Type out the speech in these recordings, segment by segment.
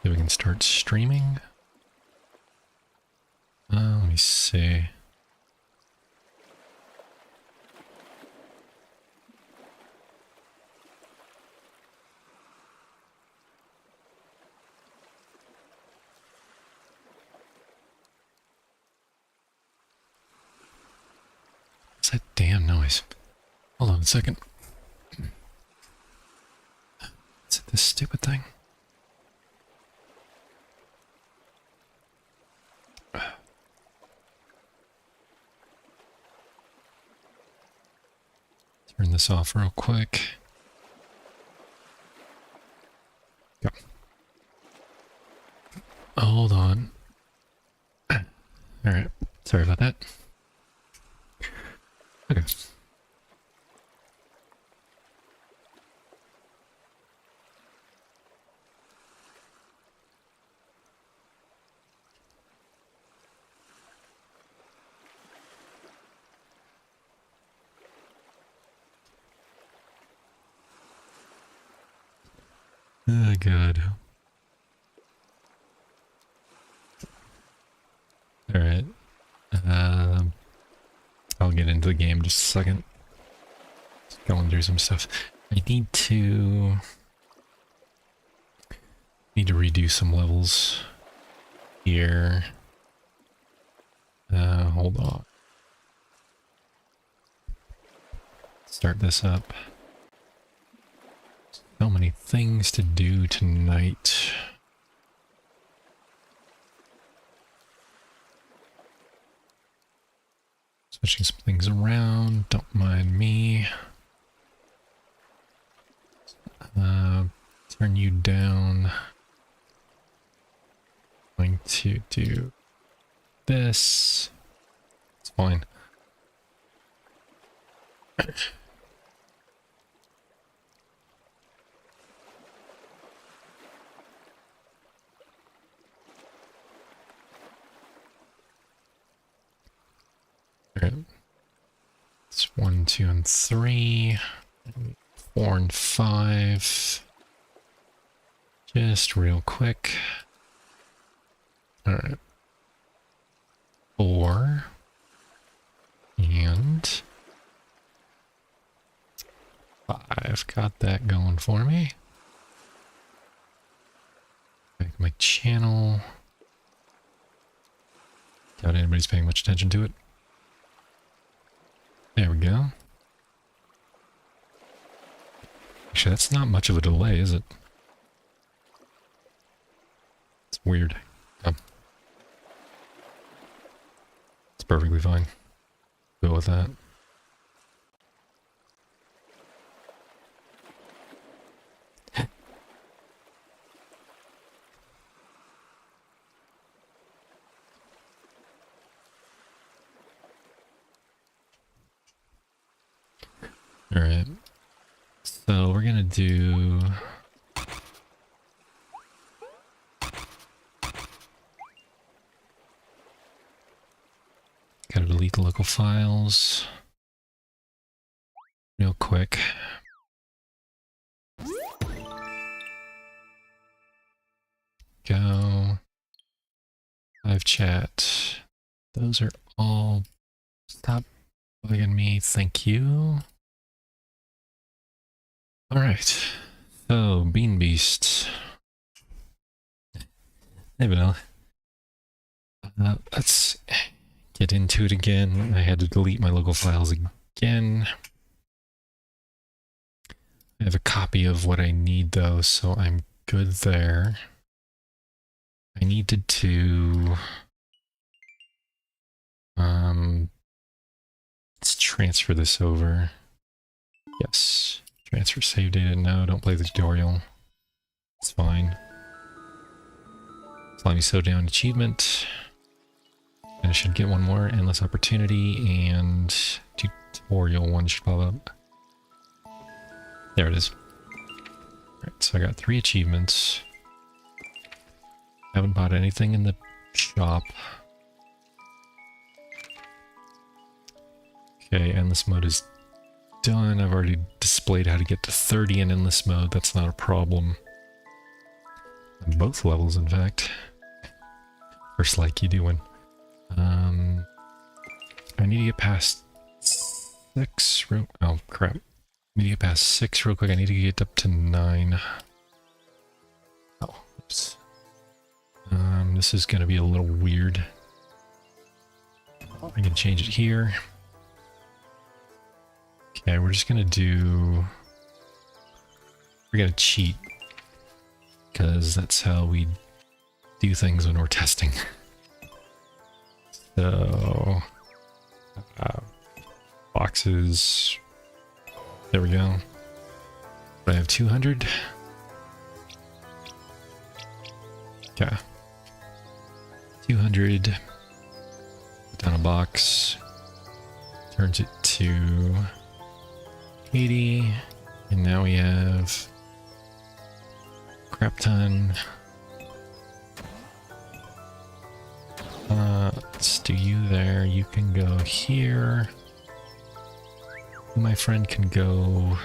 See if we can start streaming. Let me see. What's that damn noise? Hold on a second. Is it this stupid thing? Turn this off real quick. Go. Hold on. Alright, sorry about that. Okay. Oh, God. Alright. I'll get into the game in just a second. Just going through some stuff. I need to redo some levels here. Hold on. Start this up. So many things to do tonight. Switching some things around, don't mind me. Turn you down. Going to do this. It's fine. Alright. It's 1, 2, and 3. 4 and 5. Just real quick. Alright. 4. And 5. Got that going for me. Back to my channel. Doubt anybody's paying much attention to it. There we go. Actually, that's not much of a delay, is it? It's weird. Oh. It's perfectly fine. Go with that. Alright, so we're gonna do... Gotta delete the local files real quick. Go. Live chat. Those are all... Stop bugging me, thank you. Alright, so Bean Beast. Hey Vanilla. Let's get into it again. I had to delete my local files again. I have a copy of what I need though, so I'm good there. I needed to... let's transfer this over. Yes. Transfer save data. No, don't play the tutorial. It's fine. Slimy Showdown achievement. And I should get one more. Endless Opportunity and tutorial one should pop up. There it is. Alright, so I got 3 achievements. Haven't bought anything in the shop. Okay, endless mode is done. I've already displayed how to get to 30 in endless mode. That's not a problem. both levels, in fact. First like you doing. I need to get past 6 real... Oh, crap. I need to get past 6 real quick. I need to get up to 9. Oh, oops. This is going to be a little weird. I can change it here. Okay, we're just going to do... We're going to cheat. Because that's how we do things when we're testing. So... boxes. There we go. I have 200. Okay. 200. Put down a box. Turns it to 80. And now we have crap ton. Let's do you there. You can go here. My friend can go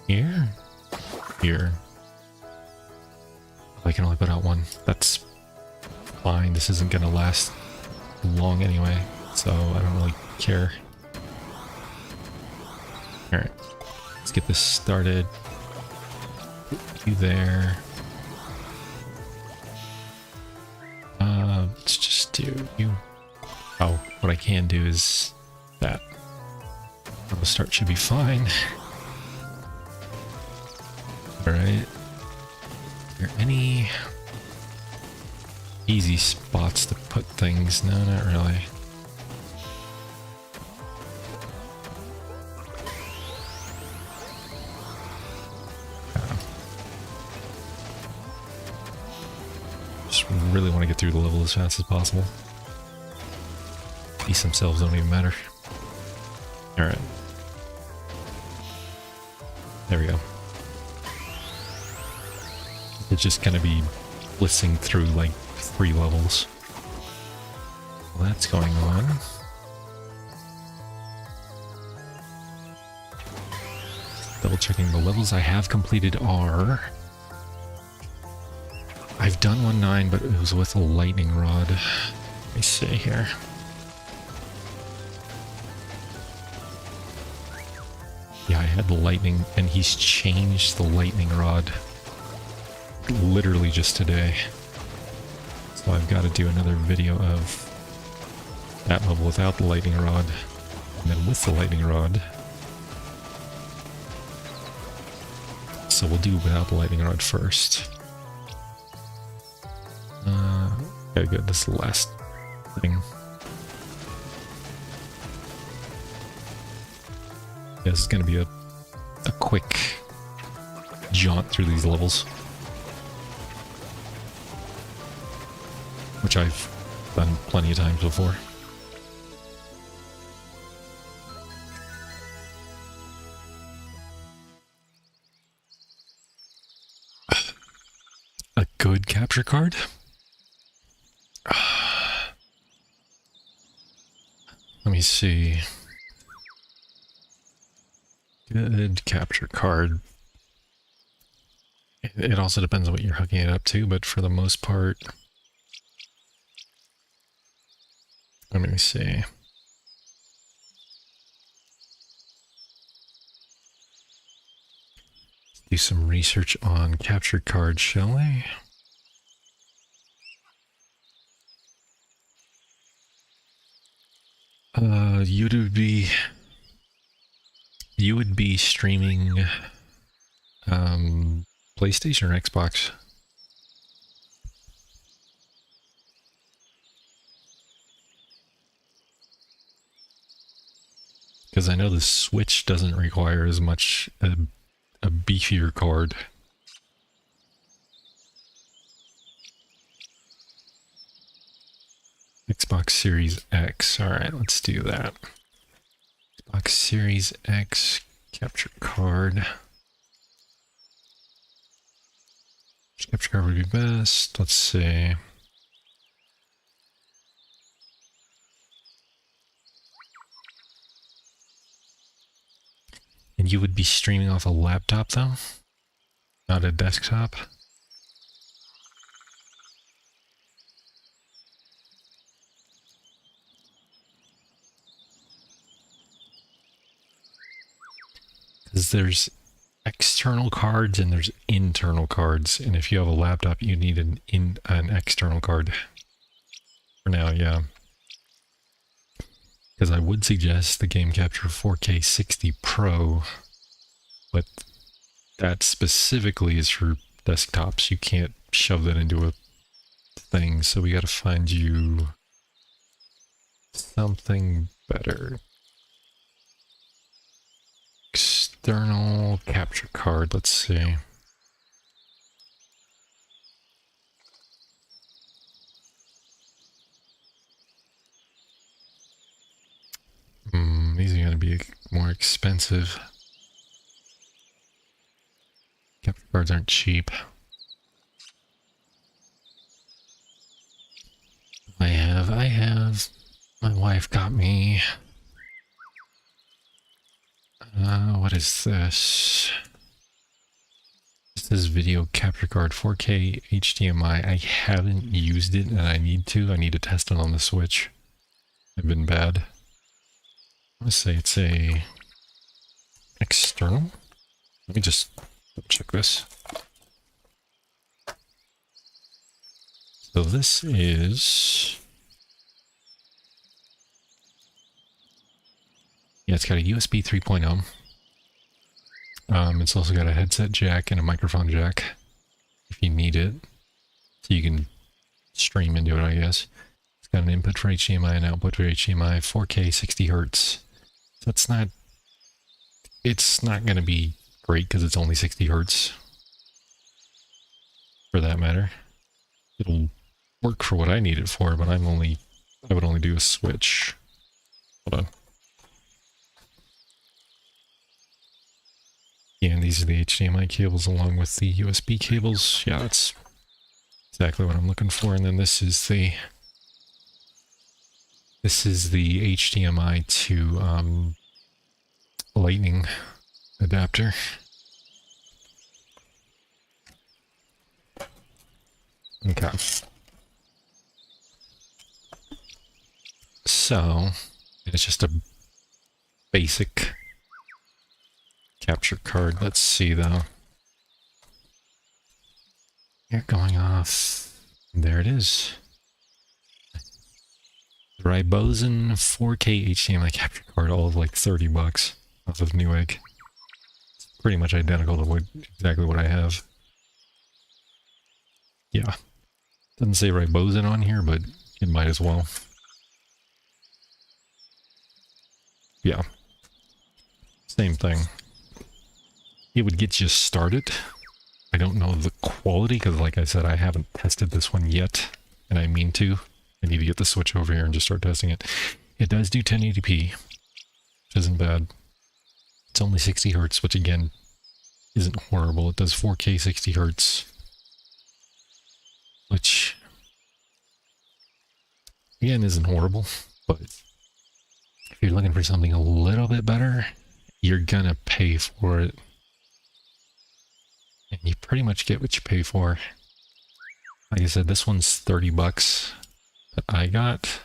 here. Here. I can only put out one. That's fine. This isn't gonna last long anyway, so I don't really care. Alright. Let's get this started. Put you there. Let's just do you. Oh, what I can do is that. The start should be fine. Alright. Are there any easy spots to put things? No, not really. Just really want to get through the level as fast as possible. These themselves don't even matter. Alright. There we go. It's just gonna be blitzing through like 3 levels. Well, that's going on. Double checking the levels I have completed are... I've done 1-9, but it was with a lightning rod. Let me see here. Yeah, I had the lightning, and he's changed the lightning rod literally just today. So I've got to do another video of that level without the lightning rod, and then with the lightning rod. So we'll do without the lightning rod first. Okay, good. This is the last thing. Yeah, this is going to be a quick jaunt through these levels, which I've done plenty of times before. A good capture card? Let me see. Good capture card. It also depends on what you're hooking it up to, but for the most part... Let me see. Let's do some research on capture cards, shall we? You would be streaming PlayStation or Xbox? Because I know the Switch doesn't require as much a beefier card. Xbox Series X. Alright, let's do that. Xbox Series X capture card. Which capture card would be best? Let's see. And you would be streaming off a laptop though? Not a desktop? is there's external cards and there's internal cards, and if you have a laptop, you need an external card. For now, yeah. Because I would suggest the Game Capture 4K 60 Pro, but that specifically is for desktops. You can't shove that into a thing, so we got to find you something better. External capture card, let's see. These are going to be more expensive. Capture cards aren't cheap. I have. My wife got me. What is this? This is video capture card 4K HDMI. I haven't used it and I need to. I need to test it on the Switch. I've been bad. Let's say it's a external. Let me just check this. So this is, yeah, it's got a USB 3.0. It's also got a headset jack and a microphone jack if you need it, so you can stream into it, I guess. It's got an input for HDMI and output for HDMI, 4K 60 Hertz. So it's not going to be great because it's only 60 Hertz. For that matter, it'll work for what I need it for, but I would only do a Switch. Hold on. Yeah, and these are the HDMI cables along with the USB cables. Yeah, that's exactly what I'm looking for. And then this is the HDMI to Lightning adapter. Okay. So it's just a basic capture card. Let's see though. You're going off. There it is. Riboson 4K HDMI capture card, all of like $30 off of Newegg. It's pretty much identical to exactly what I have. Yeah. Doesn't say Riboson on here, but it might as well. Yeah. Same thing. It would get you started. I don't know the quality because, like I said, I haven't tested this one yet, and I mean to. I need to get the Switch over here and just start testing it. It does do 1080p, which isn't bad. It's only 60 Hertz, which again isn't horrible. It does 4K 60 Hertz, which again isn't horrible, but if you're looking for something a little bit better, you're gonna pay for it. And you pretty much get what you pay for. Like I said, this one's $30 that I got.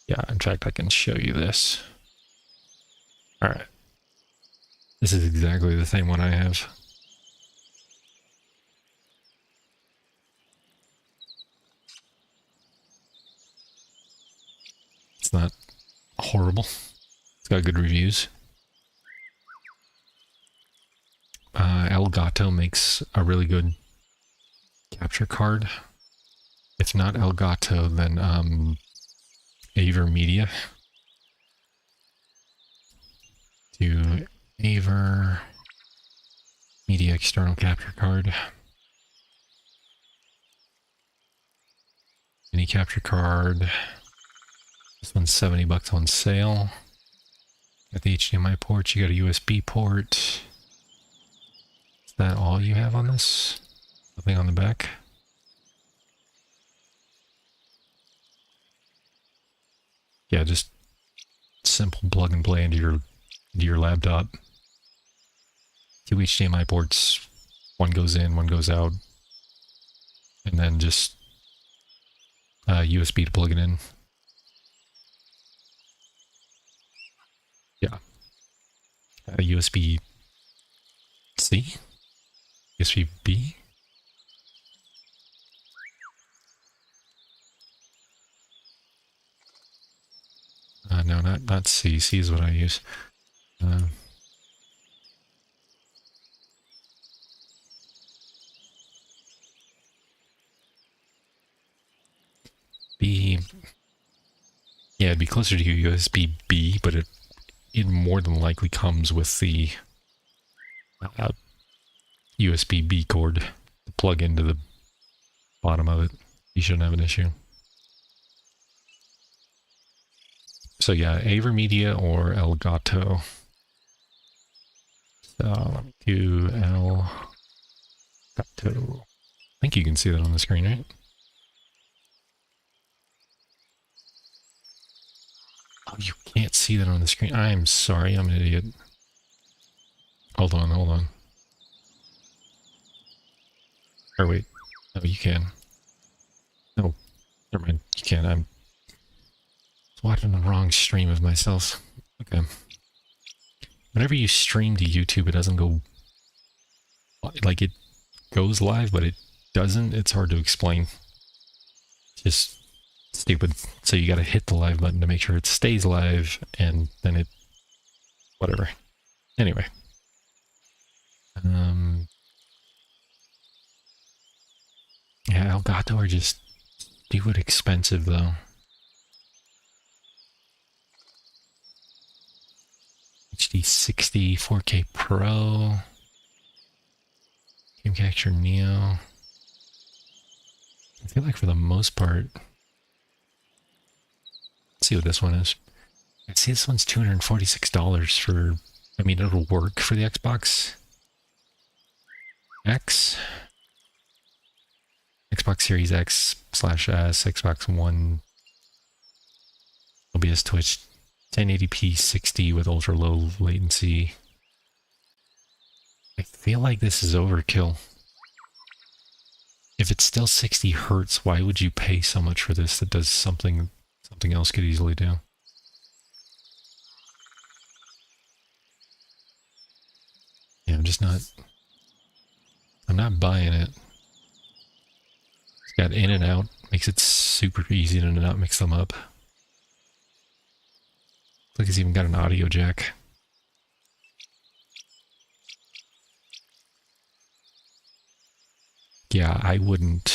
Yeah, in fact, I can show you this. Alright. This is exactly the same one I have. It's not horrible. It's got good reviews. Elgato makes a really good capture card. If not Elgato, then Aver Media. Do Aver Media external capture card. Mini capture card. This one's $70 on sale. Got the HDMI port, you got a USB port. Is that all you have on this? Nothing on the back? Yeah, just simple plug and play into your laptop. 2 HDMI ports, one goes in, one goes out, and then just USB to plug it in. Yeah. USB C? USB B? No, not C. C is what I use. Uh, B. Yeah, it'd be closer to USB B, but it more than likely comes with the USB B cord to plug into the bottom of it. You shouldn't have an issue. So yeah, Avermedia or Elgato. So let me do Elgato. I think you can see that on the screen, right? Oh, you can't see that on the screen. I'm sorry, I'm an idiot. Hold on, hold on. Or wait. No, you can. No, never mind. You can. I'm watching the wrong stream of myself. Okay. Whenever you stream to YouTube, it doesn't go... Like, it goes live, but it doesn't. It's hard to explain. Just stupid. So you gotta hit the live button to make sure it stays live, and then it... Whatever. Anyway. Yeah, Elgato are just stupid expensive, though. HD60, 4K Pro, Game Capture Neo. I feel like for the most part, let's see what this one is. I see this one's $246 for, I mean, it'll work for the Xbox X, Xbox Series X / S, Xbox One, OBS Twitch, 1080p 60 with ultra low latency. I feel like this is overkill. If it's still 60 hertz, why would you pay so much for this that does something else could easily do? Yeah, I'm not buying it. It's got in and out, makes it super easy to not mix them up. Looks like it's even got an audio jack. Yeah, I wouldn't...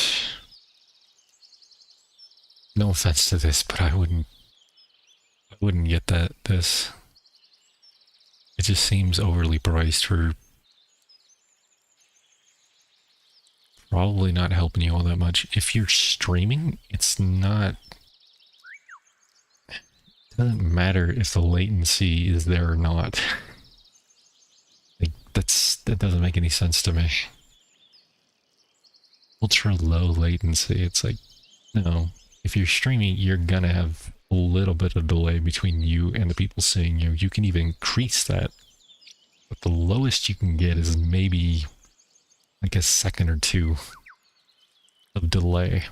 No offense to this, but I wouldn't get this. It just seems overly priced for probably not helping you all that much. If you're streaming, it's not... It doesn't matter if the latency is there or not. Like, that doesn't make any sense to me. Ultra low latency, it's like, no. If you're streaming, you're gonna have a little bit of delay between you and the people seeing you. You can even increase that. But the lowest you can get is maybe like a second or two of delay.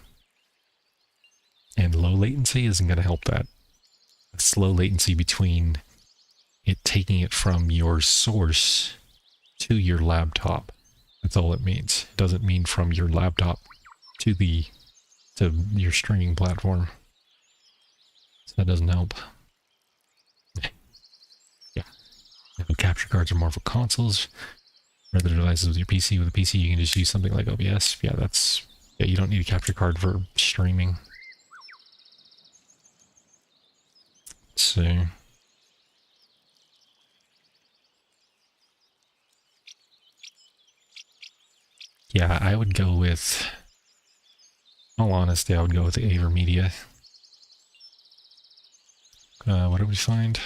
And low latency isn't going to help that. It's low latency between it taking it from your source to your laptop. That's all it means. It doesn't mean from your laptop to your streaming platform. So that doesn't help. Yeah. Capture cards are more for consoles. Rather devices with your PC. With a PC, you can just use something like OBS. Yeah, you don't need a capture card for streaming. Let's see. Yeah, I would go with... In all honesty, I would go with the Avermedia. What did we find?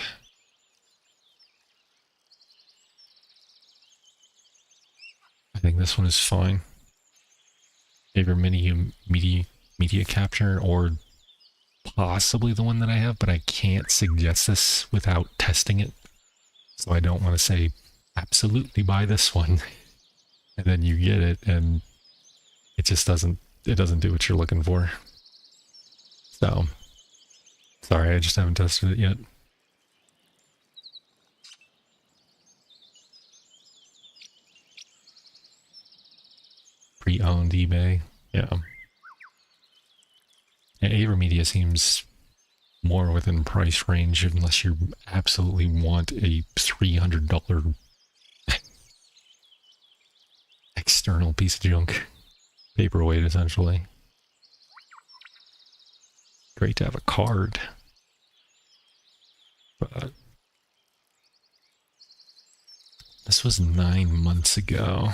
I think this one is fine. Avermedia media capture, or possibly the one that I have, but I can't suggest this without testing it. So I don't want to say absolutely buy this one, and then you get it, and it just doesn't do what you're looking for. So, sorry, I just haven't tested it yet. pre-owned eBay. Yeah. And AverMedia seems more within price range unless you absolutely want a $300 external piece of junk. Paperweight, essentially. Great to have a card. But this was 9 months ago.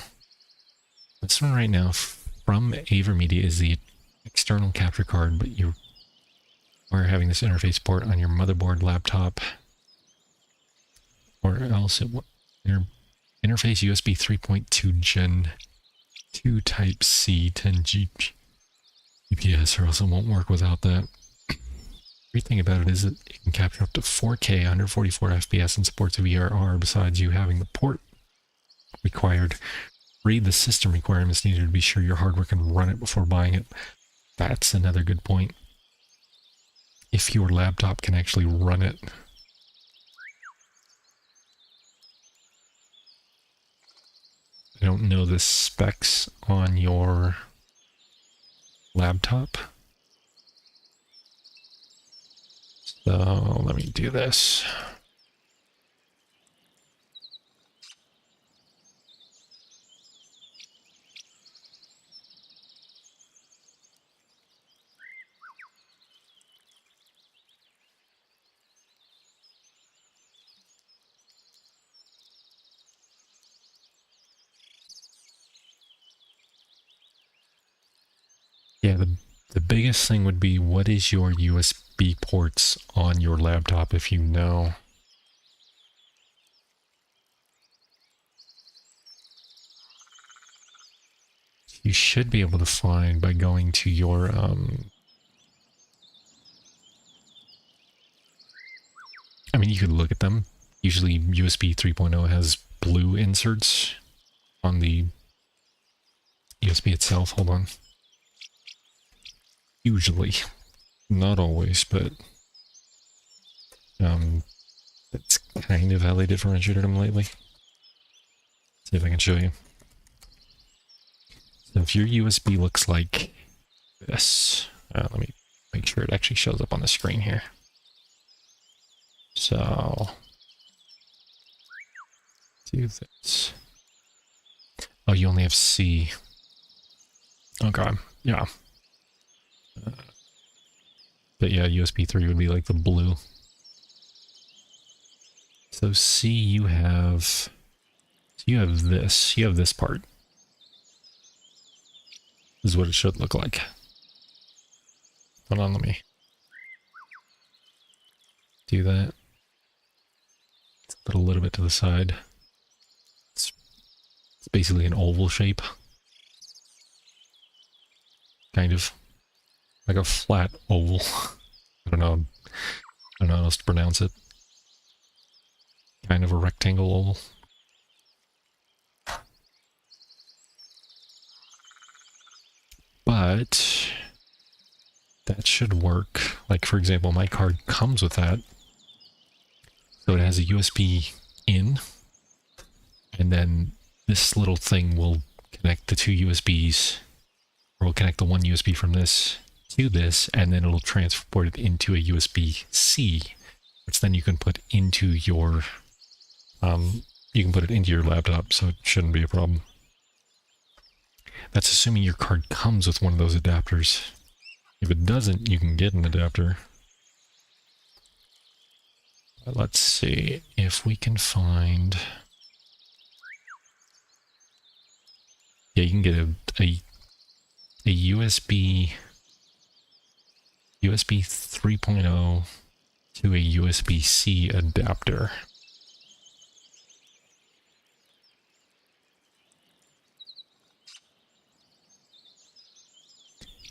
This one right now from AverMedia is the external capture card, but you are having this interface port on your motherboard, laptop, or else your interface USB 3.2 Gen 2 Type C 10G GPS, or else it won't work without that. Great thing about it is that it can capture up to 4K, 144 FPS, and supports VRR. Besides you having the port required, read the system requirements needed to be sure your hardware can run it before buying it. That's another good point. If your laptop can actually run it. I don't know the specs on your laptop. So let me do this. Yeah, the biggest thing would be what is your USB ports on your laptop if you know. You should be able to find by going to your I mean, you could look at them. Usually USB 3.0 has blue inserts on the USB itself. Hold on. Usually. Not always, but that's kind of how they differentiated them lately. See if I can show you. So if your USB looks like this, let me make sure it actually shows up on the screen here. So, do this. Oh, you only have C. Okay, yeah. But yeah, USB 3 would be like the blue. So C, you have this part. This is what it should look like. Hold on, let me do that. Put a little bit to the side. It's basically an oval shape. Kind of. Like a flat oval. I don't know how else to pronounce it. Kind of a rectangle oval. But that should work. Like, for example, my card comes with that. So it has a USB in, and then this little thing will connect the two USBs, or will connect the one USB from this to this, and then it'll transport it into a USB-C, which then you can put into your laptop, so it shouldn't be a problem. That's assuming your card comes with one of those adapters. If it doesn't, you can get an adapter. But let's see if we can find... Yeah, you can get a USB 3.0 to a USB-C adapter.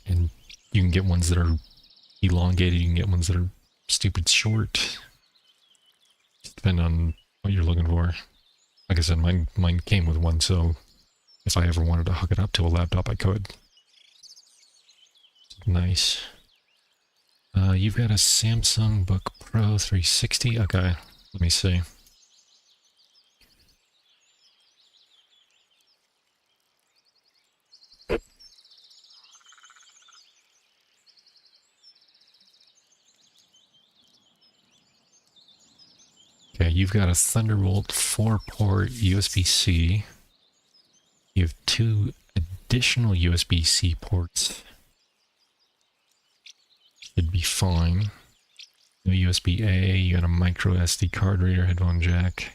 And you can get ones that are elongated, you can get ones that are stupid short. Depending on what you're looking for. Like I said, mine came with one, so if I ever wanted to hook it up to a laptop, I could. Nice. You've got a Samsung Book Pro 360. Okay, let me see. you've got a Thunderbolt 4-port USB-C. You have 2 additional USB-C ports. Should be fine. No USB-A, you got a micro SD card reader, headphone jack.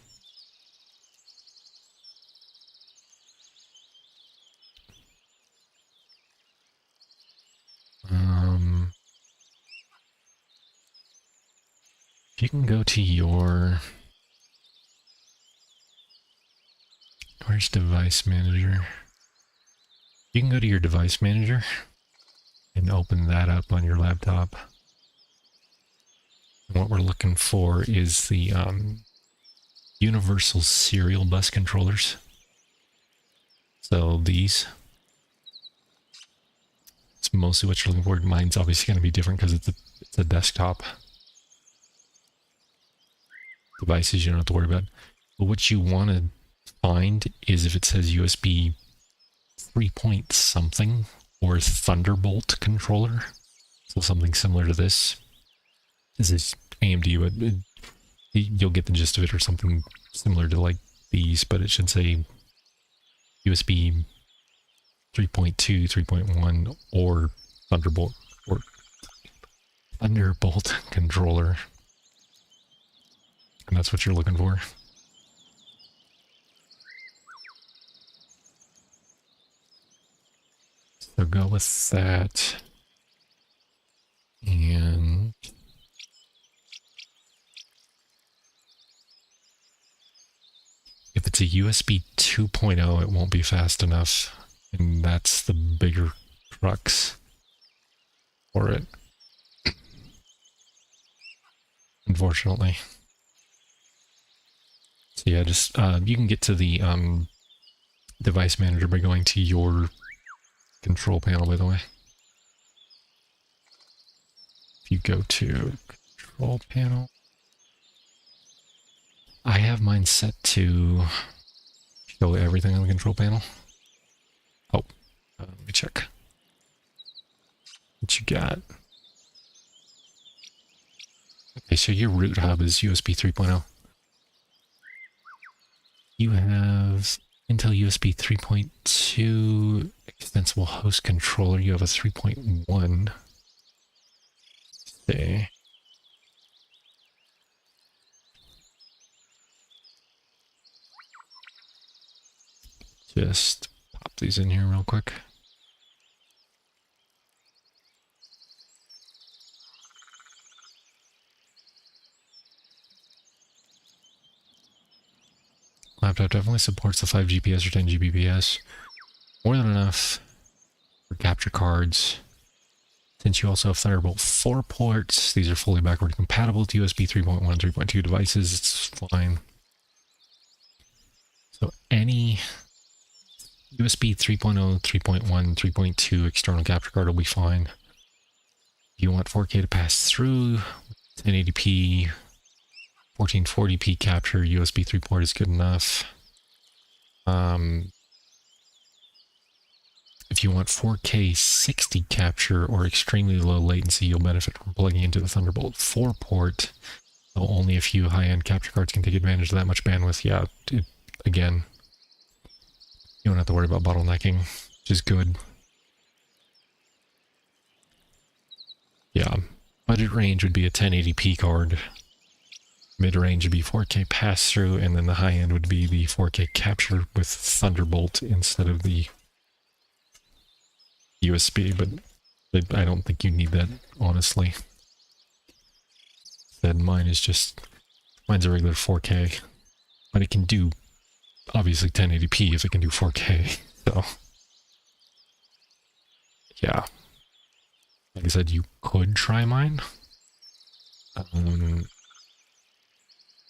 If you can go to your... Where's Device Manager? You can go to your Device Manager and open that up on your laptop. And what we're looking for is the Universal Serial Bus Controllers. So these. It's mostly what you're looking for. Mine's obviously going to be different because it's a desktop. Devices you don't have to worry about. But what you want to find is if it says USB 3 point something or Thunderbolt controller. So something similar to this. This is AMD, but you'll get the gist of it, or something similar to like these, but it should say USB 3.2, 3.1, or Thunderbolt controller. And that's what you're looking for. So go with that. And if it's a USB 2.0, it won't be fast enough. And that's the bigger crux for it. Unfortunately. So yeah, just you can get to the device manager by going to your control panel, by the way. If you go to control panel, I have mine set to show everything on the control panel. Oh, let me check what you got. Okay, so your root hub is USB 3.0. You have Intel USB 3.2 extensible host controller. You have a 3.1. Stay. Just pop these in here real quick. Laptop definitely supports the 5 GPS or 10 Gbps. More than enough for capture cards. Since you also have Thunderbolt 4 ports, these are fully backward compatible to USB 3.1 and 3.2 devices. It's fine. So any USB 3.0, 3.1, 3.2 external capture card will be fine. If you want 4K to pass through, 1080p, 1440p capture, USB 3 port is good enough. If you want 4K 60 capture or extremely low latency, you'll benefit from plugging into the Thunderbolt 4 port. Though only a few high-end capture cards can take advantage of that much bandwidth. Yeah, again, you don't have to worry about bottlenecking, which is good. Yeah, budget range would be a 1080p card. Mid-range would be 4K pass-through, and then the high-end would be the 4K capture with Thunderbolt instead of the USB, but I don't think you need that, honestly. Then mine's a regular 4K, but it can do, obviously, 1080p if it can do 4K, so. Yeah. Like I said, you could try mine.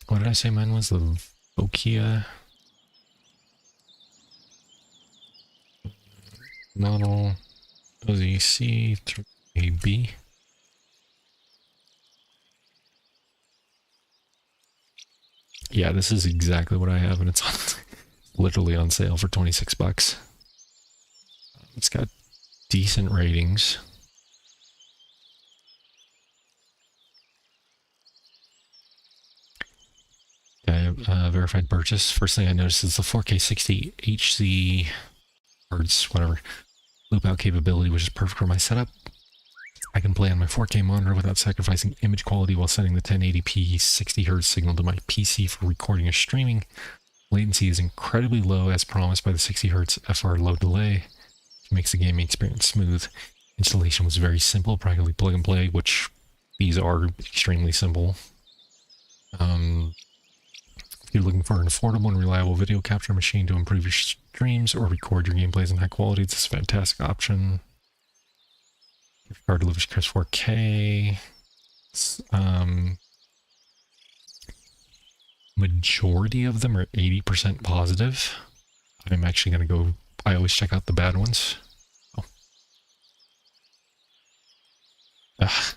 What did I say mine was? The Vokia model OZC 3AB. Yeah, this is exactly what I have, and it's literally on sale for 26 bucks. It's got decent ratings. Okay, verified purchase. First thing I noticed is the 4K 60 HC hertz, whatever, loop out capability, which is perfect for my setup. I can play on my 4K monitor without sacrificing image quality while sending the 1080p 60 Hz signal to my PC for recording or streaming. Latency is incredibly low as promised by the 60 Hz FR low delay, which makes the gaming experience smooth. Installation was very simple, practically plug and play, which these are extremely simple. If you're looking for an affordable and reliable video capture machine to improve your streams or record your gameplays in high quality, it's a fantastic option. Gift card delivers crisp 4K. Majority of them are 80% positive. I'm actually going to go... I always check out the bad ones. Oh. Ugh.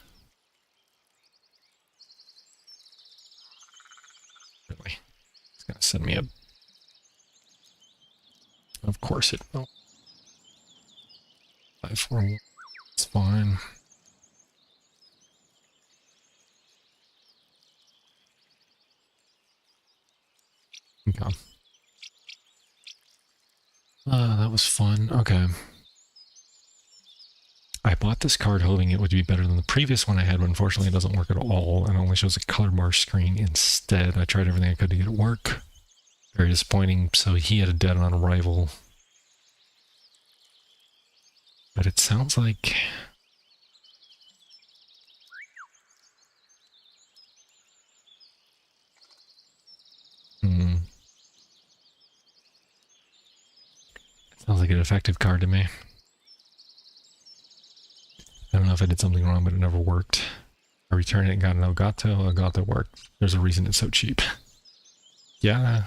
Really? It's going to send me a... Of course it will. 541. It's fine. Okay. That was fun. Okay. I bought this card hoping it would be better than the previous one I had, but unfortunately it doesn't work at all. It only shows a color bar screen instead. I tried everything I could to get it to work. Very disappointing. So he had a dead on arrival. But it sounds like... Sounds like an effective card to me. I don't know if I did something wrong, but it never worked. I returned it and got an Elgato. Elgato worked. There's a reason it's so cheap. Yeah.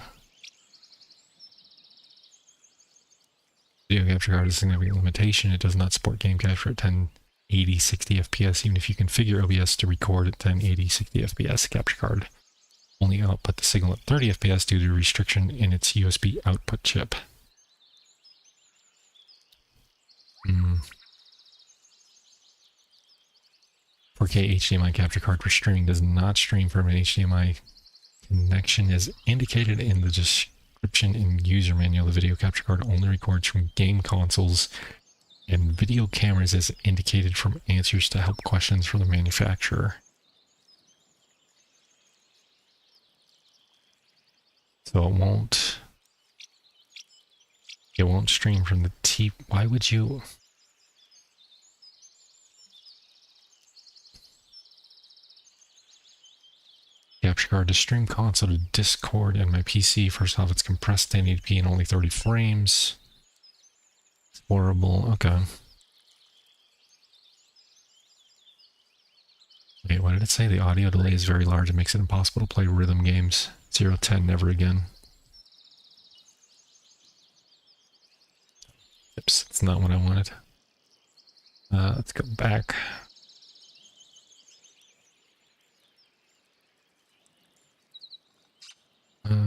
Video capture card is a significant limitation. It does not support game capture at 1080 60 FPS, even if you configure OBS to record at 1080 60 FPS. Capture card only output the signal at 30 FPS due to restriction in its USB output chip. 4K HDMI capture card for streaming does not stream from an HDMI connection as indicated in the description and user manual. The video capture card only records from game consoles and video cameras as indicated from answers to help questions from the manufacturer. So it won't stream from the T. Why would you? Capture card to stream console to Discord and my PC. First off, it's compressed 1080p and only 30 frames. It's horrible. Okay. Wait, what did it say? The audio delay is very large. It makes it impossible to play rhythm games. 0-10, never again. Oops, that's not what I wanted. Let's go back.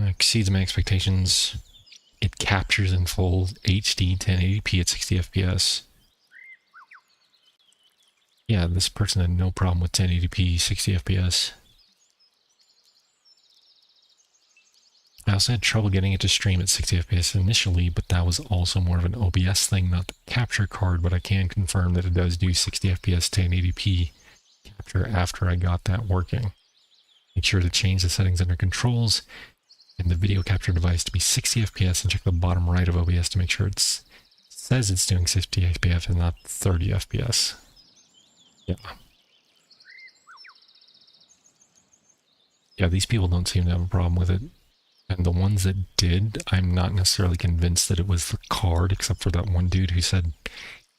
Exceeds my expectations. It captures in full HD 1080p at 60 FPS. Yeah, this person had no problem with 1080p 60 FPS. I also had trouble getting it to stream at 60 FPS initially, but that was also more of an OBS thing, not the capture card, but I can confirm that it does do 60 FPS 1080p capture after I got that working. Make sure to change the settings under controls and the video capture device to be 60 FPS and check the bottom right of OBS to make sure it says it's doing 60 FPS and not 30 FPS. Yeah. Yeah, these people don't seem to have a problem with it. And the ones that did, I'm not necessarily convinced that it was the card, except for that one dude who said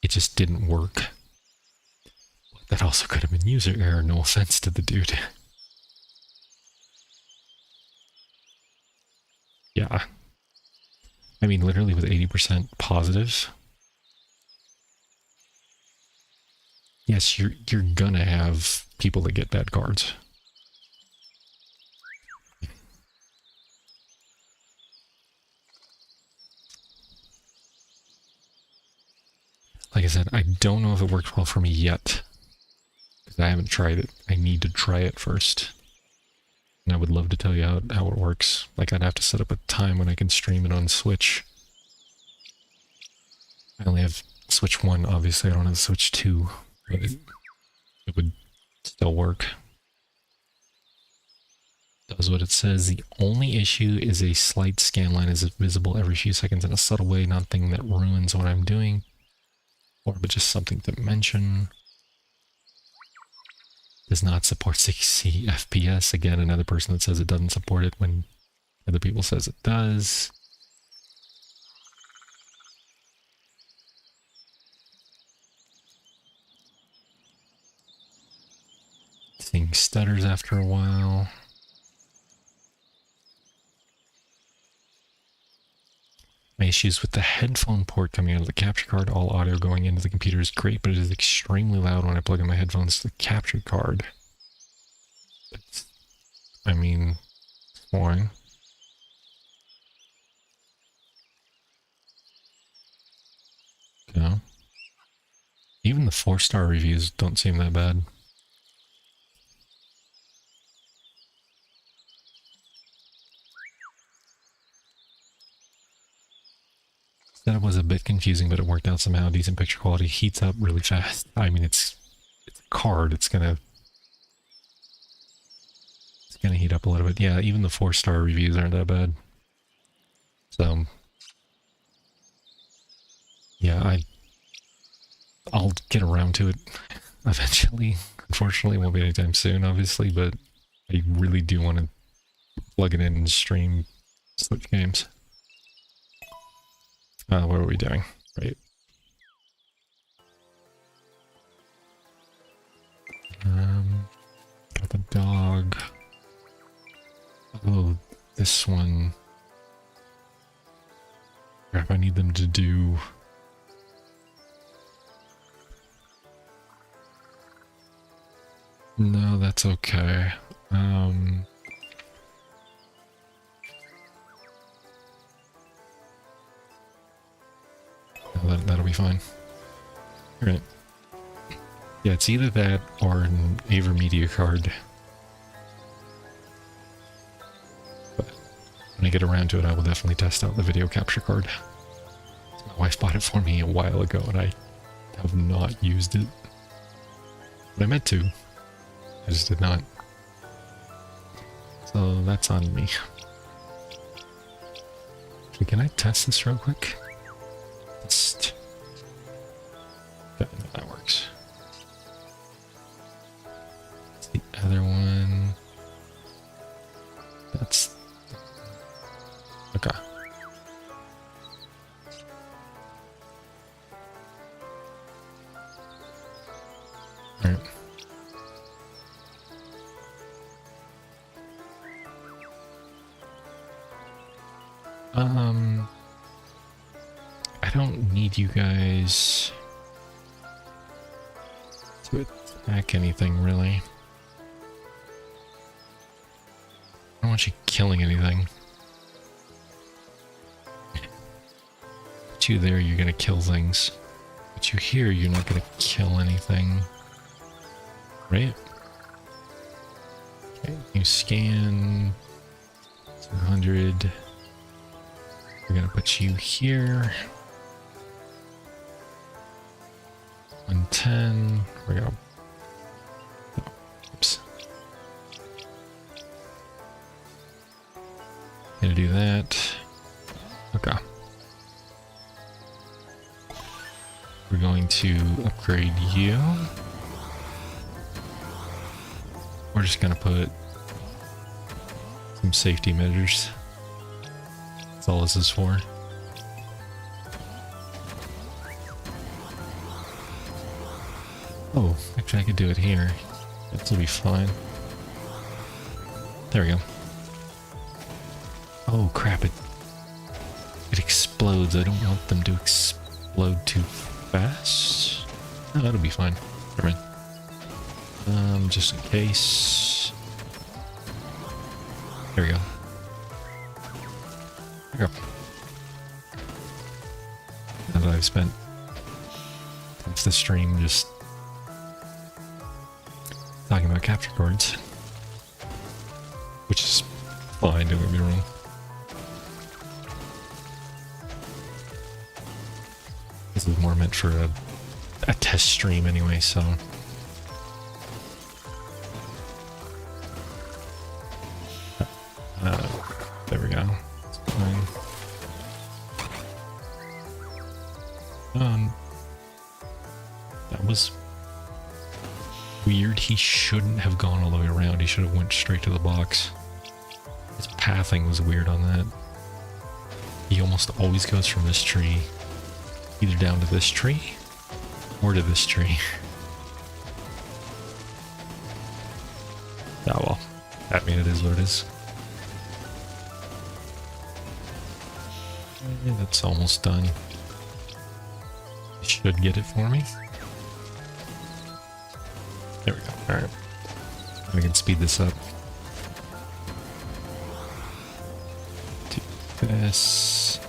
it just didn't work. That also could have been user error, no offense to the dude. Yeah. I mean, literally with 80% positive. Yes, you're gonna have people that get bad cards. Like I said, I don't know if it worked well for me yet. Because I haven't tried it. I need to try it first. And I would love to tell you how it works. Like, I'd have to set up a time when I can stream it on Switch. I only have Switch 1, obviously. I don't have Switch 2, but it would still work. Does what it says. The only issue is a slight scan line is visible every few seconds in a subtle way, nothing that ruins what I'm doing, but just something to mention. Does not support 60 FPS. Again, another person that says it doesn't support it when other people says it does. Seeing stutters after a while. My issues with the headphone port coming out of the capture card. All audio going into the computer is great, but it is extremely loud when I plug in my headphones to the capture card. I mean, fine. No. Even the 4-star reviews don't seem that bad. Setup was a bit confusing, but it worked out somehow. Decent picture quality, heats up really fast. I mean, it's a card. It's gonna heat up a little bit. Yeah, even the 4-star reviews aren't that bad. So, yeah, I'll get around to it eventually. Unfortunately, it won't be anytime soon, obviously, but I really do want to plug it in and stream Switch games. What are we doing? Right. Got the dog. Oh, this one. Crap, I need them to do... No, that's okay. That'll be fine. Alright. Yeah, it's either that or an AverMedia card. But when I get around to it, I will definitely test out the video capture card. My wife bought it for me a while ago, and I have not used it. But I meant to. I just did not. So that's on me. Actually, can I test this real quick? Test. Okay, no, that works. That's the other one. That's... Okay. Alright. I don't need you guys to attack anything, really. I don't want you killing anything. Put you there, you're gonna kill things. Put you here, you're not gonna kill anything. Right? Okay, you scan 200. We're gonna put you here. 110. We're gonna... Oh, oops. Gonna do that. Okay. We're going to upgrade you. We're just gonna put some safety measures. That's all this is for. Oh, actually I could do it here. That'll be fine. There we go. Oh crap, it explodes. I don't want them to explode too fast. No, that'll be fine. Never mind. Just in case. There we go. There we go. Now that I've spent since the stream just talking about capture cards. which is fine, don't get me wrong. This is more meant for a test stream anyway, so. There we go. It's fine. That was weird. He shouldn't have gone all the way around. He should have went straight to the box. His pathing was weird on that. He almost always goes from this tree either down to this tree or to this tree. Oh well, I mean it is what it is. Yeah, that's almost done. It should get it for me. There we go. Alright. I can speed this up. Do this.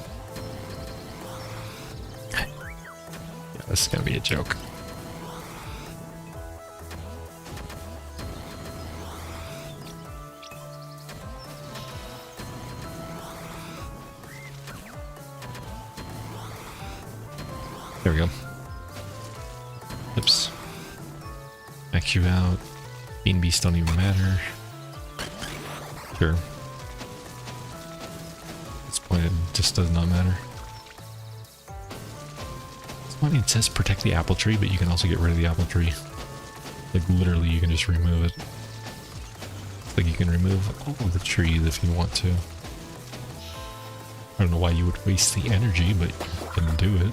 Yeah, this is gonna be a joke. There we go. Oops. Max you out. Bean beasts don't even matter. Sure. At this point it just does not matter. I mean, it says protect the apple tree, but you can also get rid of the apple tree. Like literally you can just remove it. It's like you can remove all of the trees if you want to. I don't know why you would waste the energy, but you can do it.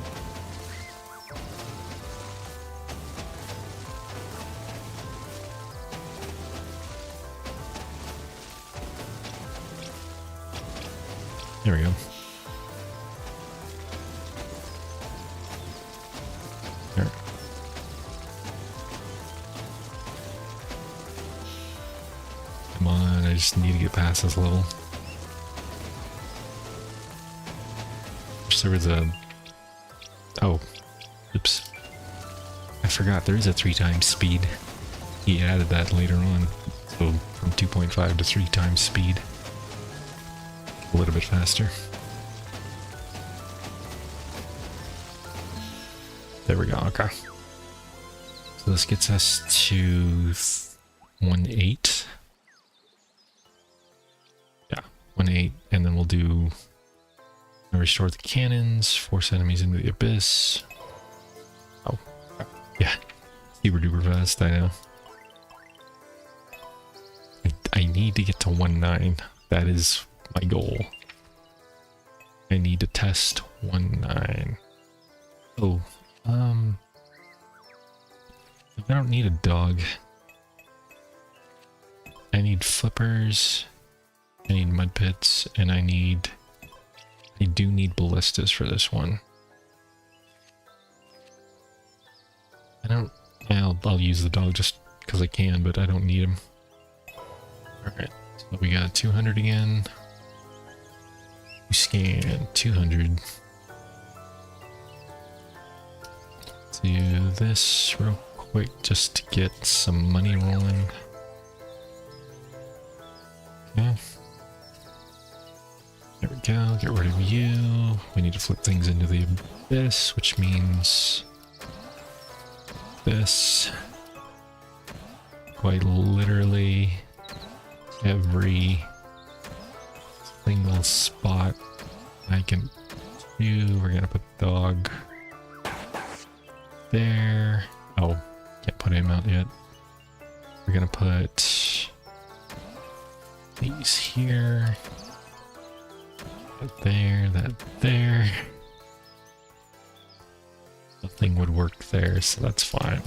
There we go. There. Come on, I just need to get past this level. Wish there was a... Oh. Oops. I forgot, there is a 3 times speed. He added that later on. So, from 2.5 to 3 times speed. A little bit faster. There we go, okay. So this gets us to 1-8. Yeah, 1-8, and then we'll do restore the cannons, force enemies into the abyss. Oh, yeah, super duper fast, I know. I need to get to 1-9. That is my goal. I need to test 1-9. Oh, I don't need a dog. I need flippers, I need mud pits, and I do need ballistas for this one. I'll use the dog just because I can, but I don't need him. Alright, so we got 200 again. Scan 200. Do this real quick just to get some money rolling. Okay. There we go. Get rid of you. We need to flip things into the abyss, which means this. Quite literally every single spot I can do. We're gonna put dog there. Oh, can't put him out yet. We're gonna put these here. That there, that there. Nothing would work there, so that's fine.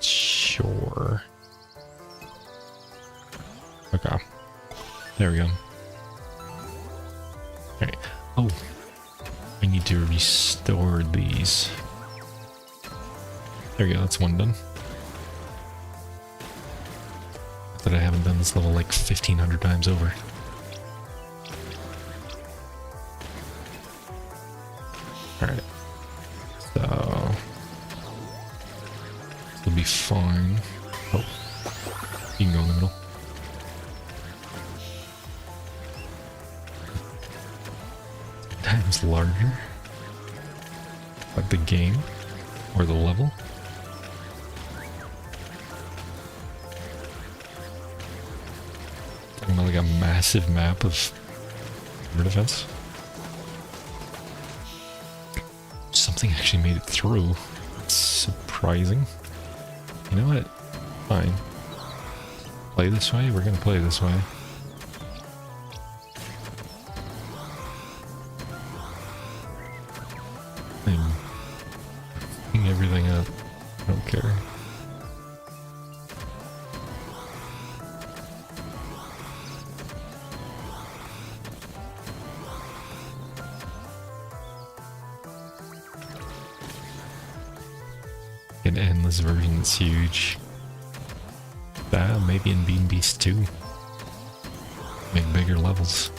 Sure. Okay. There we go. Okay. Oh. I need to restore these. There we go, that's one done. That I haven't done this level like 1,500 times over. Alright. So... this will be fine. Oh. You can go in the middle. Times larger. Like the game or the level. Talking about like a massive map of river defense. Something actually made it through. It's surprising. You know what? Fine. Play this way? We're gonna play this way. I'm picking everything up. I don't care. An endless version that's huge. Maybe in Bean Beast 2. Make bigger levels.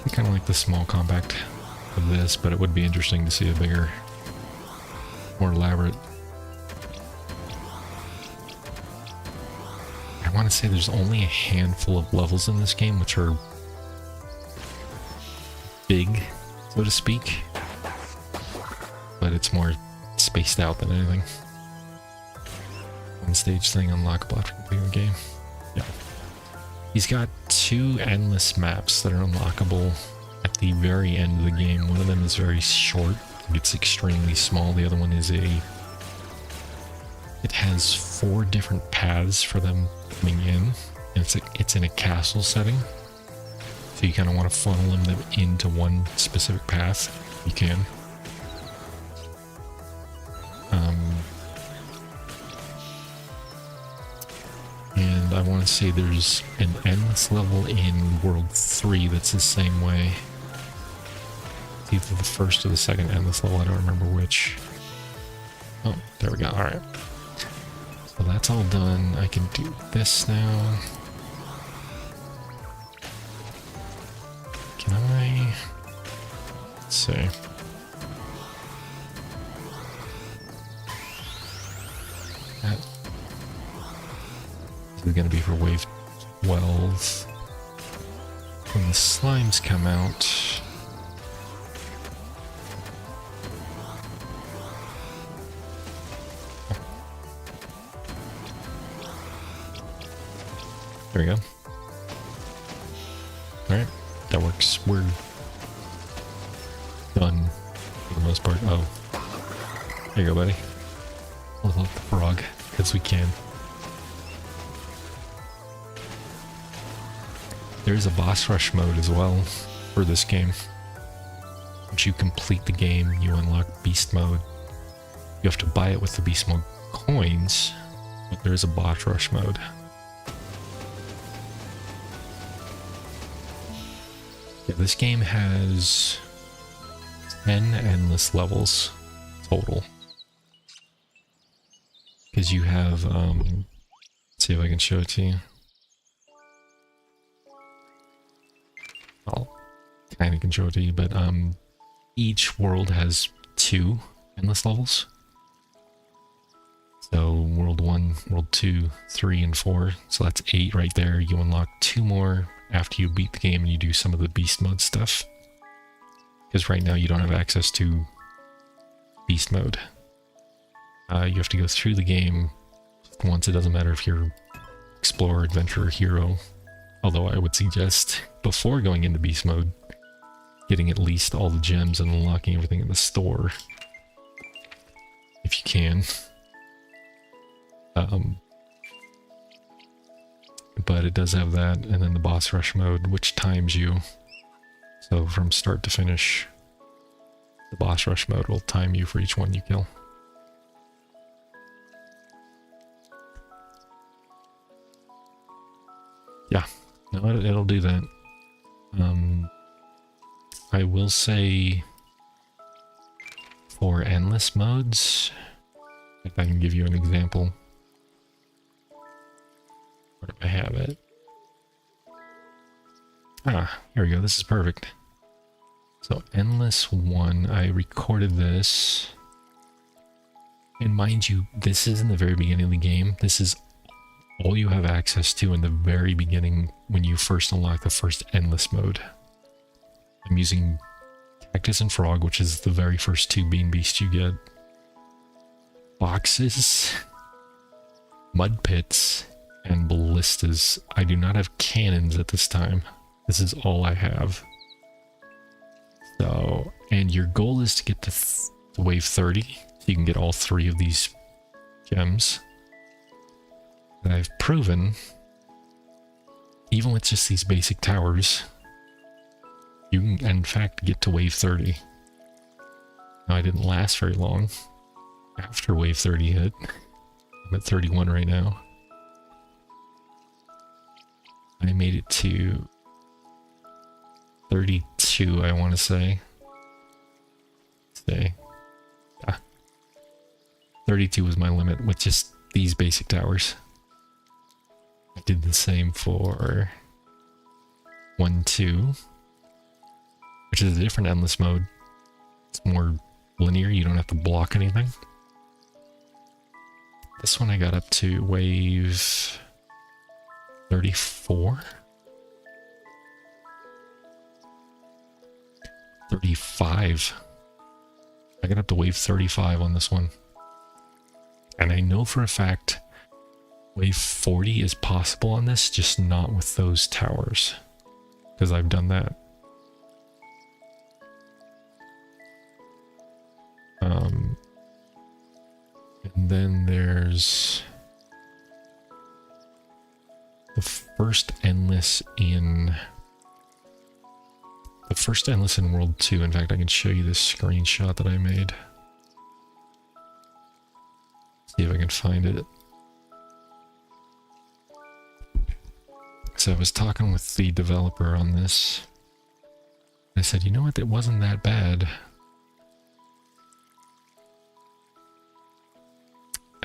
I kind of like the small compact of this, but it would be interesting to see a bigger, more elaborate. I want to say there's only a handful of levels in this game which are big, so to speak, but it's more spaced out than anything. One stage thing unlockable after completing the game. Yeah. He's got 2 endless maps that are unlockable at the very end of the game. One of them is very short, it's extremely small. The other one is it has 4 different paths for them coming in, and it's in a castle setting. So you kind of want to funnel them into one specific path. You can. And I want to say there's an endless level in World 3 that's the same way. It's either the first or the second endless level, I don't remember which. Oh, there we go, alright. So that's all done. I can do this now. Can I? Let's see. That is going to be for wave 12. When the slimes come out. There we go. Alright. That works. We're done for the most part. Oh. There you go, buddy. Level up the frog as we can. There's a boss rush mode as well for this game. Once you complete the game, you unlock beast mode. You have to buy it with the beast mode coins, but there is a boss rush mode. Yeah, this game has 10 endless levels total. Because you have, let's see if I can show it to you. I'll kind of can show it to you, but each world has 2 endless levels. So World 1, World 2, 3, and 4. So that's 8 right there. You unlock 2 more after you beat the game and you do some of the beast mode stuff. Because right now you don't have access to beast mode. You have to go through the game once. It doesn't matter if you're explorer, adventurer, hero. Although I would suggest, before going into beast mode, getting at least all the gems and unlocking everything in the store. If you can. But it does have that, and then the boss rush mode, which times you. So from start to finish, the boss rush mode will time you for each one you kill. Yeah, no, it'll do that. I will say for endless modes, if I can give you an example. Where do I have it? Ah, here we go. This is perfect. So Endless 1, I recorded this. And mind you, this is in the very beginning of the game. This is all you have access to in the very beginning when you first unlock the first Endless mode. I'm using Cactus and Frog, which is the very first two Bean Beasts you get. Boxes, mud pits, and ballistas. I do not have cannons at this time. This is all I have. So, and your goal is to get to wave 30, so you can get all 3 of these gems. And I've proven, even with just these basic towers, you can in fact get to wave 30. Now I didn't last very long after wave 30 hit. I'm at 31 right now. I made it to 32, I want to say. Yeah. 32 was my limit with just these basic towers. I did the same for 1, 2, which is a different endless mode. It's more linear, you don't have to block anything. This one I got up to wave 34? 35. I got up to wave 35 on this one. And I know for a fact wave 40 is possible on this, just not with those towers. Because I've done that. And then there's the first endless in World 2. In fact, I can show you this screenshot that I made. See if I can find it. So I was talking with the developer on this. I said, you know what, it wasn't that bad.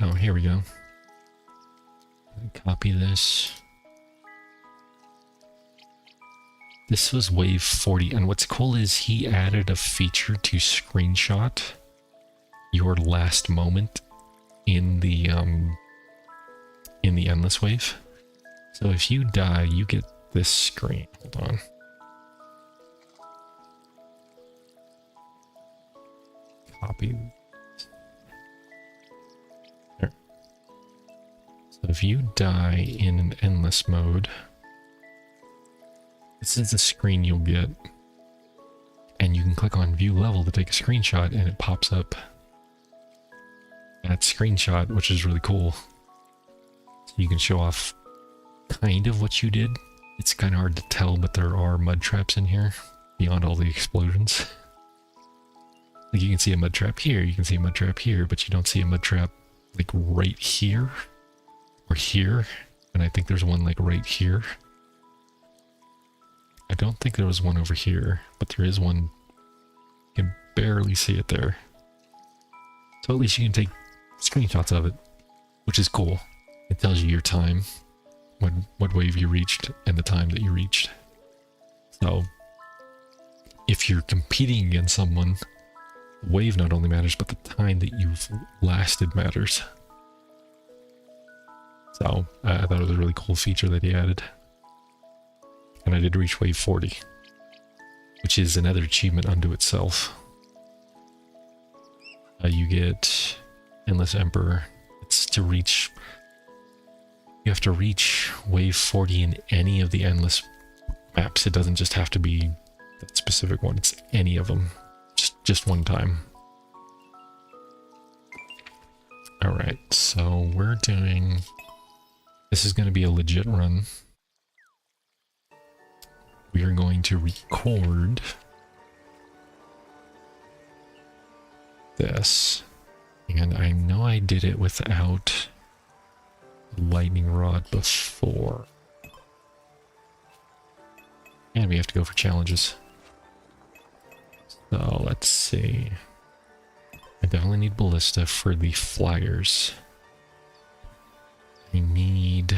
Oh, here we go. Copy this. This was wave 40, and what's cool is he added a feature to screenshot your last moment in the endless wave. So if you die, you get this screen. Hold on. Copy. There. So if you die in an endless mode, this is the screen you'll get. And you can click on view level to take a screenshot and it pops up that screenshot, which is really cool. So you can show off kind of what you did. It's kind of hard to tell, but there are mud traps in here beyond all the explosions. Like you can see a mud trap here, you can see a mud trap here, but you don't see a mud trap like right here or here. And I think there's one like right here. I don't think there was one over here, but there is one. You can barely see it there. So at least you can take screenshots of it, which is cool. It tells you your time, what wave you reached, and the time that you reached. So if you're competing against someone, the wave not only matters, but the time that you've lasted matters. So I thought it was a really cool feature that he added. And I did reach wave 40, which is another achievement unto itself. You get Endless Emperor. It's to reach... You have to reach wave 40 in any of the endless maps. It doesn't just have to be that specific one. It's any of them. Just one time. Alright, so we're doing... This is going to be a legit run. We are going to record this. And I know I did it without the lightning rod before. And we have to go for challenges. So let's see. I definitely need ballista for the flyers. I need...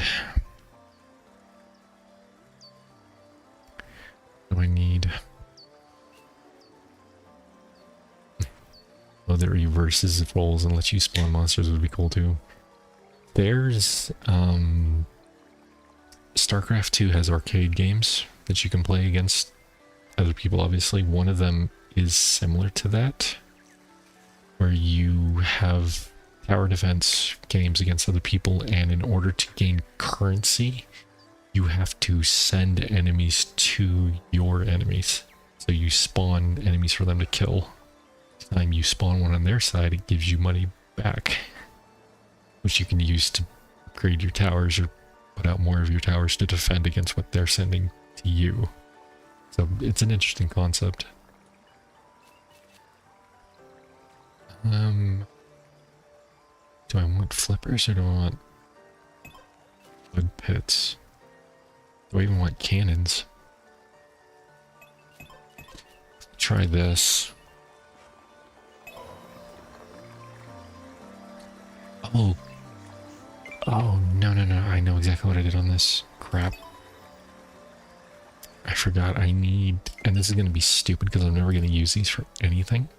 What do I need? Oh, that reverses rolls and lets you spawn monsters would be cool too. There's StarCraft 2 has arcade games that you can play against other people, obviously. One of them is similar to that, where you have tower defense games against other people, and in order to gain currency, you have to send enemies to your enemies. So you spawn enemies for them to kill. Each time you spawn one on their side, it gives you money back, which you can use to upgrade your towers or put out more of your towers to defend against what they're sending to you. So it's an interesting concept. Do I want flippers or do I want mud pits? Do I even want cannons? Try this. Oh. Oh, no, no, no. I know exactly what I did on this. Crap. I forgot I need... And this is going to be stupid because I'm never going to use these for anything.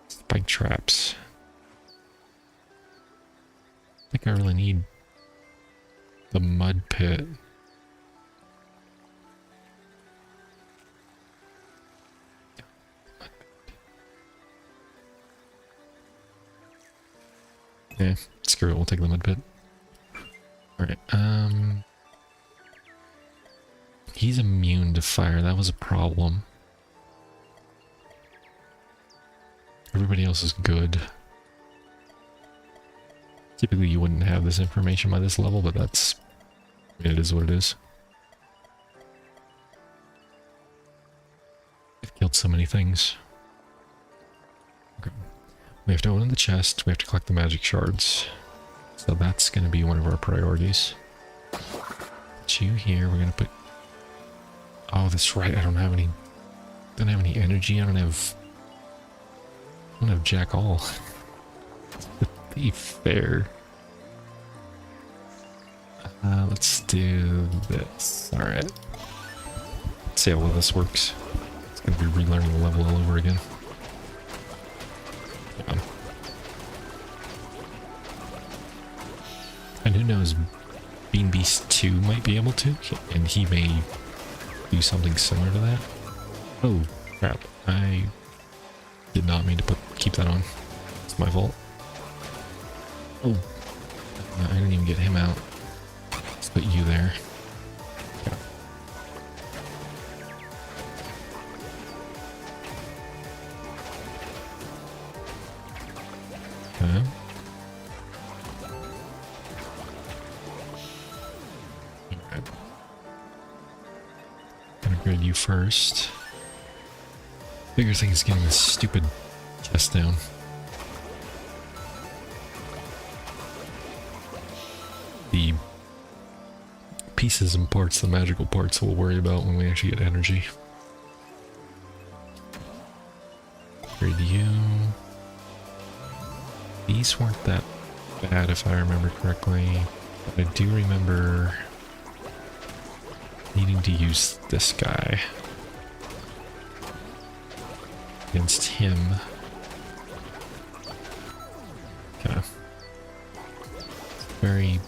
Spike traps. I think I really need the mud pit. Yeah, screw it, we'll take the mud pit. Alright, he's immune to fire, that was a problem. Everybody else is good. Typically you wouldn't have this information by this level, but that's... I mean, it is what it is. I've killed so many things. Okay. We have to open the chest, we have to collect the magic shards. So that's going to be one of our priorities. Put you here, we're going to put... Oh, that's right, I don't have any energy, I don't have jack all. To be fair. Let's do this. Alright. Let's see how well this works. It's going to be relearning the level all over again. Yeah. And who knows, Bean Beast 2 might be able to, and he may do something similar to that. Oh, crap. I did not mean to keep that on. It's my fault. Oh, I didn't even get him out. Let's put you there. Yeah. Okay. Alright. Gonna grade you first. Bigger thing is getting this stupid chest down. The pieces and parts, the magical parts, we'll worry about when we actually get energy. Grade you. These weren't that bad if I remember correctly, but I do remember needing to use this guy against him. Okay. Very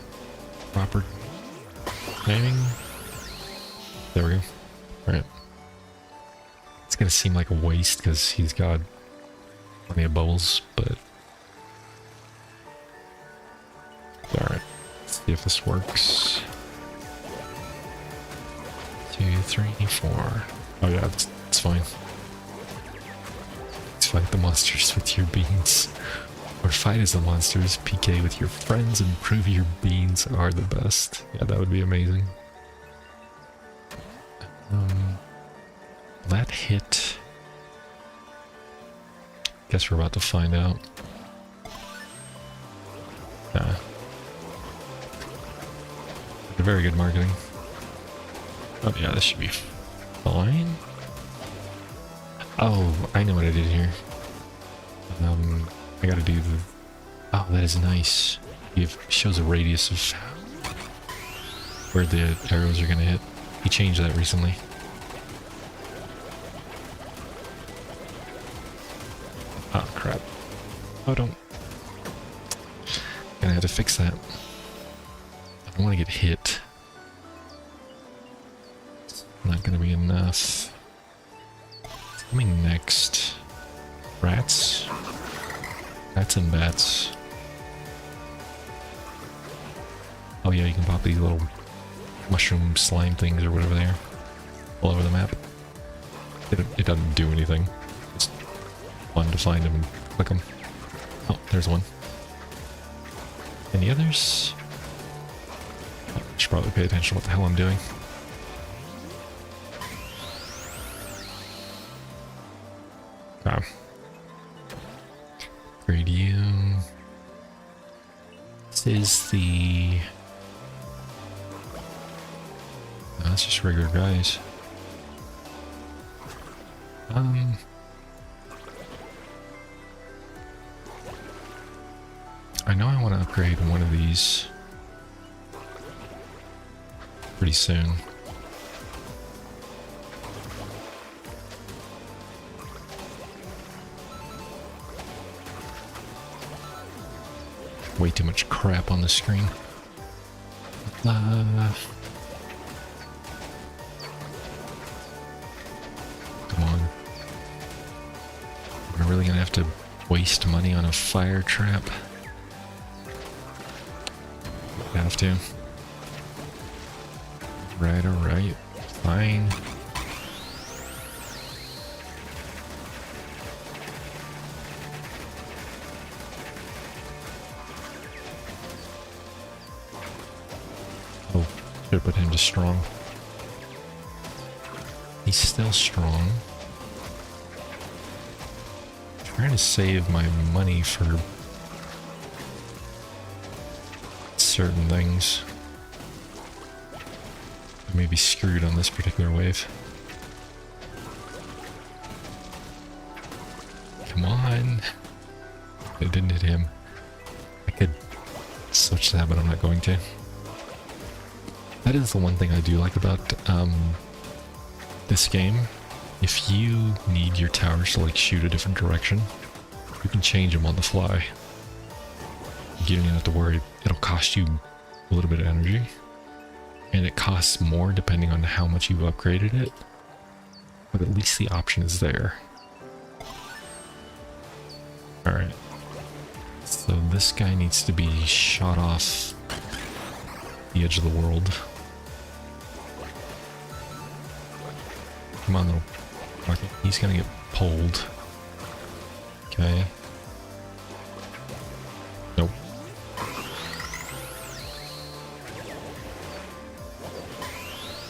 proper timing. There we go. Alright. It's gonna seem like a waste because he's got plenty of bubbles, but... Alright. Let's see if this works. 2, 3, 4. Oh yeah, it's fine. Fight the monsters with your beans. Or fight as the monsters, PK with your friends, and prove your beans are the best. Yeah, that would be amazing. That hit... Guess we're about to find out. Nah. Very good marketing. Oh yeah, this should be fine. Oh, I know what I did here. I gotta do the... Oh, that is nice. It shows a radius of where the arrows are gonna hit. He changed that recently. Oh crap. Oh, don't. Gonna have to fix that. I don't want to get hit. Not gonna be enough. Coming next. Rats. Rats and bats. Oh yeah, you can pop these little mushroom slime things or whatever they are all over the map. It doesn't do anything. It's fun to find them and click them. Oh, there's one. Any others? I should probably pay attention to what the hell I'm doing. Okay. Radium. This is the... No, that's just regular guys. I know I want to upgrade one of these pretty soon. Way too much crap on the screen. Come on. We're really gonna have to waste money on a fire trap. Have to. Right, alright. Fine. Oh, should put him to strong. He's still strong. Trying to save my money for certain things. I may be screwed on this particular wave. Come on. It didn't hit him. I could switch that, but I'm not going to. That is the one thing I do like about this game. If you need your towers to like shoot a different direction, you can change them on the fly. You don't have to worry. It'll cost you a little bit of energy, and it costs more depending on how much you've upgraded it, but at least the option is there. Alright, so this guy needs to be shot off the edge of the world. Come on though. Okay, he's gonna get pulled. Okay. Nope.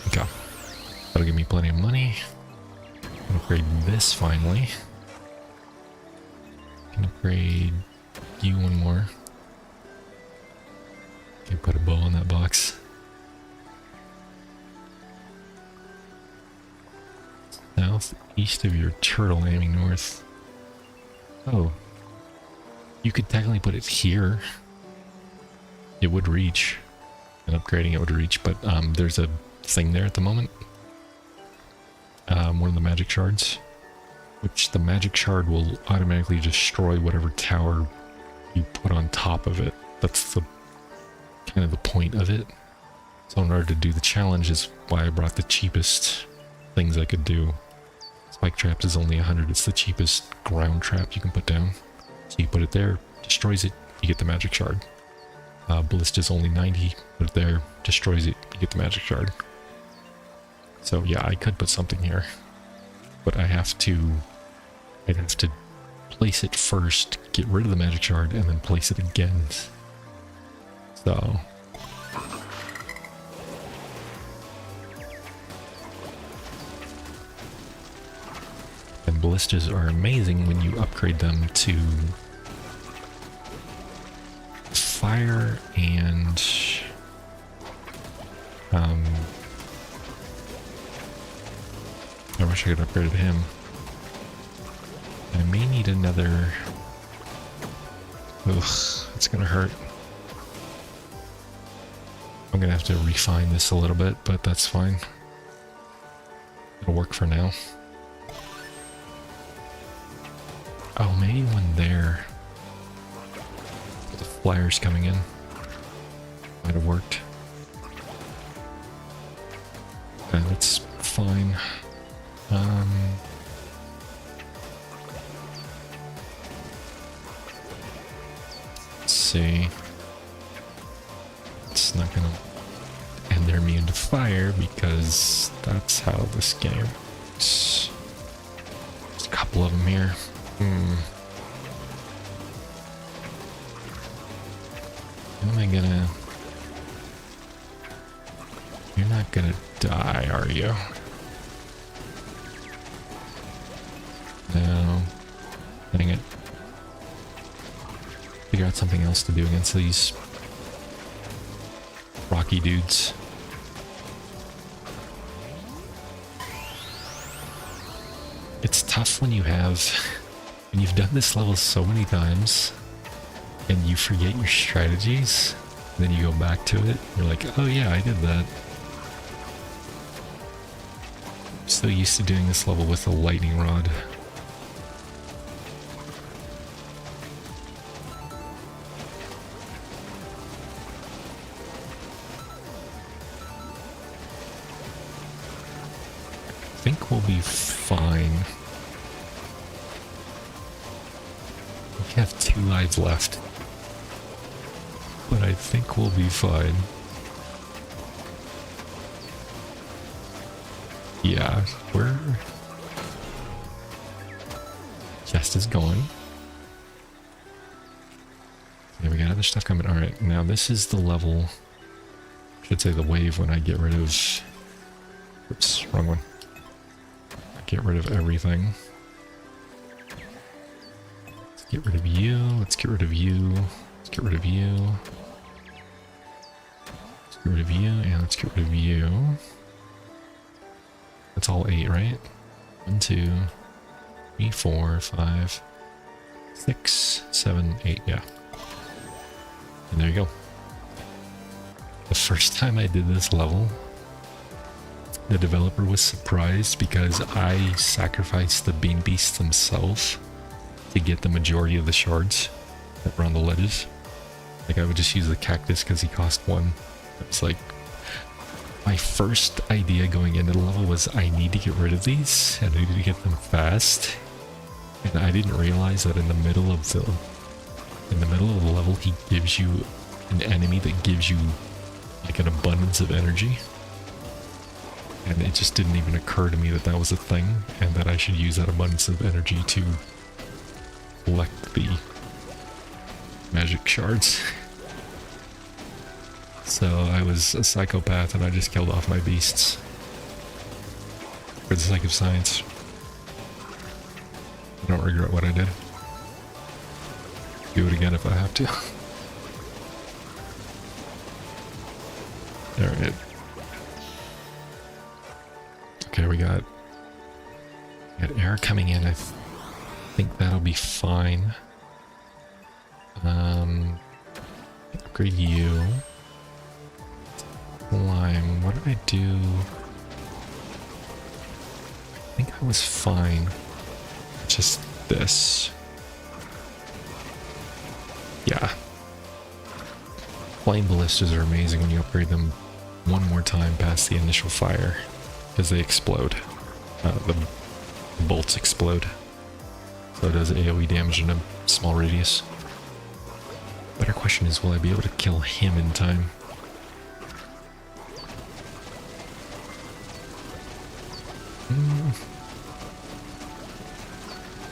Okay. That'll give me plenty of money. Can upgrade this finally. Can upgrade you one more. Can put a bow on that box. Southeast of your turtle aiming north. Oh. You could technically put it here. It would reach. And upgrading it would reach, but there's a thing there at the moment. One of the magic shards. Which the magic shard will automatically destroy whatever tower you put on top of it. That's the kind of the point of it. So in order to do the challenge is why I brought the cheapest things I could do. Spike traps is only 100. It's the cheapest ground trap you can put down. So you put it there, destroys it, you get the magic shard. Ballista is only 90. Put it there, destroys it, you get the magic shard. So yeah, I could put something here, but I'd have to place it first, get rid of the magic shard, and then place it again. So and ballistas are amazing when you upgrade them to fire and I wish I could upgrade him. I may need another. Ugh, it's gonna hurt. I'm gonna have to refine this a little bit, but that's fine. It'll work for now. Oh, maybe one there. The flyers coming in. Might have worked. Okay, that's fine. Let's see. It's not gonna end their immune to fire because that's how this game works. There's a couple of them here. How am I gonna... You're not gonna die, are you? No. Dang it. Figure out something else to do against these rocky dudes. It's tough when you've done this level so many times and you forget your strategies, then you go back to it, you're like, oh yeah, I did that. I'm so used to doing this level with a lightning rod. I think we'll be fine. We have 2 lives left, but I think we'll be fine. Yeah, we're... Chest is going. Yeah, we got other stuff coming. Alright, now this is the level... I should say the wave when I get rid of... Oops, wrong one. Get rid of everything. Let's get rid of you. Let's get rid of you. Let's get rid of you. Let's get rid of you. And let's get rid of you. That's all 8, right? 1, 2, 3, 4, 5, 6, 7, 8. Yeah. And there you go. The first time I did this level, the developer was surprised because I sacrificed the bean beasts themselves to get the majority of the shards that were on the ledges. Like, I would just use the cactus because he cost 1. It's like, my first idea going into the level was I need to get rid of these and I need to get them fast. And I didn't realize that in the middle of the level he gives you an enemy that gives you like an abundance of energy. And it just didn't even occur to me that that was a thing, and that I should use that abundance of energy to collect the magic shards. So I was a psychopath and I just killed off my beasts. For the sake of science. I don't regret what I did. Do it again if I have to. Alright. Okay, we got air coming in. I think that'll be fine. Upgrade you. Lime. What did I do? I think I was fine. Just this. Yeah. Flame ballistas are amazing when you upgrade them one more time past the initial fire. Because they explode. The bolts explode. So it does AoE damage in a small radius. Better question is, will I be able to kill him in time?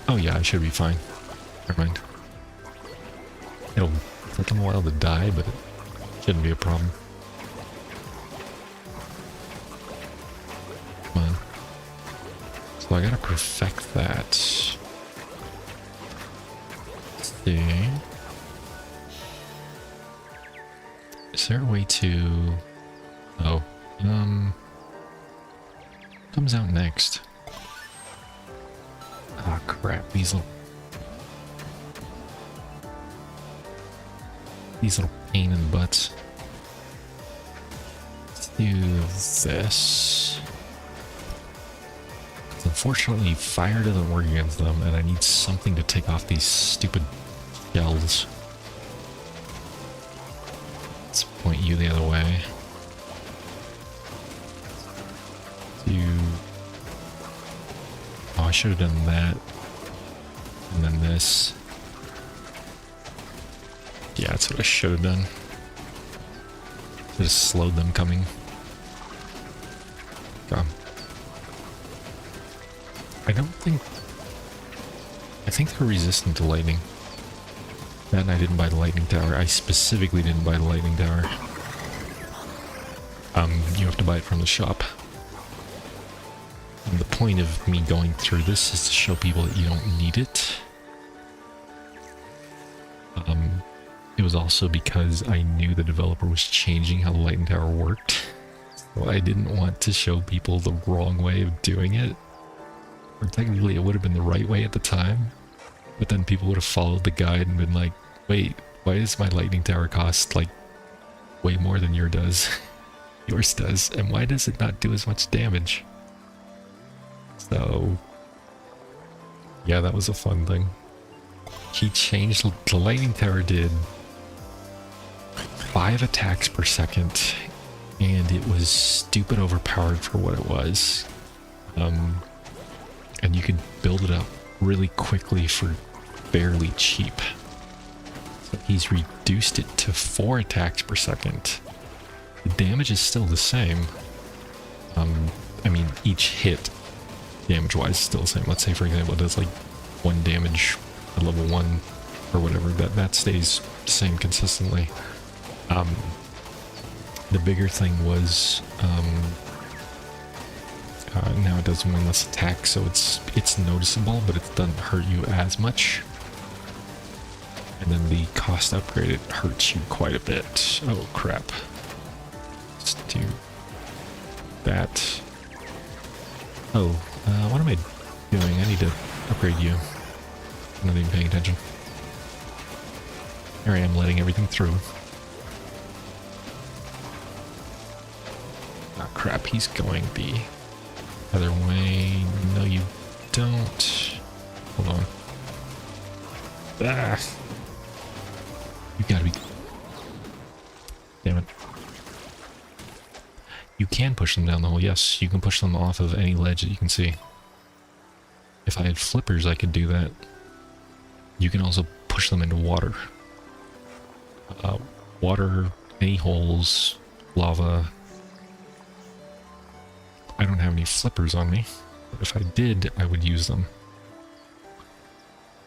Oh yeah, I should be fine. Never mind. It'll take him a while to die, but it shouldn't be a problem. Come on. So I gotta perfect that. Let's see. Is there a way to... Oh. Comes out next. Ah, crap. These little pain in the butts. Let's do this. Unfortunately, fire doesn't work against them, and I need something to take off these stupid shells. Let's point you the other way. Oh, I should have done that. And then this. Yeah, that's what I should have done. Just slowed them coming. God. I think they're resistant to lightning. That and I didn't buy the lightning tower. I specifically didn't buy the lightning tower. You have to buy it from the shop. And the point of me going through this is to show people that you don't need it. It was also because I knew the developer was changing how the lightning tower worked. So I didn't want to show people the wrong way of doing it. Or technically it would have been the right way at the time. But then people would have followed the guide and been like, wait, why does my lightning tower cost like way more than yours does? And why does it not do as much damage? So yeah, that was a fun thing. He changed, the lightning tower did 5 attacks per second, and it was stupid overpowered for what it was. And you could build it up really quickly for fairly cheap. So he's reduced it to 4 attacks per second. The damage is still the same. I mean, each hit, damage-wise, is still the same. Let's say, for example, it does like 1 damage at level 1 or whatever. That stays the same consistently. The bigger thing was now it does 1 less attack, so it's noticeable, but it doesn't hurt you as much. And then the cost upgrade, it hurts you quite a bit. Oh crap. Let's do that. Oh, what am I doing? I need to upgrade you. I'm not even paying attention. Here I am letting everything through. Ah, crap, he's going the other way. No, you don't. Hold on. Ah! You gotta be... Damn it. You can push them down the hole. Yes, you can push them off of any ledge that you can see. If I had flippers, I could do that. You can also push them into water. Water, any holes, lava. I don't have any flippers on me, but if I did, I would use them.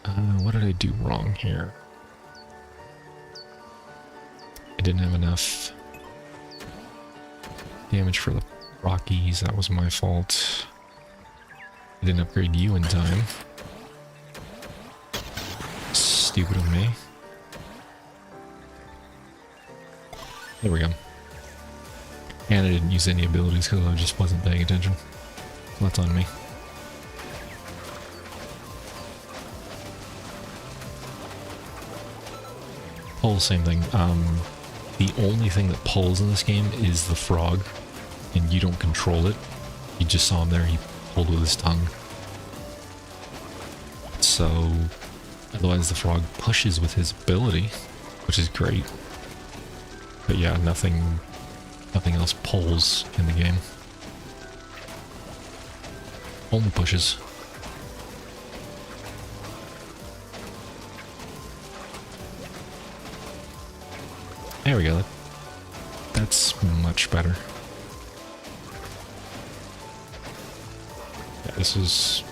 What did I do wrong here? I didn't have enough damage for the Rockies. That was my fault. I didn't upgrade you in time. Stupid of me. There we go. And I didn't use any abilities because I just wasn't paying attention. So that's on me. Pull, same thing. The only thing that pulls in this game is the frog, and you don't control it. You just saw him there, he pulled with his tongue. So, otherwise the frog pushes with his ability, which is great. But yeah, nothing else pulls in the game. Only pushes. There we go. That's much better. Yeah, this is...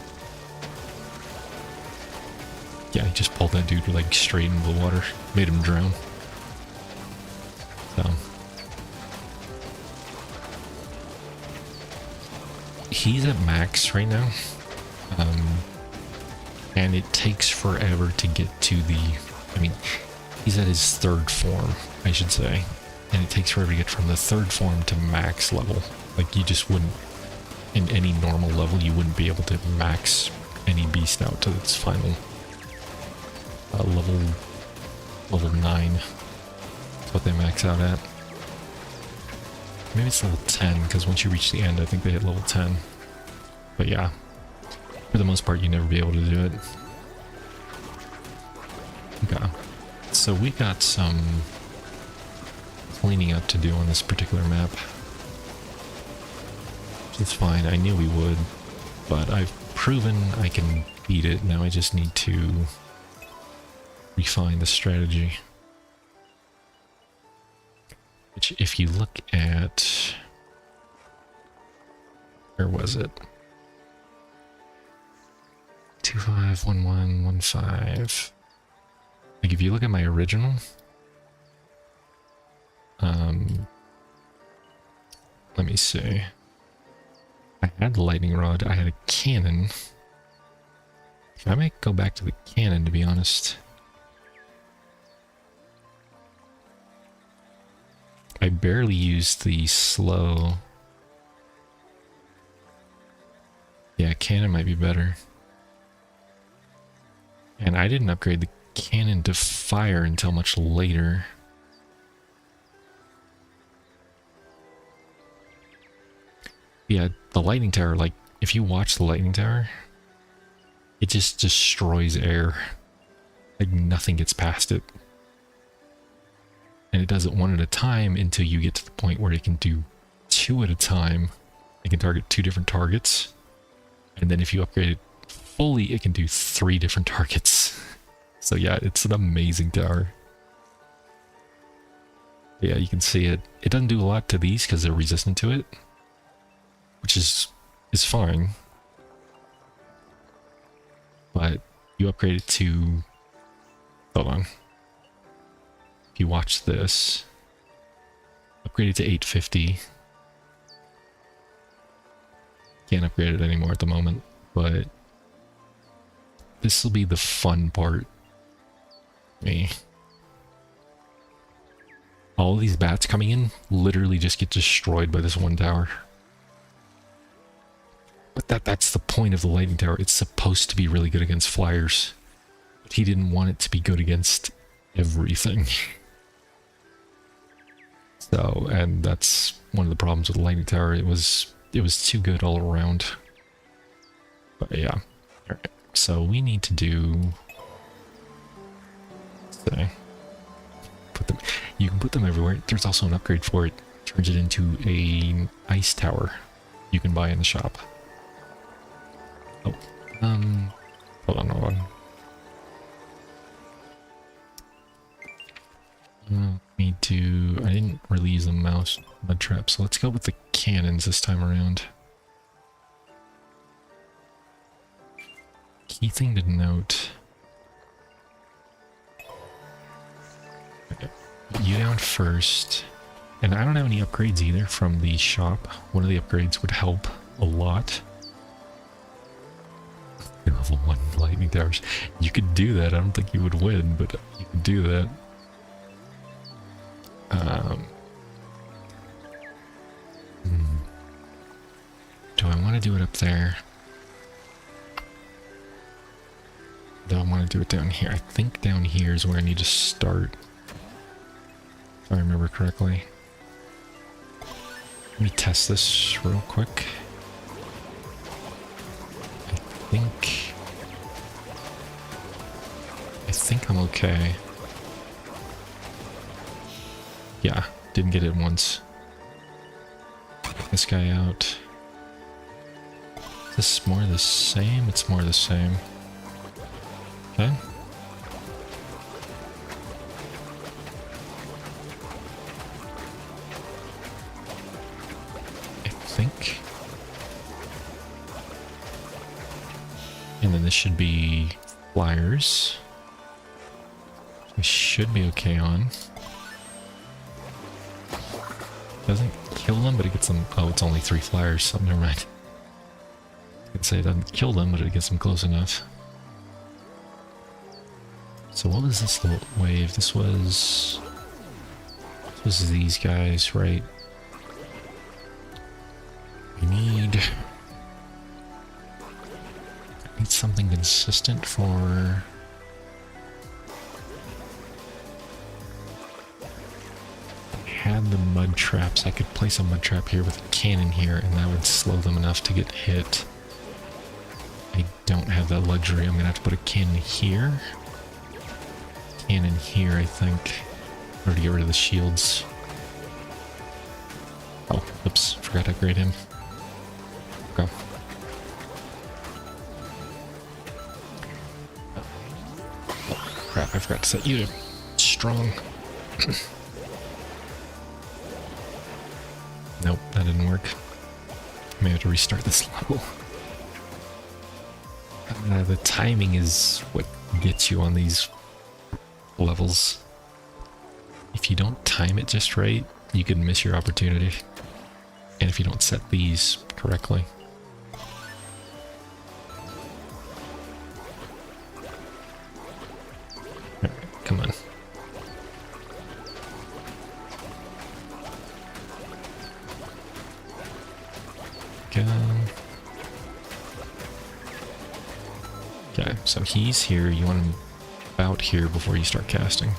Yeah, he just pulled that dude like straight into the water. Made him drown. So... He's at max right now. And it takes forever to get to the... I mean, he's at his 3rd form, I should say. And it takes forever to get from the 3rd form to max level. Like, you just wouldn't... In any normal level, you wouldn't be able to max any beast out to its final level 9. That's what they max out at. Maybe it's level 10, because once you reach the end, I think they hit level 10. But yeah, For the most part, you never be able to do it. Okay. So we got some cleaning up to do on this particular map. It's fine, I knew we would, but I've proven I can beat it. Now I just need to refine the strategy. Which, if you look at... where was it? 251115. Like, if you look at my original, let me see. I had the lightning rod, I had a cannon. I might go back to the cannon, to be honest. I barely used the slow. Yeah, cannon might be better. And I didn't upgrade the cannon to fire until much later. Yeah, the lightning tower, like, if you watch the lightning tower, it just destroys air. Like, nothing gets past it. And it does it one at a time until you get to the point where it can do two at a time. It can target two different targets. And then if you upgrade it fully, it can do 3 different targets. So yeah, it's an amazing tower. Yeah, you can see it. It doesn't do a lot to these because they're resistant to it, which is fine. But you upgrade it to... hold on. If you watch this, upgrade it to 850. Can't upgrade it anymore at the moment, but this will be the fun part. Me. All of these bats coming in literally just get destroyed by this one tower. But that's the point of the lightning tower. It's supposed to be really good against flyers. But he didn't want it to be good against everything. So, and that's one of the problems with the lightning tower. It was too good all around. But yeah. Alright. So we need to do... say, put them... you can put them everywhere. There's also an upgrade for it. Turns it into an ice tower you can buy in the shop. Oh, hold on. Me to... I didn't really use the mouse mud trap, so let's go with the cannons this time around. Key thing to note. Okay, put you down first. And I don't have any upgrades either from the shop. One of the upgrades would help a lot. Level 1 lightning towers. You could do that. I don't think you would win, but you could do that. Do I want to do it up there? Do I want to do it down here? I think down here is where I need to start. If I remember correctly. Let me test this real quick. I think I'm okay. Yeah, didn't get it once. Get this guy out. Is this more the same? It's more the same. Okay. I think. And then this should be flyers. We should be okay on. Doesn't kill them, but it gets them... oh, it's only 3 flyers, so never mind. I could say it doesn't kill them, but it gets them close enough. So what was this little wave? This was these guys, right? I need something consistent for... had the mud traps. I could place a mud trap here with a cannon here, and that would slow them enough to get hit. I don't have that luxury. I'm gonna have to put a cannon here. Cannon here, I think. In order to get rid of the shields. Oh, oops, forgot to upgrade him. Go. Oh, crap, I forgot to set you to strong. Nope, that didn't work. I may have to restart this level. The timing is what gets you on these levels. If you don't time it just right, you could miss your opportunity. And if you don't set these correctly. Alright, come on. Go. Okay, so he's here. You want him about here before you start casting.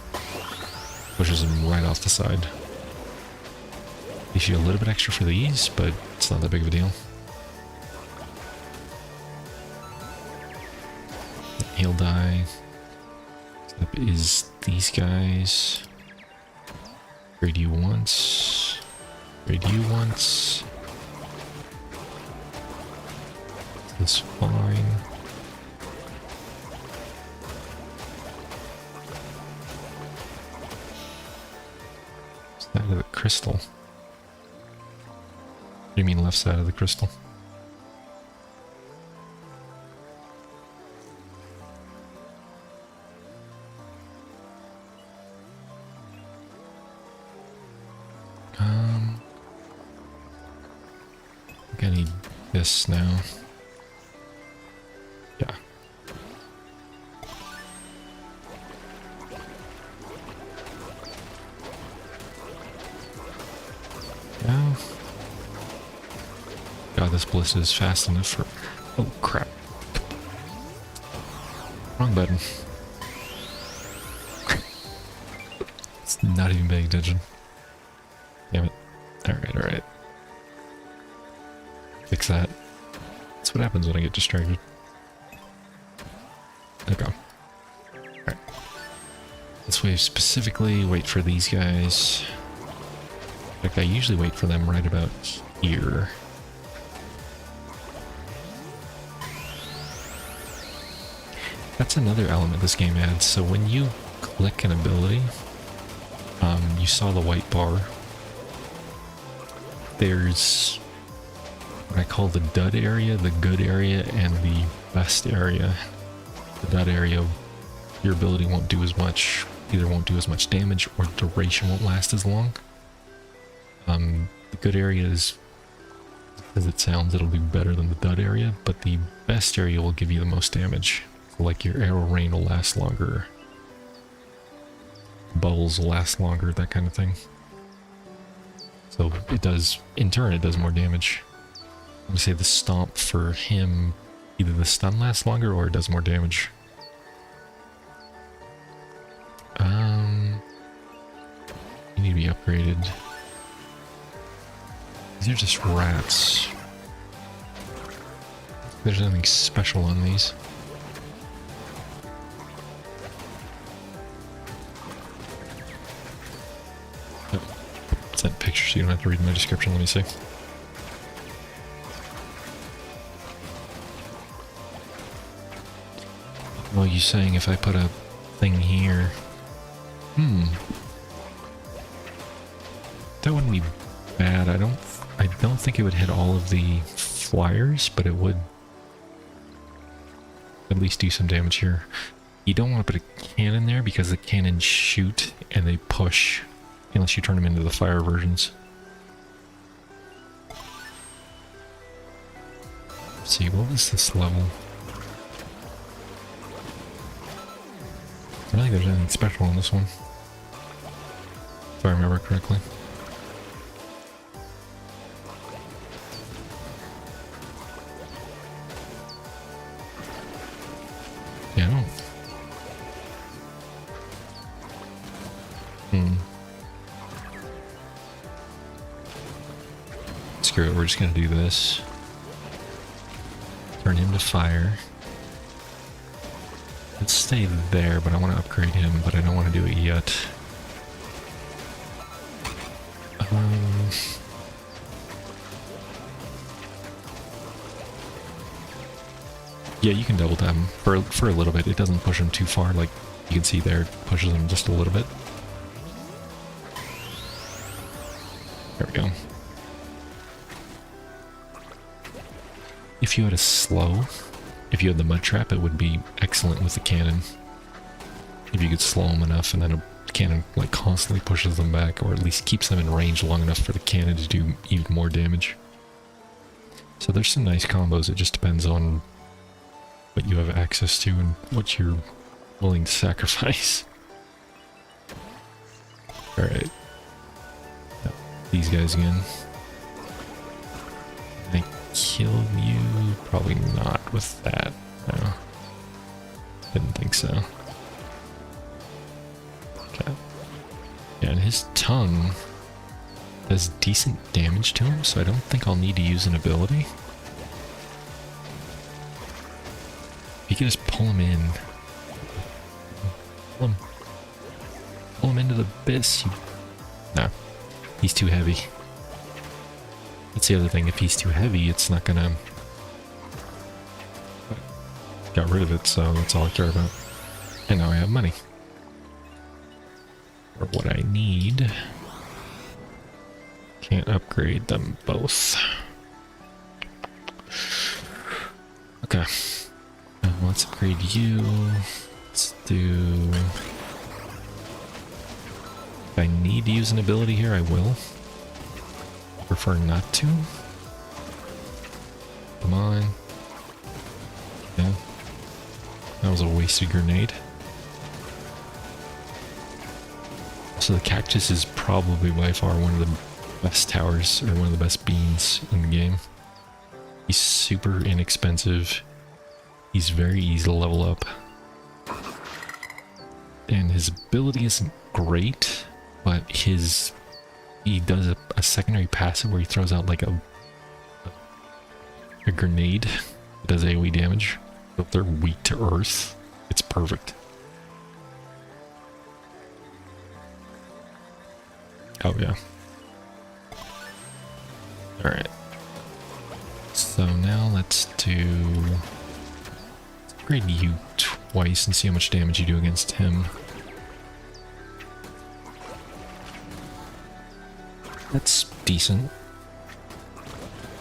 Pushes him right off the side. Gives you a little bit extra for these, but it's not that big of a deal. He'll die. Step is these guys. Grade you once. Grade you once. That's fine. Side of the crystal. What do you mean left side of the crystal? I think I need this now. Yeah. Yeah. God, this bliss is fast enough for... Oh, crap. Wrong button. It's not even paying attention. Damn it. Alright, alright. Fix that. That's what happens when I get distracted. Okay. Alright. This wave specifically, wait for these guys. Like, I usually wait for them right about here. That's another element this game adds. So when you click an ability, you saw the white bar. There's what I call the dud area, the good area, and the best area. The dud area, your ability won't do as much, either won't do as much damage or duration won't last as long. The good area is, as it sounds, it'll be better than the dud area, but the best area will give you the most damage. Like your arrow rain will last longer, bubbles will last longer, that kind of thing. So it does, in turn, it does more damage. I'm gonna say the stomp for him, either the stun lasts longer or it does more damage. You need to be upgraded. These are just rats. There's nothing special on these. That picture so you don't have to read my description. Let me see. Well, you're saying if I put a thing here... That wouldn't be bad. I don't think it would hit all of the flyers, but it would at least do some damage here. You don't want to put a cannon there because the cannons shoot and they push. Unless you turn them into the fire versions. Let's see, what was this level? I don't think there's anything special on this one. If I remember correctly. Yeah, I don't... Screw it, we're just gonna do this. Turn him to fire. Let's stay there, but I want to upgrade him, but I don't want to do it yet. Yeah, you can double tap him for a little bit. It doesn't push him too far, like you can see there. It pushes him just a little bit. There we go. If you had a slow, if you had the mud trap, it would be excellent with the cannon. If you could slow them enough, and then a cannon like constantly pushes them back, or at least keeps them in range long enough for the cannon to do even more damage. So there's some nice combos. It just depends on what you have access to and what you're willing to sacrifice. Alright. These guys again. I kill you? Probably not with that. No. Didn't think so. Okay. Yeah, and his tongue does decent damage to him, so I don't think I'll need to use an ability. You can just pull him in. Pull him into the abyss. No, he's too heavy. That's the other thing. If he's too heavy, it's not gonna... Got rid of it, so that's all I care about. And now I have money. For what I need. Can't upgrade them both. Okay. Let's upgrade you. Let's do... If I need to use an ability here, I will. Prefer not to. Come on. Yeah. That was a wasted grenade. So the cactus is probably by far one of the best towers, or one of the best beans in the game. He's super inexpensive. He's very easy to level up. And his ability isn't great, but he does a secondary passive where he throws out like a grenade that does AoE damage. If they're weak to earth, it's perfect. Oh yeah. Alright. So now let's upgrade you twice and see how much damage you do against him. That's decent.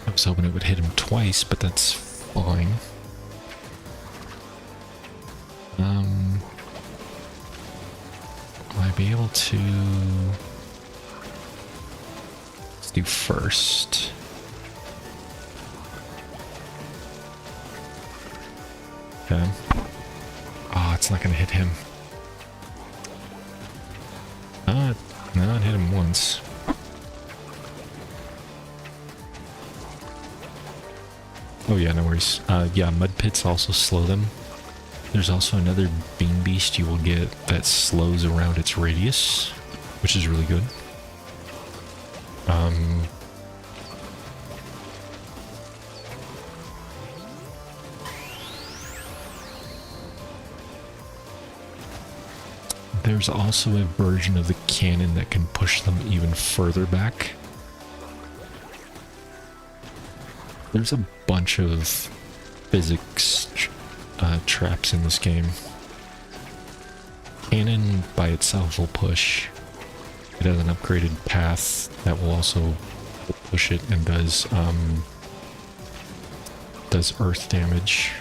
I was hoping it would hit him twice, but that's fine. Will I be able to... Let's do first. Okay. Oh, it's not gonna hit him. No, it hit him once. Oh yeah, no worries. Yeah, mud pits also slow them. There's also another bean beast you will get that slows around its radius, which is really good. There's also a version of the cannon that can push them even further back. There's a bunch of physics traps in this game. Cannon by itself will push. It has an upgraded path that will also push it and does earth damage.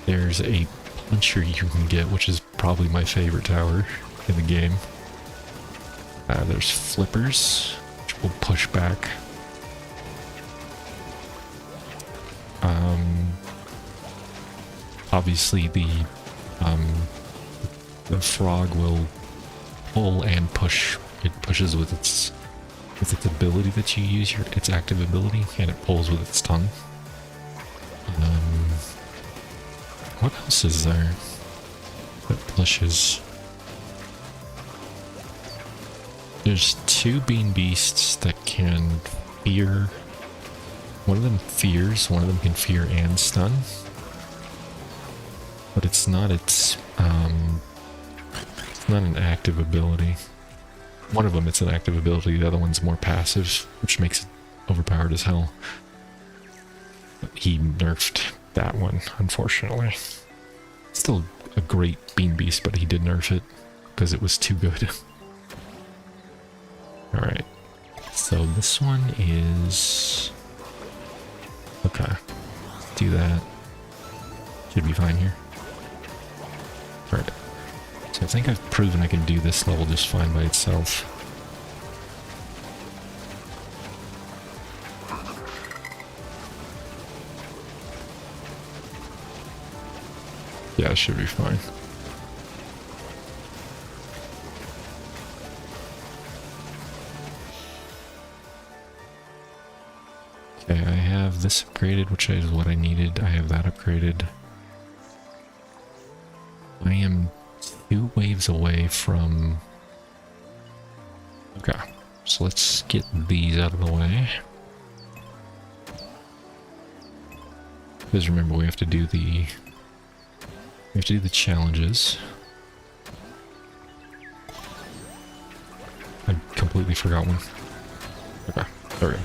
There's a puncher you can get, which is probably my favorite tower in the game. There's flippers, which will push back. Obviously the frog will pull and push. It pushes with its ability that you use, its active ability, and it pulls with its tongue. What else is there that pushes? There's two bean beasts that can fear One of them fears, one of them can fear and stun. But it's not an active ability. One of them it's an active ability, the other one's more passive, which makes it overpowered as hell. But he nerfed that one, unfortunately. Still a great bean beast, but he did nerf it because it was too good. Alright, so this one is... Okay, do that. Should be fine here. Alright, so I think I've proven I can do this level just fine by itself. Yeah, it should be fine. Okay, I have this upgraded, which is what I needed. I have that upgraded. I am 2 waves away from... Okay, so let's get these out of the way. Because remember, we have to do the... We have to do the challenges. I completely forgot one. Okay, there we go.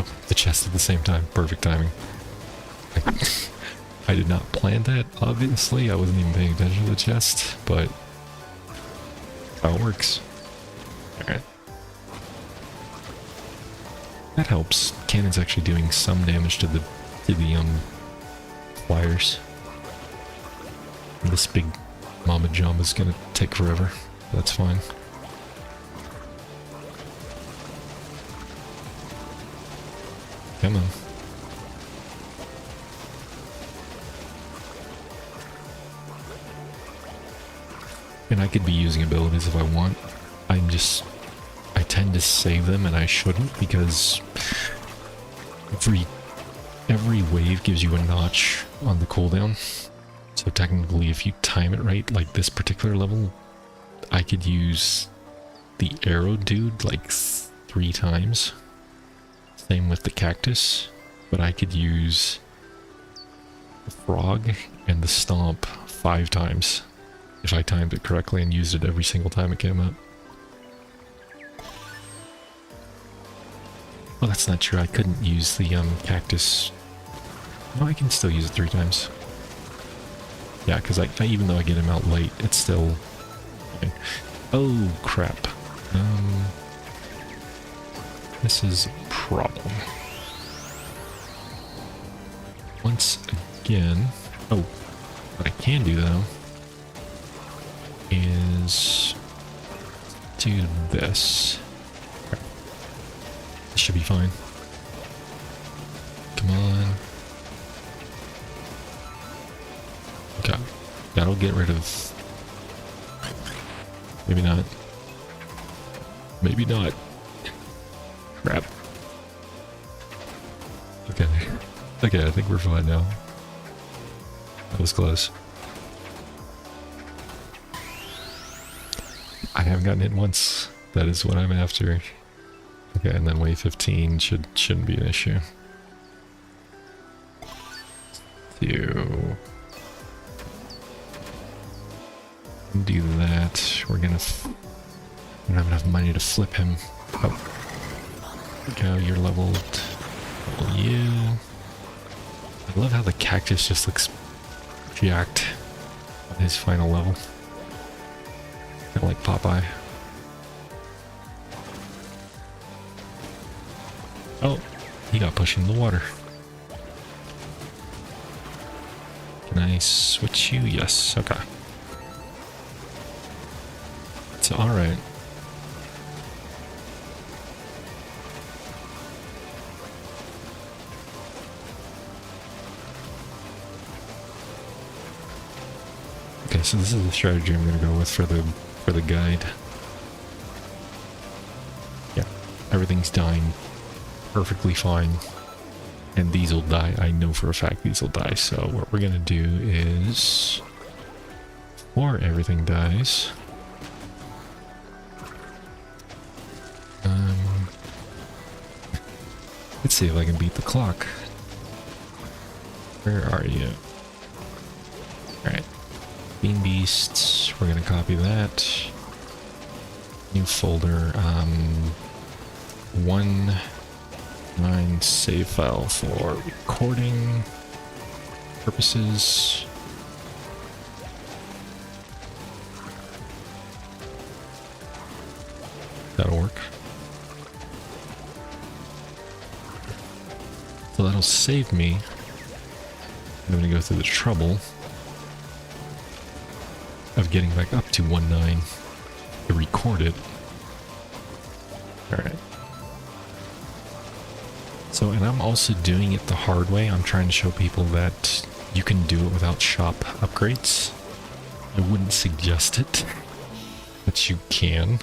Oh, the chest at the same time. Perfect timing. I did not plan that, obviously. I wasn't even paying attention to the chest, but... how it works. Alright. That helps. Cannon's actually doing some damage to the flyers. This big Mama Jump is gonna take forever. That's fine. Come on. And I could be using abilities if I want. I tend to save them, and I shouldn't, because every wave gives you a notch on the cooldown. So technically, if you time it right, like this particular level, I could use the arrow dude like 3 times. Same with the cactus, but I could use the frog and the stomp 5 times if I timed it correctly and used it every single time it came up. Well, that's not true. I couldn't use the cactus. No, I can still use it 3 times. Yeah, because I even though I get him out late, it's still... Okay. Oh, crap. This is a problem. Once again... Oh, what I can do, though, is do this. Okay. This should be fine. Come on. Okay, that'll get rid of... Maybe not. Maybe not. Crap. Okay. Okay, I think we're fine now. That was close. I haven't gotten hit once. That is what I'm after. Okay, and then wave 15 shouldn't be an issue. Do that. We're gonna... I don't have enough money to flip him. Oh. Okay, you're leveled. Level you. I love how the cactus just looks jacked on his final level. Kind of like Popeye. Oh, he got pushed into the water. Can I switch you? Yes, okay. So, alright. Okay, so this is the strategy I'm gonna go with for the guide. Yeah, everything's dying perfectly fine. And these will die. I know for a fact these will die. So what we're gonna do is, before everything dies, Let's see if I can beat the clock. Where are you? Alright. Bean Beasts. We're gonna copy that. New folder. 1.9 save file for recording purposes. That'll work. So that'll save me. I'm going to go through the trouble of getting back up to 1.9 to record it. Alright. So, and I'm also doing it the hard way. I'm trying to show people that you can do it without shop upgrades. I wouldn't suggest it, but you can.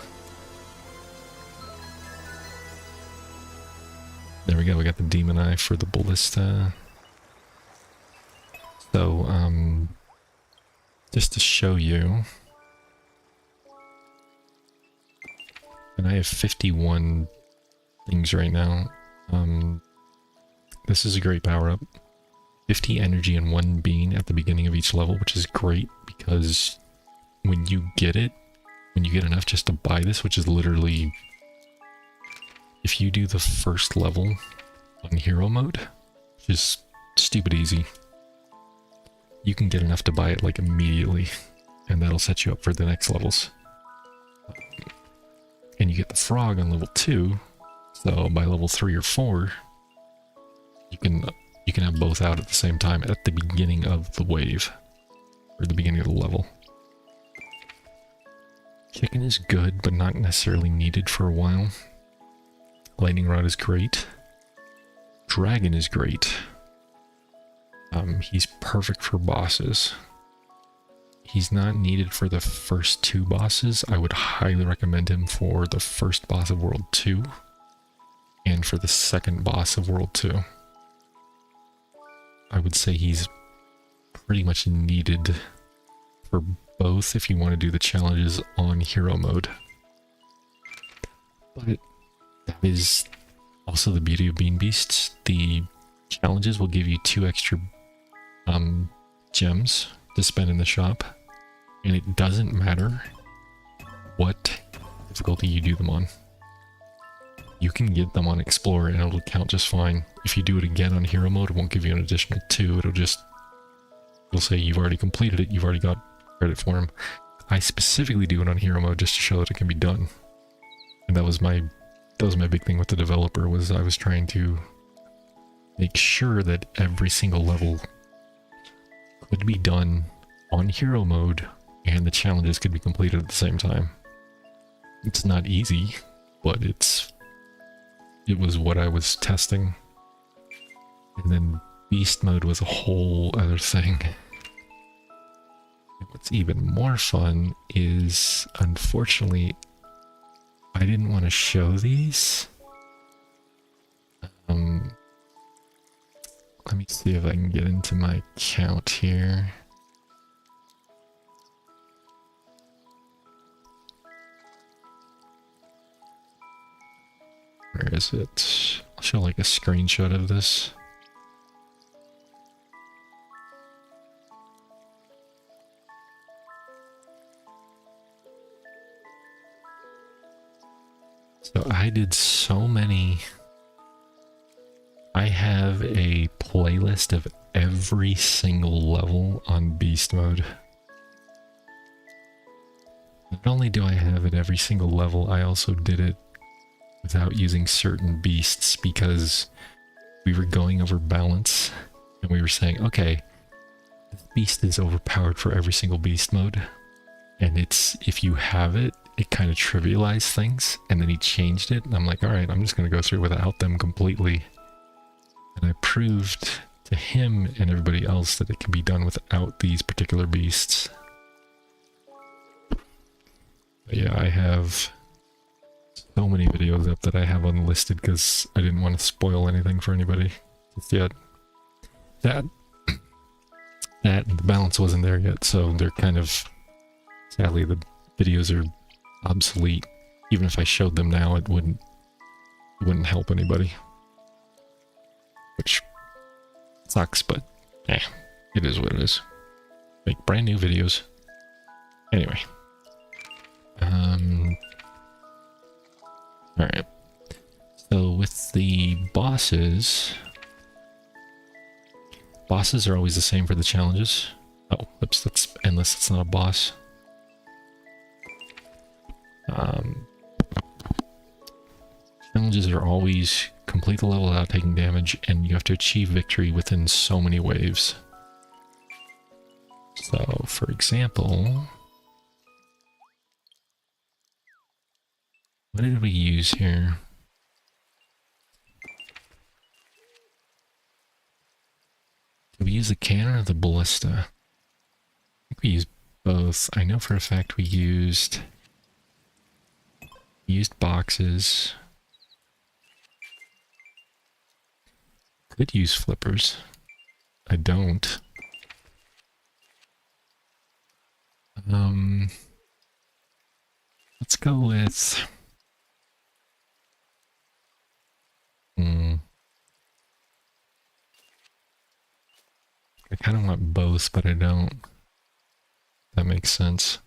There we go, we got the demon eye for the ballista. So, just to show you, and I have 51 things right now. This is a great power-up. 50 energy and 1 bean at the beginning of each level, which is great because when you get it, when you get enough just to buy this, which is literally, if you do the first level on hero mode, which is stupid easy, you can get enough to buy it like immediately, and that'll set you up for the next levels. And you get the frog on level 2, so by level 3 or 4, you can have both out at the same time at the beginning of the wave, or the beginning of the level. Chicken is good, but not necessarily needed for a while. Lightning rod is great. Dragon is great. He's perfect for bosses. He's not needed for the first 2 bosses. I would highly recommend him for the first boss of World 2 and for the second boss of World 2. I would say he's pretty much needed for both if you want to do the challenges on hero mode. But that is also the beauty of Bean Beasts. The challenges will give you 2 extra gems to spend in the shop, and it doesn't matter what difficulty you do them on. You can get them on Explorer and it'll count just fine. If you do it again on hero mode, it won't give you an additional 2. It'll say you've already completed it, you've already got credit for them. I specifically do it on hero mode just to show that it can be done. And that was my big thing with the developer, was I was trying to make sure that every single level could be done on hero mode and the challenges could be completed at the same time. It's not easy, but it was what I was testing. And then beast mode was a whole other thing. And what's even more fun is, unfortunately, I didn't want to show these. Let me see if I can get into my account here. Where is it? I'll show like a screenshot of this. So I did so many. I have a playlist of every single level on beast mode. Not only do I have it every single level, I also did it without using certain beasts because we were going over balance and we were saying, okay, this beast is overpowered for every single beast mode. And if you have it, it kind of trivialized things. And then he changed it. And I'm like, all right, I'm just going to go through without them completely. And I proved to him and everybody else that it can be done without these particular beasts. But yeah, I have so many videos up that I have unlisted because I didn't want to spoil anything for anybody just yet. That the balance wasn't there yet, so they're kind of, sadly, the videos are obsolete. Even if I showed them now, it wouldn't help anybody. which sucks, but it is what it is. Make brand new videos. Anyway. Alright. So with the bosses are always the same for the challenges. Oh, oops, that's endless, it's not a boss. Challenges are always complete the level without taking damage, and you have to achieve victory within so many waves. So, for example, what did we use here? Did we use the cannon or the ballista? I think we used both. I know for a fact we used boxes. Could use flippers. I don't. Let's go with... I kind of want both, but I don't. That makes sense.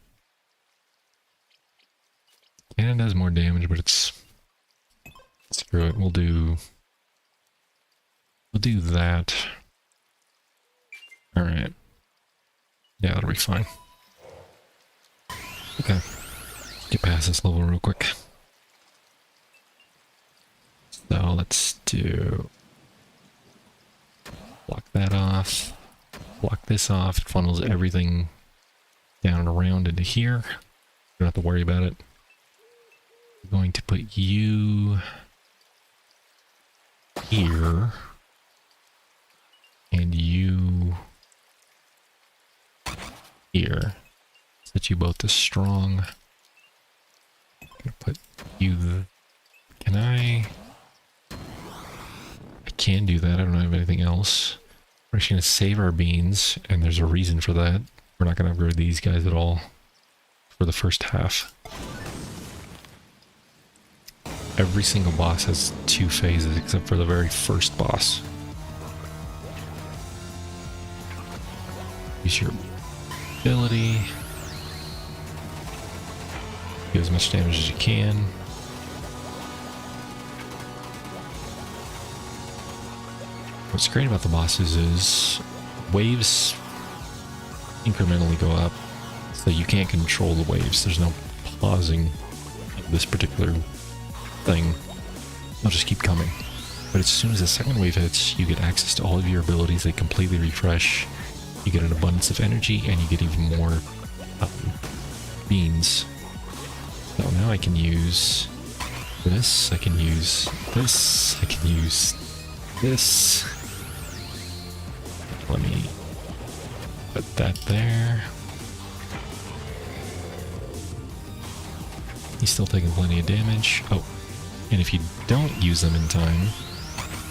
Cannon does more damage, but it's... Screw it, we'll do that. Alright. Yeah, that'll be fine. Okay. Get past this level real quick. So let's do... Block that off. Block this off. It funnels everything down and around into here. Don't have to worry about it. I'm going to put you here. And you here. Set you both to strong. I'm gonna put you can I can do that. I don't have anything else. We're actually gonna save our beans, and there's a reason for that. We're not gonna upgrade these guys at all for the first half. Every single boss has 2 phases except for the very first boss. Use your ability. Do as much damage as you can. What's great about the bosses is waves incrementally go up, so you can't control the waves. There's no pausing of this particular thing. They'll just keep coming. But as soon as the second wave hits, you get access to all of your abilities. They completely refresh. You get an abundance of energy, and you get even more beans. So now I can use this, I can use this, I can use this. Let me put that there. He's still taking plenty of damage. Oh, and if you don't use them in time,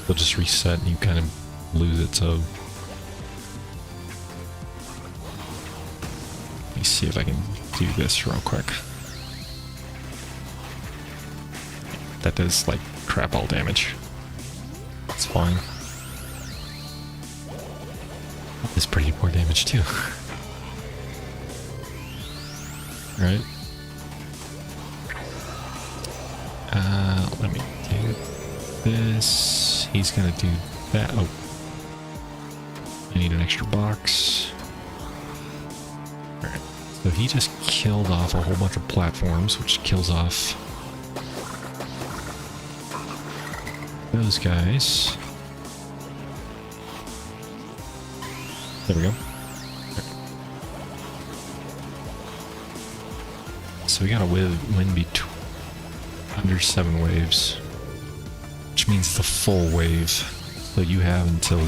they'll just reset and you kind of lose it, so... Let me see if I can do this real quick. That does, like, crap all damage. It's fine. It's pretty poor damage, too. Right. Let me do this. He's gonna do that. Oh. I need an extra box. Alright. So he just killed off a whole bunch of platforms, which kills off those guys. There we go. So we gotta win between under 7 waves, which means the full wave. So you have until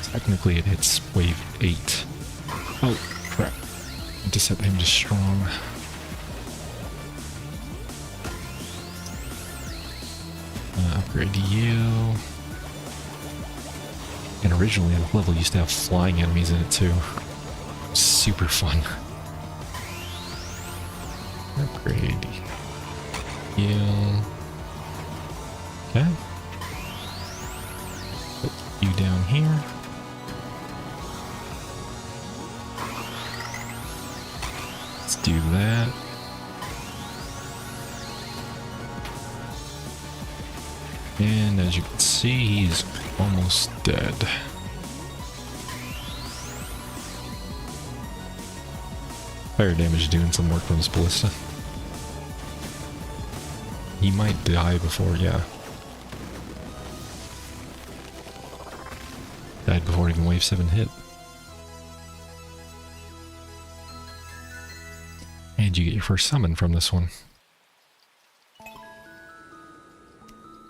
technically it hits wave 8. Oh crap! I just set him to strong. Upgrade you. And originally the level used to have flying enemies in it too. Super fun. Upgrade you. Okay. Put you do that. And as you can see, he's almost dead. Fire damage doing some work from his ballista. He might die before, yeah. Died before even wave 7 hit. And you get your first summon from this one.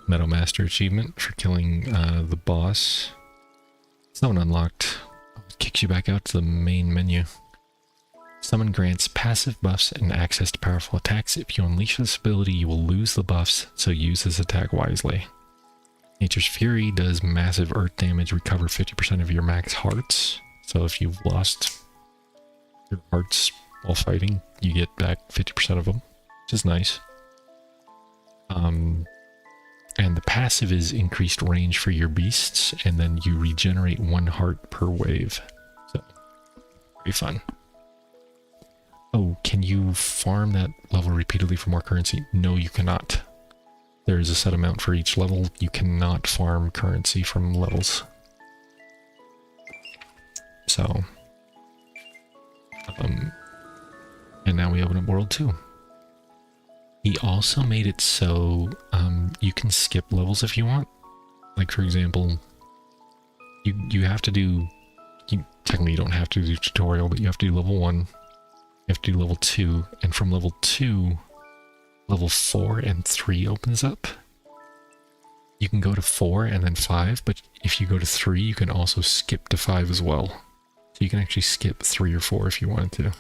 Metal Master achievement for killing the boss. Summon unlocked. It kicks you back out to the main menu. Summon grants passive buffs and access to powerful attacks. If you unleash this ability, you will lose the buffs, so use this attack wisely. Nature's Fury does massive earth damage, recover 50% of your max hearts. So if you've lost your hearts while fighting, you get back 50% of them, which is nice. And the passive is increased range for your beasts, and then you regenerate 1 heart per wave. So, very fun. Oh, can you farm that level repeatedly for more currency? No, you cannot. There is a set amount for each level. You cannot farm currency from levels. So, and now we open up World 2. He also made it so you can skip levels if you want. Like, for example, you have to do... technically, you don't have to do tutorial, but you have to do level 1. You have to do level 2. And from level 2, level 4 and 3 opens up. You can go to 4 and then 5, but if you go to 3, you can also skip to 5 as well. So you can actually skip 3 or 4 if you wanted to.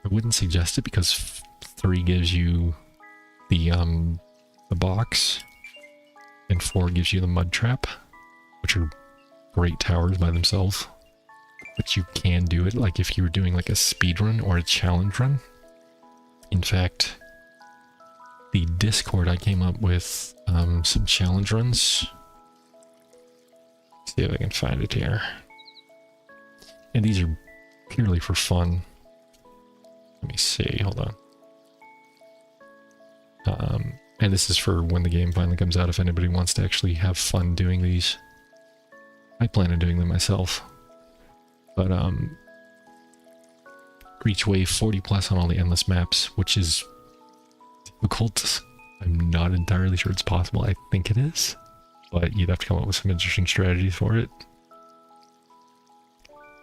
I wouldn't suggest it because 3 gives you the box, and 4 gives you the mud trap, which are great towers by themselves. But you can do it like if you were doing like a speed run or a challenge run. In fact, the Discord I came up with some challenge runs. See if I can find it here. And these are purely for fun. Let me see, hold on. And this is for when the game finally comes out, if anybody wants to actually have fun doing these. I plan on doing them myself. But, reach wave 40 plus on all the endless maps, which is difficult. I'm not entirely sure it's possible. I think it is. But you'd have to come up with some interesting strategies for it.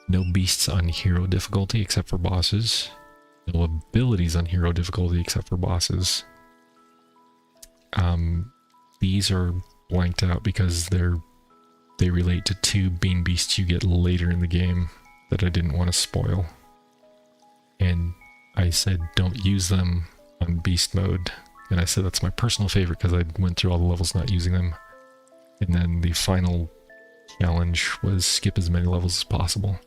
No beasts on hero difficulty except for bosses. No abilities on hero difficulty except for bosses. These are blanked out because they relate to 2 bean beasts you get later in the game that I didn't want to spoil. And I said don't use them on beast mode. And I said that's my personal favorite because I went through all the levels not using them. And then the final challenge was skip as many levels as possible.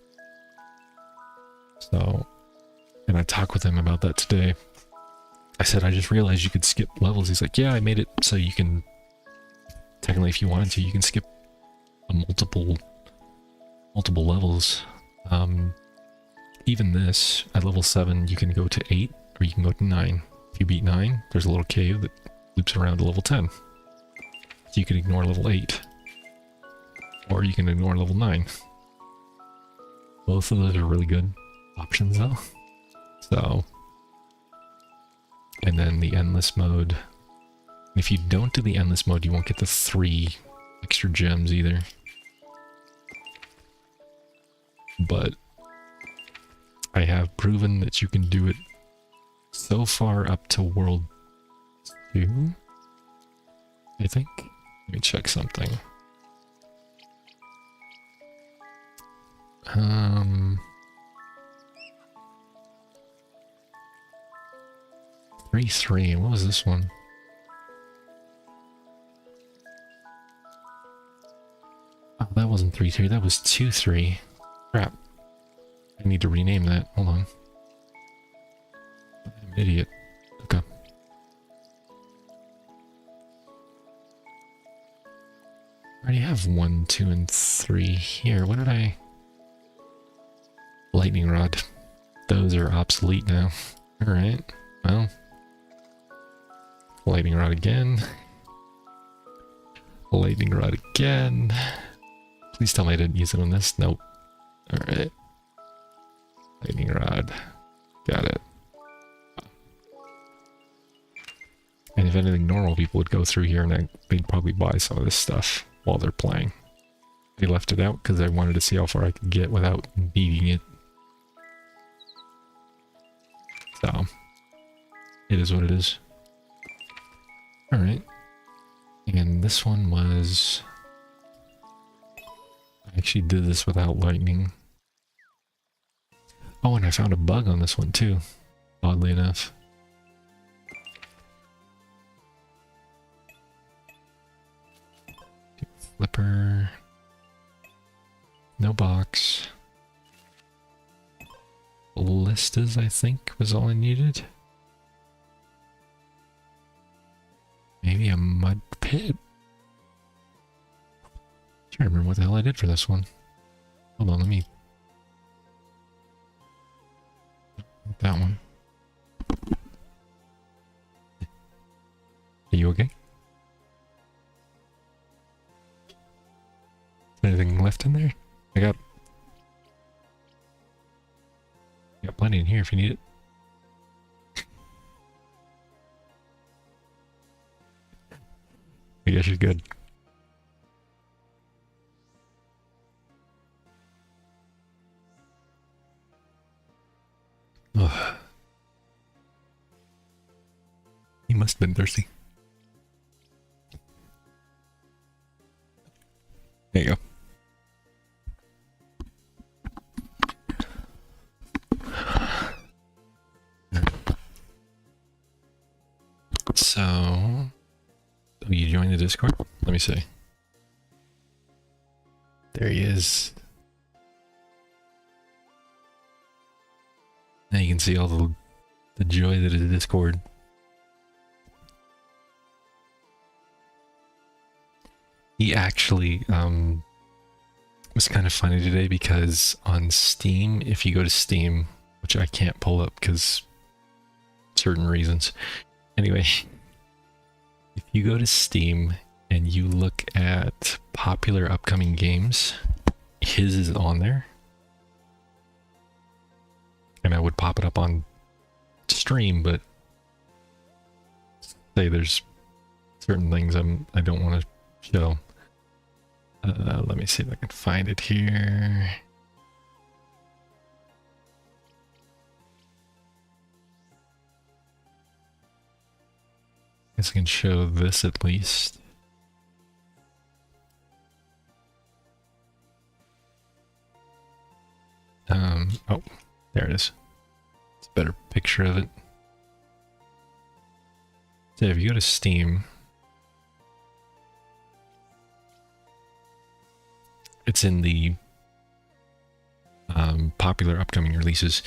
So, and I talked with him about that today. I said, I just realized you could skip levels. He's like, yeah, I made it so you can, technically if you wanted to, you can skip a multiple levels. Even this, at level 7, you can go to 8, or you can go to 9. If you beat 9, there's a little cave that loops around to level 10. So you can ignore level 8. Or you can ignore level 9. Both of those are really good options though. So, and then the endless mode. If you don't do the endless mode, you won't get the 3 extra gems either. But I have proven that you can do it so far up to World 2, I think. Let me check something. 3-3, what was this one? Oh, that wasn't 3-3, that was 2-3. Crap. I need to rename that. Hold on. I'm an idiot. Okay. I already have 1, 2, and 3 here. What did I... Lightning Rod. those are obsolete now. Alright, well. Lightning rod again. Lightning rod again. Please tell me I didn't use it on this. Nope. Alright. Lightning rod. Got it. And if anything, normal people would go through here and they'd probably buy some of this stuff while they're playing. I left it out because I wanted to see how far I could get without needing it. So, it is what it is. Alright. And this one was... I actually did this without lightning. Oh, and I found a bug on this one too, oddly enough. Flipper. No box. Ballistas, I think, was all I needed. Maybe a mud pit? Can't remember what the hell I did for this one. Hold on, let me... That one. Are you okay? Anything left in there? I got plenty in here if you need it. I guess you're good. Oh. He must have been thirsty. There you go. So, oh, you joined the Discord? Let me see. There he is. Now you can see all the joy that is Discord. He actually was kind of funny today because on Steam, if you go to Steam, which I can't pull up because certain reasons. Anyway, if you go to Steam and you look at popular upcoming games, his is on there. And I would pop it up on stream, but say there's certain things I don't want to show. Let me see if I can find it here. I guess I can show this at least. Oh, there it is. It's a better picture of it. So if you go to Steam, it's in the popular upcoming releases.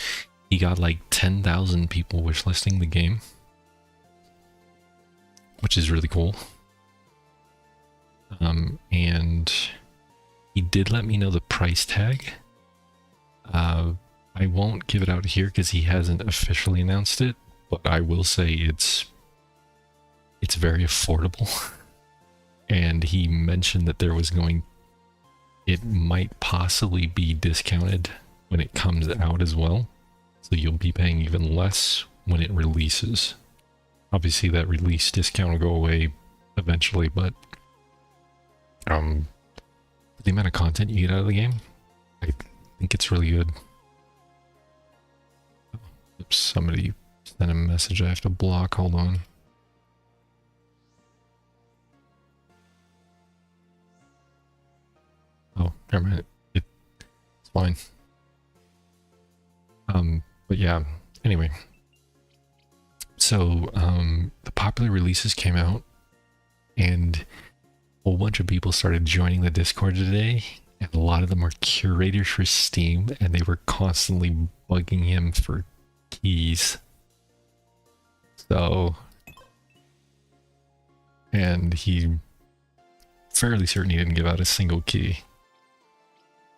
He got like 10,000 people wishlisting the game, which is really cool. And he did let me know the price tag. I won't give it out here because he hasn't officially announced it, but I will say it's very affordable. And he mentioned that it might possibly be discounted when it comes out as well. So you'll be paying even less when it releases. Obviously that release discount will go away eventually, but the amount of content you get out of the game, I think it's really good. Oops, somebody sent a message I have to block. Hold on. Oh, never mind. It's fine. But yeah, anyway. So, the popular releases came out, and a whole bunch of people started joining the Discord today, and a lot of them were curators for Steam, and they were constantly bugging him for keys. So, and he fairly certain he didn't give out a single key,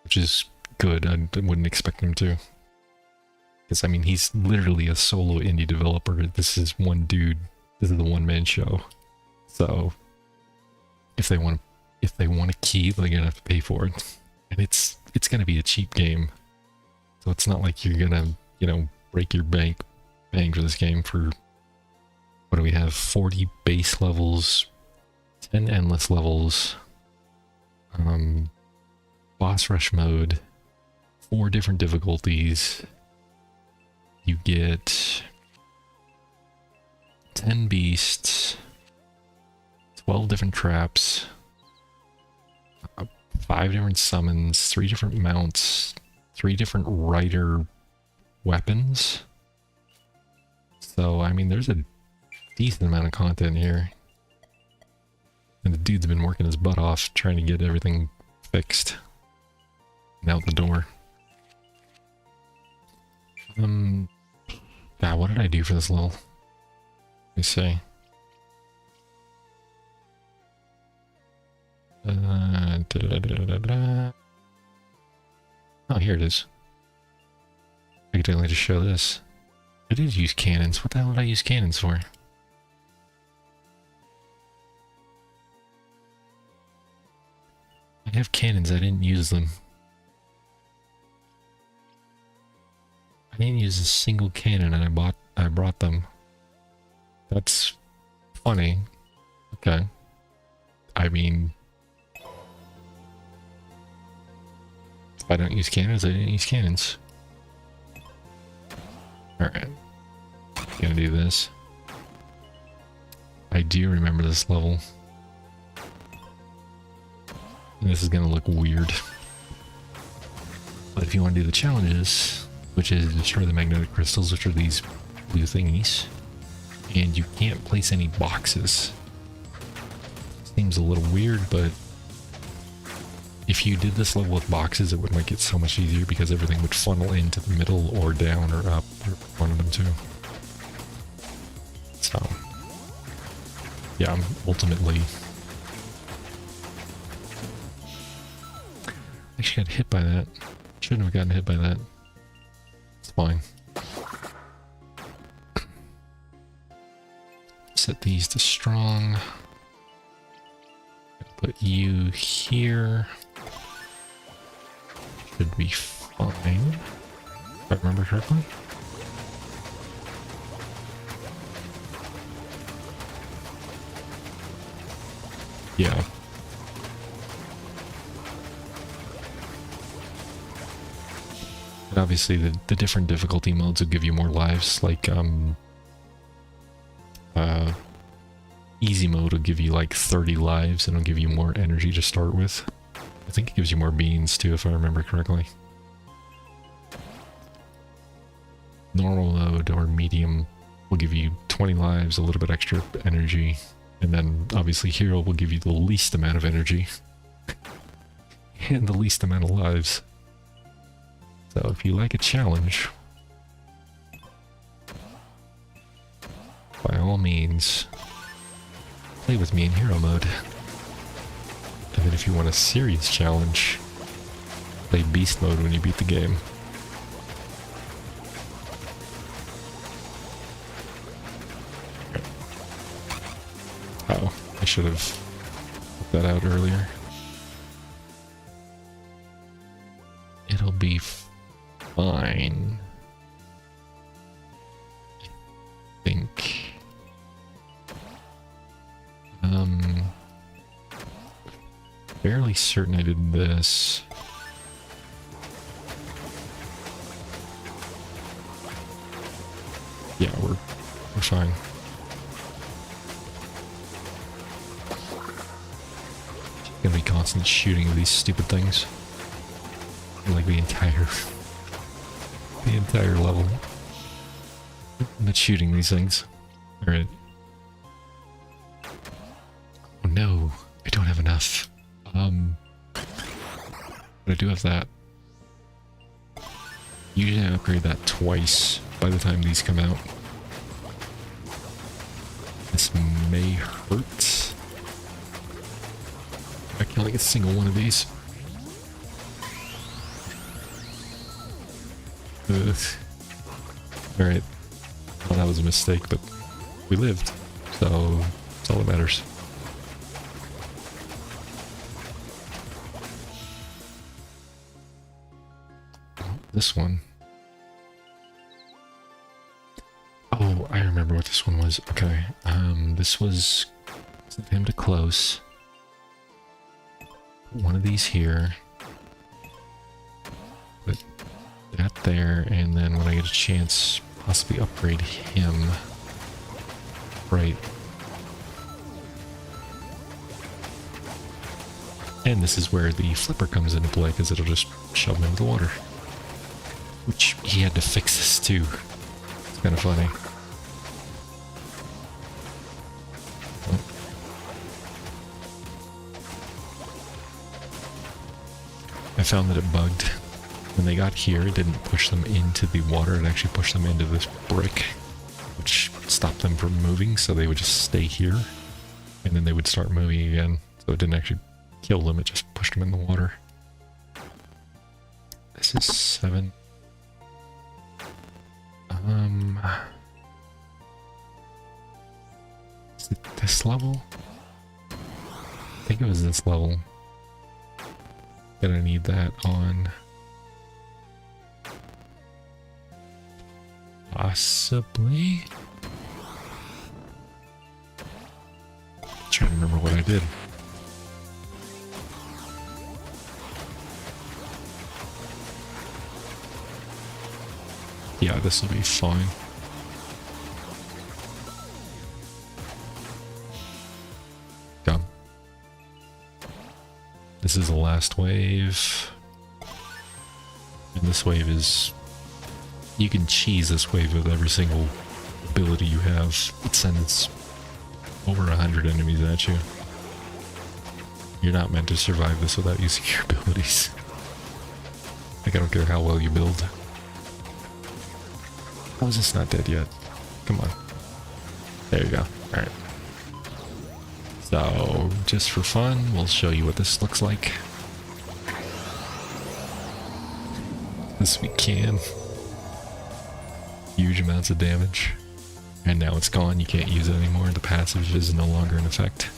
which is good. I wouldn't expect him to. Because I mean, he's literally a solo indie developer. This is one dude. This is the one-man show. So if they want a key, they're gonna have to pay for it, and it's gonna be a cheap game. So it's not like you're gonna, you know, break your bank paying for this game for, what do we have, 40 base levels, 10 endless levels, boss rush mode, 4 different difficulties. You get 10 beasts, 12 different traps, 5 different summons, 3 different mounts, 3 different rider weapons. So, I mean, there's a decent amount of content here. And the dude's been working his butt off trying to get everything fixed and out the door. God, what did I do for this level? Let me see. Oh, here it is. I could definitely just show this. I did use cannons. What the hell did I use cannons for? I have cannons, I didn't use them. I didn't use a single cannon and I brought them. That's funny. Okay. I mean, if I don't use cannons, I didn't use cannons. Alright. Gonna do this. I do remember this level. And this is gonna look weird. But if you want to do the challenges, which is destroy the magnetic crystals, which are these blue thingies, and you can't place any boxes. Seems a little weird, but if you did this level with boxes, it would make it so much easier because everything would funnel into the middle or down or up, or one of them too. So, yeah, I'm ultimately... I actually got hit by that. Shouldn't have gotten hit by that. It's fine. Set these to strong. Put you here. Should be fine. If I remember correctly. Yeah. And obviously the different difficulty modes will give you more lives, like easy mode will give you like 30 lives and it'll give you more energy to start with. I think it gives you more beans too, if I remember correctly. Normal mode or medium will give you 20 lives, a little bit extra energy, and then obviously hero will give you the least amount of energy and the least amount of lives. So if you like a challenge, by all means, play with me in hero mode. And then if you want a serious challenge, play beast mode when you beat the game. Oh, I should have put that out earlier. It'll be fine. I think. Fairly certain I did this. Yeah, we're fine. Gonna be constant shooting of these stupid things. Like the entire level. Not shooting these things. Alright. Oh no, I don't have enough. But I do have that. Usually I upgrade that twice by the time these come out. This may hurt. I can't like a single one of these. Ugh. Alright. Well, that was a mistake, but we lived. So, that's all that matters. This one. Oh, I remember what this one was. Okay. This was sent him to close. One of these here. Put that there, and then when I get a chance, possibly upgrade him. Right. And this is where the flipper comes into play, because it'll just shove him into the water. Which he had to fix this too. It's kind of funny. I found that it bugged. When they got here, it didn't push them into the water, it actually pushed them into this brick, which stopped them from moving, so they would just stay here, and then they would start moving again. So it didn't actually kill them, it just pushed them in the water. This is 7. Is it this level? I think it was this level. Gonna need that on. Possibly. Trying to remember what I did. Yeah, this will be fine. Done. This is the last wave. And this wave is... You can cheese this wave with every single ability you have. It sends over 100 enemies at you. You're not meant to survive this without using your abilities. Like, I don't care how well you build. How is this not dead yet? Come on. There you go. Alright. So, just for fun, we'll show you what this looks like. This we can. Huge amounts of damage. And now it's gone, you can't use it anymore. The passive is no longer in effect.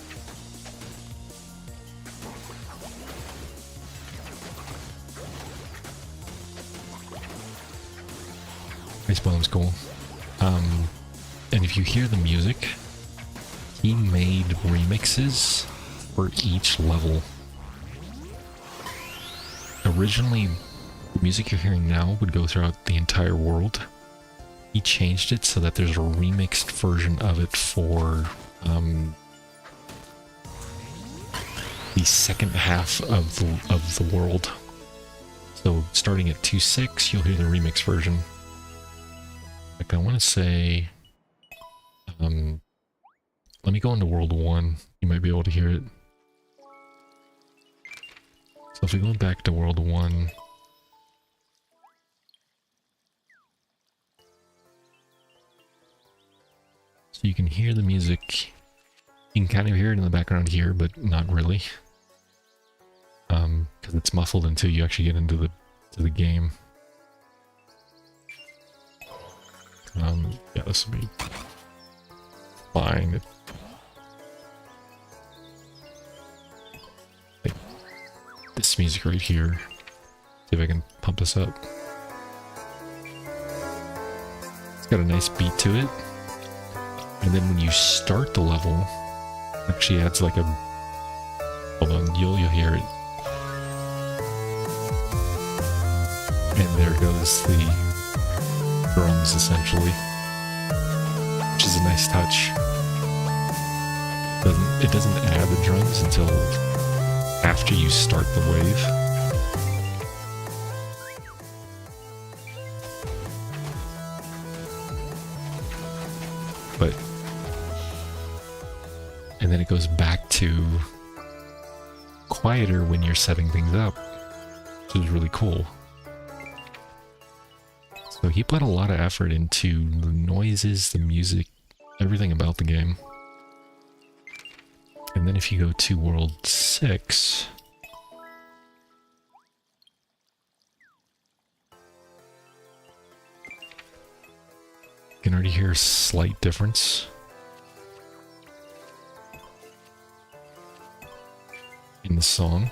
Ice Bomb's cool. And if you hear the music, he made remixes for each level. Originally, the music you're hearing now would go throughout the entire world. He changed it so that there's a remixed version of it for the second half of the world. So starting at 2.6, you'll hear the remix version. Like, I want to say, let me go into World 1. You might be able to hear it. So if we go back to World 1, so you can hear the music. You can kind of hear it in the background here, but not really, because it's muffled until you actually get into the game. Yeah, this will be fine. Like this music right here. See if I can pump this up. It's got a nice beat to it. And then when you start the level, it actually adds like a... Hold on, you'll hear it. And there goes the drums, essentially, which is a nice touch. It doesn't add the drums until after you start the wave. But and then it goes back to quieter when you're setting things up, which is really cool. So he put a lot of effort into the noises, the music, everything about the game. And then if you go to World 6... can already hear a slight difference in the song.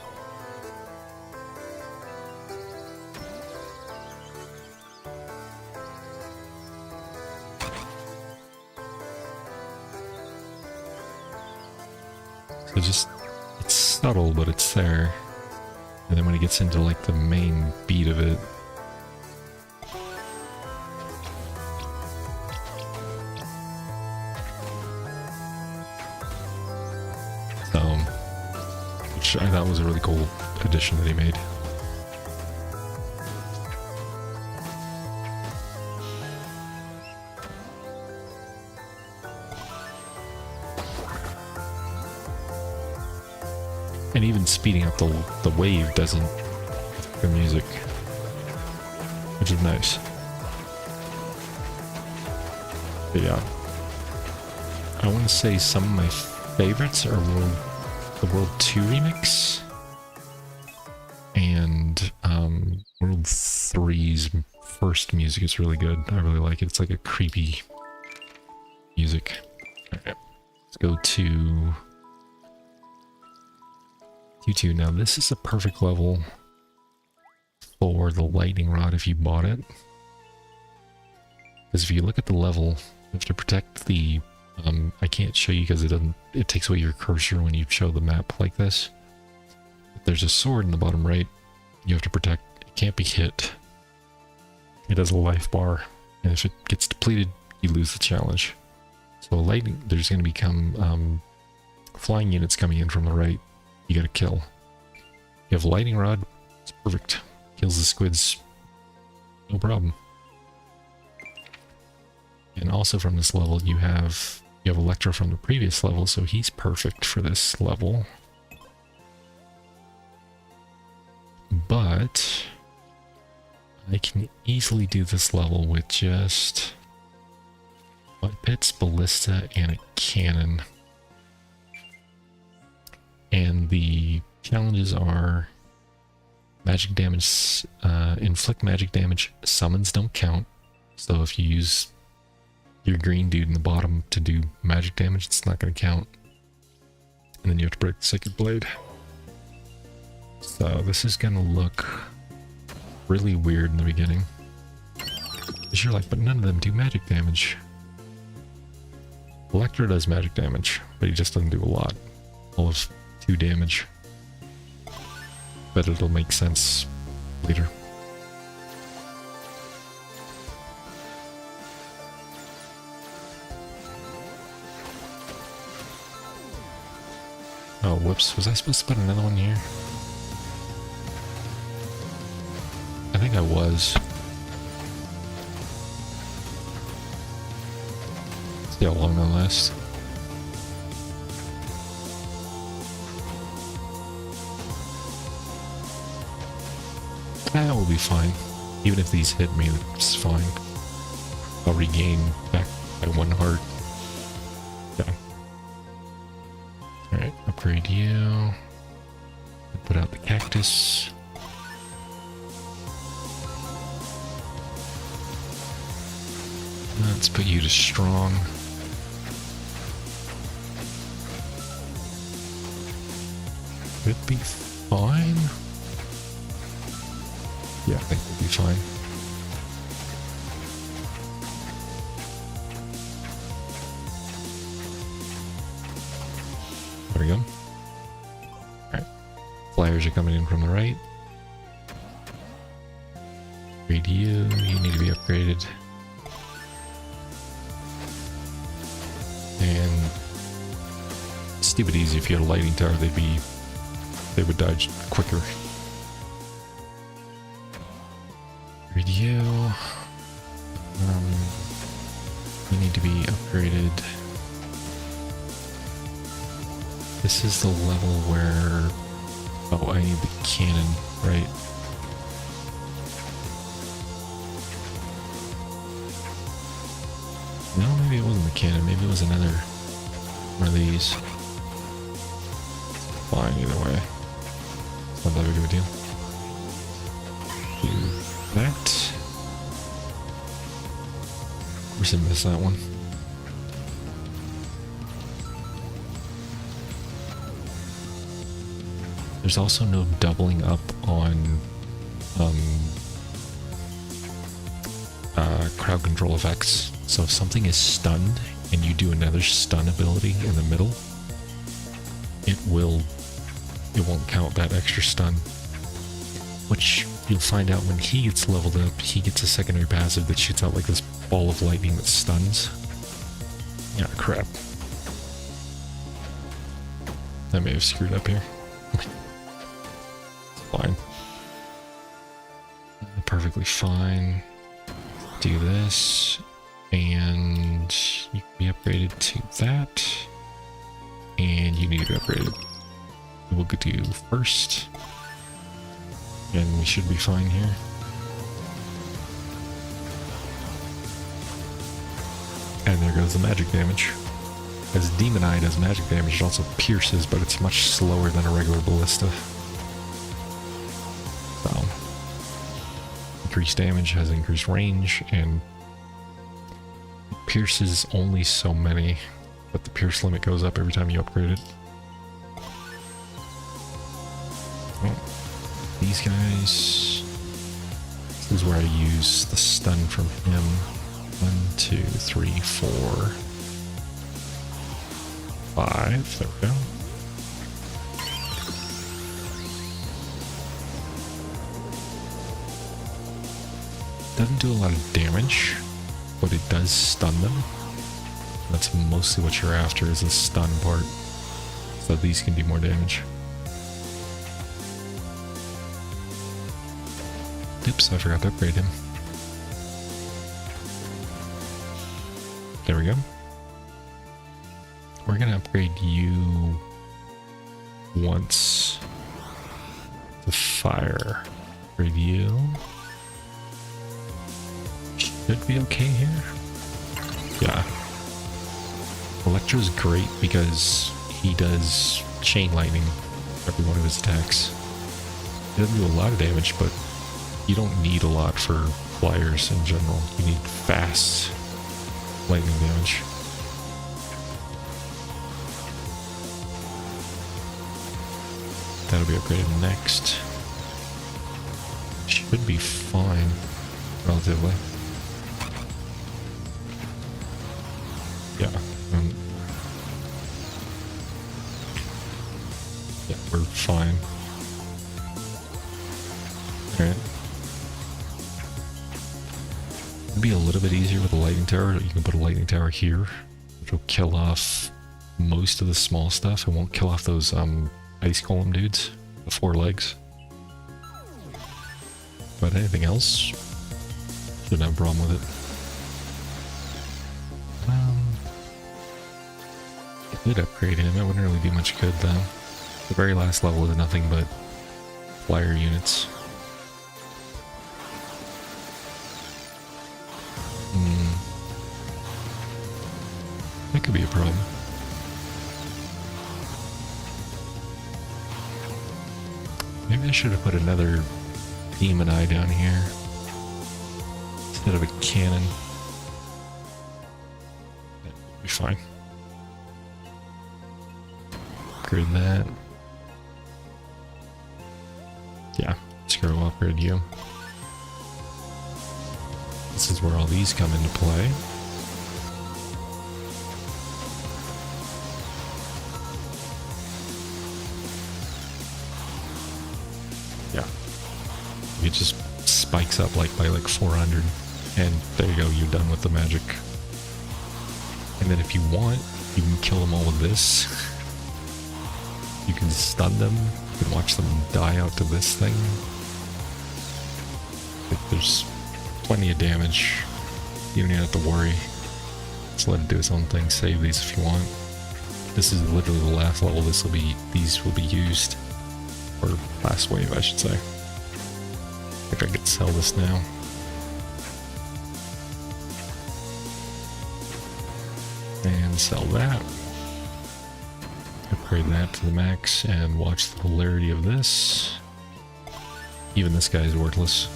So just, it's subtle, but it's there. And then when it gets into like the main beat of it, which I thought was a really cool addition that he made. And even speeding up the wave doesn't affect the music, which is nice. But yeah, I want to say some of my favorites are the World 2 remix and World 3's first music is really good. I really like it. It's like a creepy music. Alright, let's go to Q2. Now this is a perfect level for the lightning rod if you bought it. Because if you look at the level, you have to protect the I can't show you because it takes away your cursor when you show the map like this. If there's a sword in the bottom right, you have to protect. It can't be hit. It has a life bar, and if it gets depleted, you lose the challenge. So lightning, there's going to become flying units coming in from the right. You got to kill. You have lightning rod. It's perfect. Kills the squids. No problem. And also from this level, you have Electro from the previous level, so he's perfect for this level. But I can easily do this level with just mud pits, ballista, and a cannon. And the challenges are magic damage, inflict magic damage, summons don't count. So if you use your green dude in the bottom to do magic damage, it's not going to count. And then you have to break the sacred blade. So this is going to look really weird in the beginning. Because you're like, but none of them do magic damage. Electro does magic damage, but he just doesn't do a lot. All of 2 damage. But it'll make sense later. Oh, whoops. Was I supposed to put another one here? I think I was. See how long that lasts. That will be fine. Even if these hit me, it's fine. I'll regain back my 1 heart. Yeah. Alright, upgrade you. Put out the cactus. Let's put you to strong. Could be fine. Yeah, I think we'll be fine. There we go. Alright. Flyers are coming in from the right. Upgrade you. You need to be upgraded. And stupid easy, if you had a lighting tower, they would die quicker. Upgrade you. You need to be upgraded. This is the level where... Oh, I need the cannon, right? No, maybe it wasn't the cannon. Maybe it was another one of these. Fine, either way. It's not that big of a deal. Do that. We're 100% missed that one. There's also no doubling up on crowd control effects. So if something is stunned and you do another stun ability in the middle, it won't count that extra stun. Which you'll find out when he gets leveled up, he gets a secondary passive that shoots out like this ball of lightning that stuns. Yeah, crap. I may have screwed up here. Fine. Perfectly fine. Do this, and you can be upgraded to that, and you need to be upgraded. We'll get to you first, and we should be fine here. And there goes the magic damage. As Demon Eye does magic damage, it also pierces, but it's much slower than a regular ballista. So, increased damage has increased range, and pierces only so many, but the pierce limit goes up every time you upgrade it. Oh, these guys, this is where I use the stun from him. 1, 2, 3, 4, 5, there we go. Doesn't do a lot of damage, but it does stun them. That's mostly what you're after, is the stun part. So these can do more damage. Oops, I forgot to upgrade him. There we go. We're gonna upgrade you once. The fire. Upgrade you. Should be okay here. Yeah. Electro's great because he does chain lightning every one of his attacks. He doesn't do a lot of damage, but you don't need a lot for flyers in general. You need fast lightning damage. That'll be upgraded next. Should be fine, relatively. Yeah. Yeah, we're fine. Alright. It'd be a little bit easier with a lightning tower. You can put a lightning tower here, which will kill off most of the small stuff. It won't kill off those ice golem dudes, the 4 legs. But anything else, shouldn't have a problem with it. Could upgrade him. It wouldn't really do much good though. The very last level is nothing but flyer units. That could be a problem. Maybe I should have put another Demon Eye down here instead of a cannon. That would be fine. Upgrade that. Yeah, screw will upgrade you. This is where all these come into play. Yeah. It just spikes up like by like 400. And there you go, you're done with the magic. And then if you want, you can kill them all with this. You can stun them. You can watch them die out to this thing. Like, there's plenty of damage. You don't even have to worry. Just let it do its own thing. Save these if you want. This is literally the last level. These will be used. Or last wave, I should say. I think I could sell this now. And sell that. Upgrade that to the max and watch the polarity of this. Even this guy is worthless.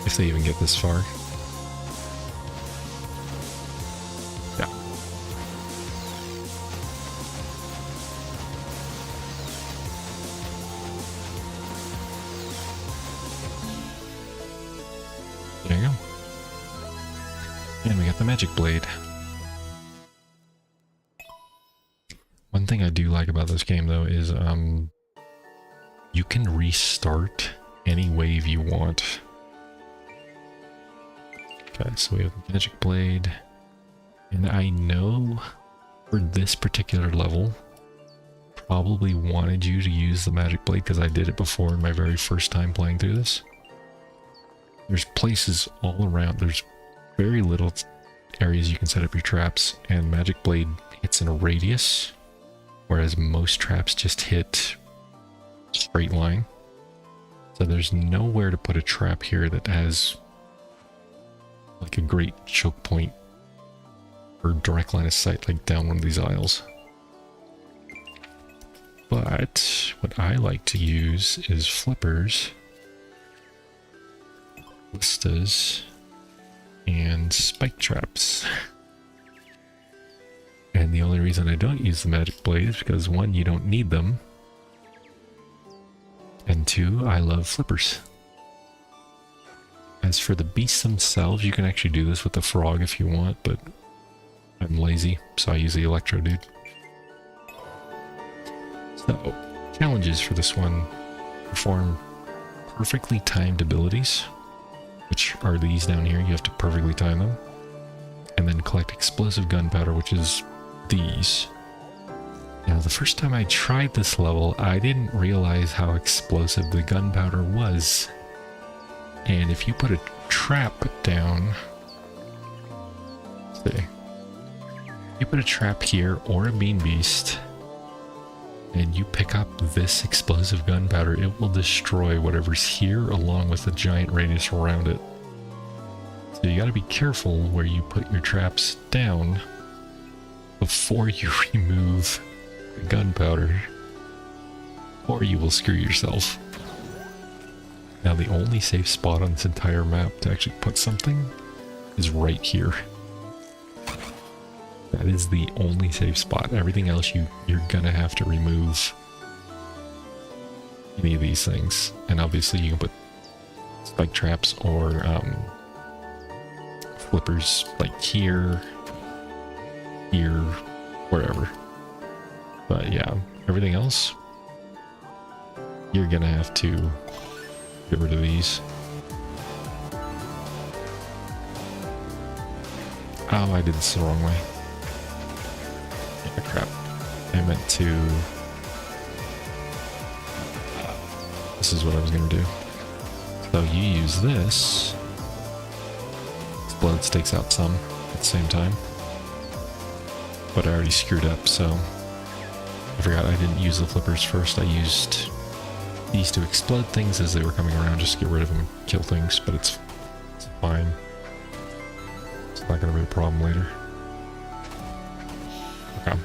If they even get this far. got the magic blade. One thing I do like about this game though is you can restart any wave you want. Okay, so we have the magic blade, and I know for this particular level probably wanted you to use the magic blade because I did it before in my very first time playing through this. There's places all around, there's very little areas you can set up your traps, and magic blade hits in a radius, whereas most traps just hit straight line. So there's nowhere to put a trap here that has like a great choke point or direct line of sight like down one of these aisles. But what I like to use is flippers, ballistas, and spike traps. And the only reason I don't use the magic blade is because one, you don't need them, and two, I love flippers. As for the beasts themselves, you can actually do this with the frog if you want, but I'm lazy, so I use the electro dude. So, challenges for this one: perform perfectly timed abilities, which are these down here. You have to perfectly time them. And then collect explosive gunpowder, which is these. Now, the first time I tried this level, I didn't realize how explosive the gunpowder was. And if you put a trap down, let's see, you put a trap here or a bean beast, and you pick up this explosive gunpowder, it will destroy whatever's here along with the giant radius around it. So you gotta be careful where you put your traps down before you remove the gunpowder, or you will screw yourself. Now the only safe spot on this entire map to actually put something is right here. That is the only safe spot. Everything else you're gonna have to remove any of these things. And obviously you can put spike traps or flippers like here, wherever. But yeah, everything else, you're gonna have to get rid of these. Oh, I did this the wrong way. Yeah, crap. I meant to... This is what I was gonna do. So you use this. Explodes takes out some at the same time. But I already screwed up, so... I forgot I didn't use the flippers first. I used these to explode things as they were coming around, just to get rid of them and kill things, but it's fine. It's not gonna be a problem later. Okay.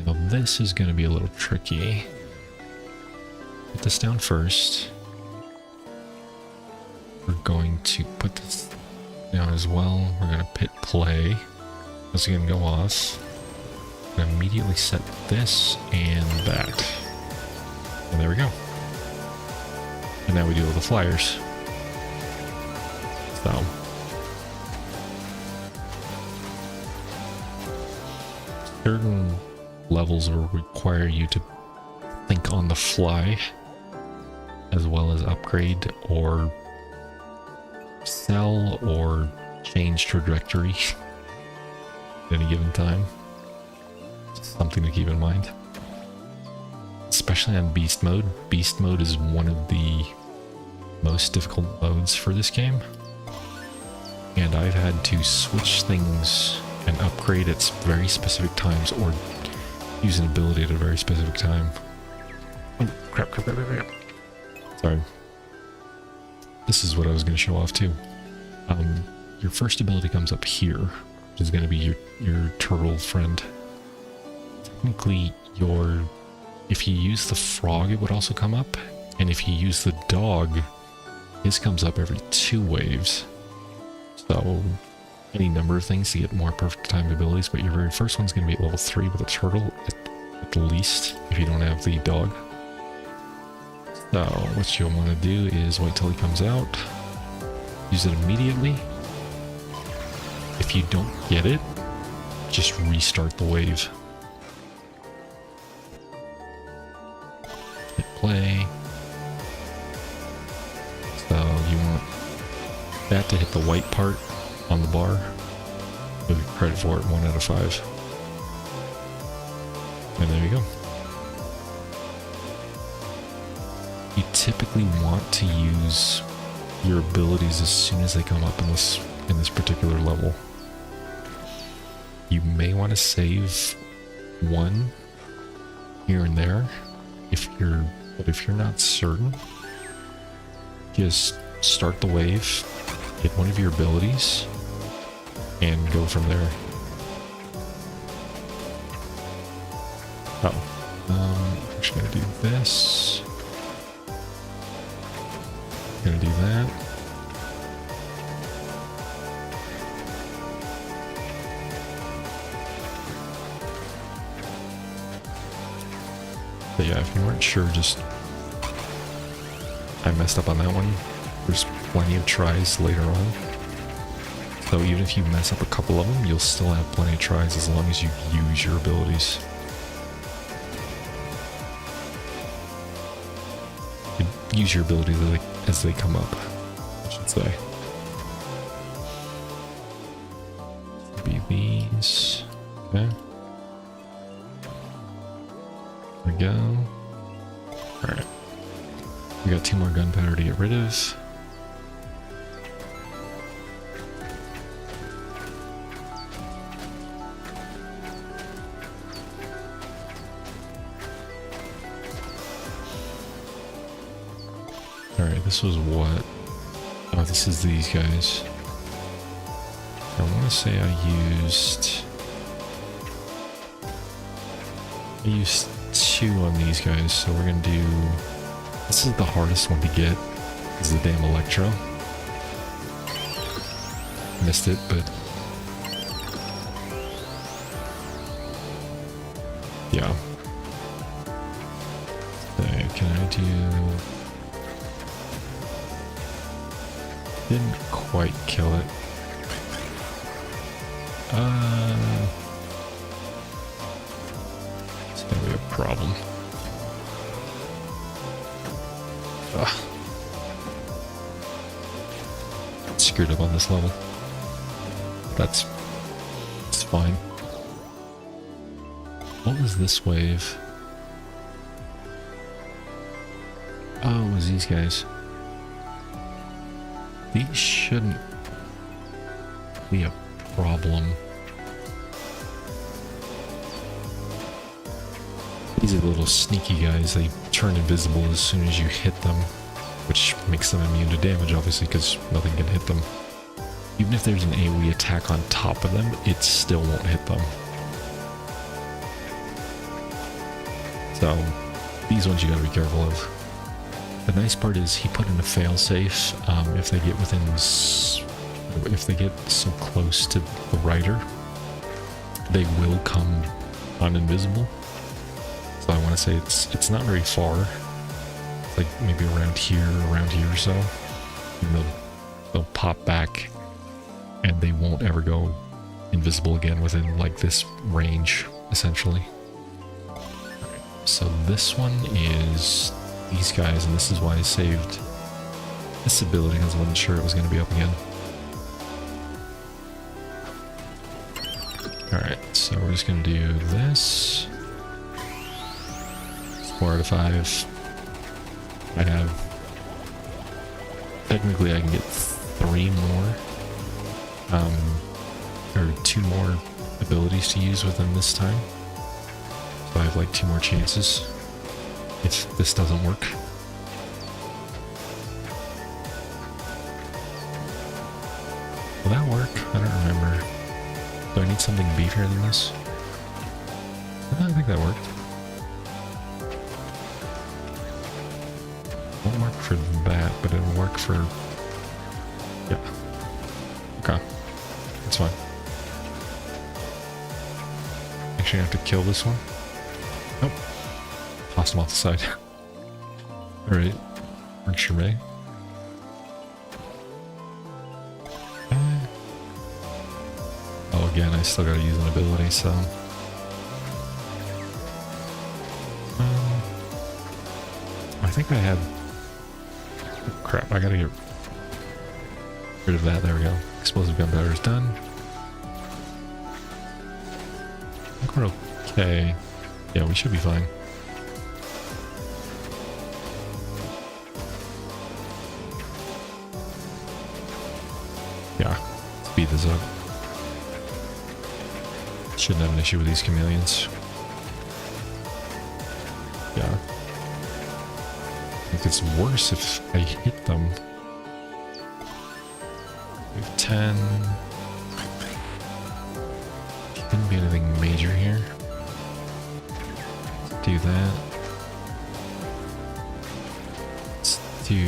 Now this is gonna be a little tricky. Put this down first. We're going to put this down as well. We're gonna hit play. This is gonna go off. I'm gonna immediately set this and that. And there we go. And now we deal with the flyers. So. Certain levels will require you to think on the fly, as well as upgrade or sell or change trajectory at any given time. Something to keep in mind. Especially on beast mode. Beast mode is one of the most difficult modes for this game. And I've had to switch things and upgrade at very specific times or use an ability at a very specific time. Oh, crap. Sorry. This is what I was going to show off too. Your first ability comes up here, which is going to be your turtle friend. Technically, if you use the frog, it would also come up, and if you use the dog, his comes up every 2 waves. So, any number of things to get more perfect timed abilities, but your very first one's going to be at level 3 with a turtle, at the least, if you don't have the dog. So, what you'll want to do is wait till he comes out, use it immediately, if you don't get it, just restart the wave. Hit play. So you want that to hit the white part on the bar. Give you credit for it, 1 out of 5. And there you go. You typically want to use your abilities as soon as they come up in this particular level. You may want to save one here and there but if you're not certain, just start the wave, hit one of your abilities, and go from there. I'm actually gonna do this. Gonna do that. But yeah, if you weren't sure, I messed up on that one. There's plenty of tries later on. So even if you mess up a couple of them, you'll still have plenty of tries as long as you use your abilities. Use your abilities as they come up, I should say. Be these. Okay. There we go. Alright. We got 2 more gunpowder to get rid of. Alright, this was what? Oh, this is these guys. I want to say I used 2 on these guys, so we're gonna do... This is the hardest one to get, is the damn Electro. Missed it, but... yeah. Okay, can I do... Didn't quite kill it. It's gonna be a problem. Screwed up on this level. It's fine. What was this wave? Oh, it was these guys. These shouldn't be a problem. These are the little sneaky guys. They turn invisible as soon as you hit them, which makes them immune to damage, obviously, because nothing can hit them. Even if there's an AoE attack on top of them, it still won't hit them. So, these ones you gotta be careful of. The nice part is he put in a failsafe. If they get if they get so close to the rider, they will come uninvisible. So I want to say it's not very far. It's like maybe around here or so. And they'll pop back, and they won't ever go invisible again within like this range, essentially. So this one is these guys, and this is why I saved this ability, because I wasn't sure it was going to be up again. Alright, so we're just going to do this. 4 out of 5. I have... Technically I can get 3 more. Or 2 more abilities to use within this time. So I have like 2 more chances if this doesn't work. Will that work? I don't remember. Do I need something beefier than this? I think that worked. Won't work for that, but it'll work for... yeah. Okay. That's fine. Actually, I have to kill this one. Nope. Toss him off the side. Alright. Works for me. again, I still gotta use an ability, so... I think I had... Oh, crap, I gotta get rid of that. There we go. Explosive gunpowder is done. I think we're okay. Yeah, we should be fine. Yeah, speed this up. Shouldn't have an issue with these chameleons. Yeah. I think it's worse if I hit them. We have 10. Shouldn't be anything major here. Let's do that. Let's do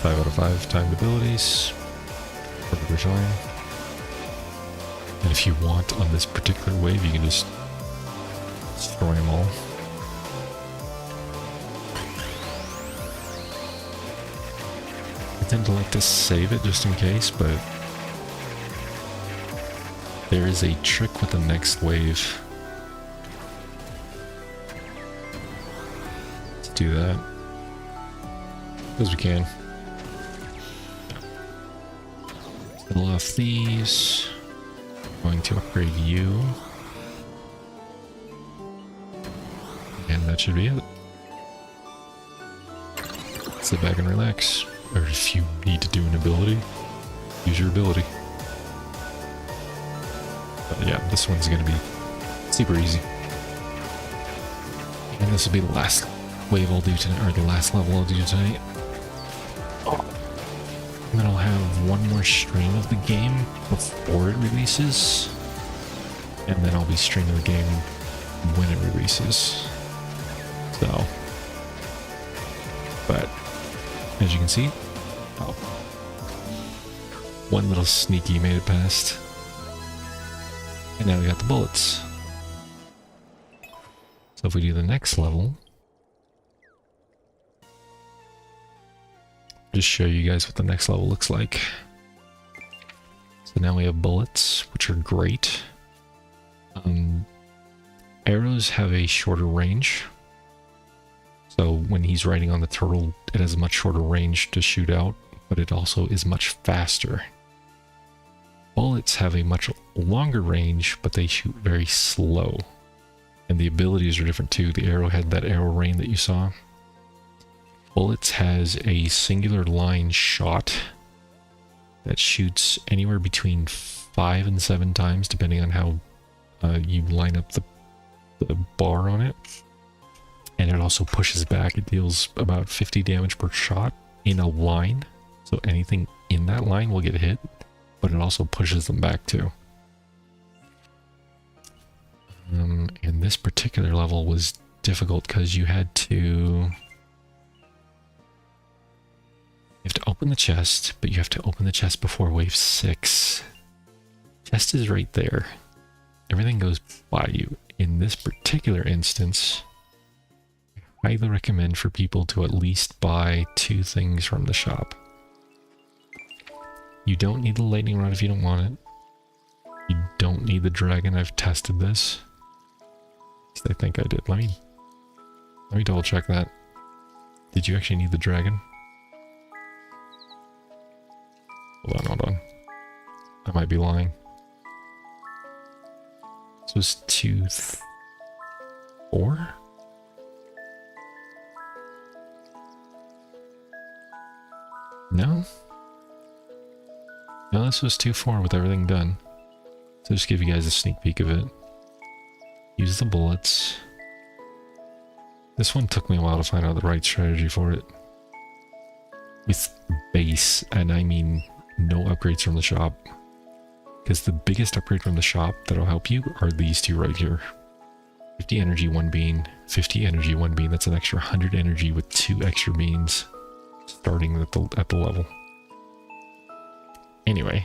5 out of 5 timed abilities. Perfectly fine. And if you want on this particular wave, you can just destroy them all. I tend to like to save it just in case, but there is a trick with the next wave. Let's do that. As we can. Fill off these. Going to upgrade you. And that should be it. Sit back and relax. Or if you need to do an ability, use your ability. But yeah, this one's gonna be super easy. And this will be the last wave I'll do tonight, or the last level I'll do tonight. And then I'll have one more stream of the game before it releases. And then I'll be streaming the game when it releases. So, but as you can see, oh, one little sneaky made it past. And now we got the bullets. So if we do the next level, just show you guys what the next level looks like. So now we have bullets, which are great. Arrows have a shorter range. So when he's riding on the turtle, it has a much shorter range to shoot out, but it also is much faster. Bullets have a much longer range, but they shoot very slow. And the abilities are different too. The arrow had that arrow rain that you saw. Bullets has a singular line shot that shoots anywhere between 5 and 7 times, depending on how you line up the bar on it. And it also pushes back. It deals about 50 damage per shot in a line. So anything in that line will get hit, but it also pushes them back too. And this particular level was difficult because you had to open the chest, but you have to open the chest before wave 6. Chest is right there. Everything goes by you. In this particular instance, I highly recommend for people to at least buy 2 things from the shop. You don't need the lightning rod if you don't want it. You don't need the dragon. I've tested this. At least I think I did. Let me double check that. Did you actually need the dragon? Hold on. I might be lying. This was 2, 4? No? No, this was 2-4 with everything done. So just give you guys a sneak peek of it. Use the bullets. This one took me a while to find out the right strategy for it. With base, and I mean no upgrades from the shop. Because the biggest upgrade from the shop that'll help you are these 2 right here. 50 energy, 1 bean. 50 energy, 1 bean. That's an extra 100 energy with 2 extra beans. Starting at the level. Anyway.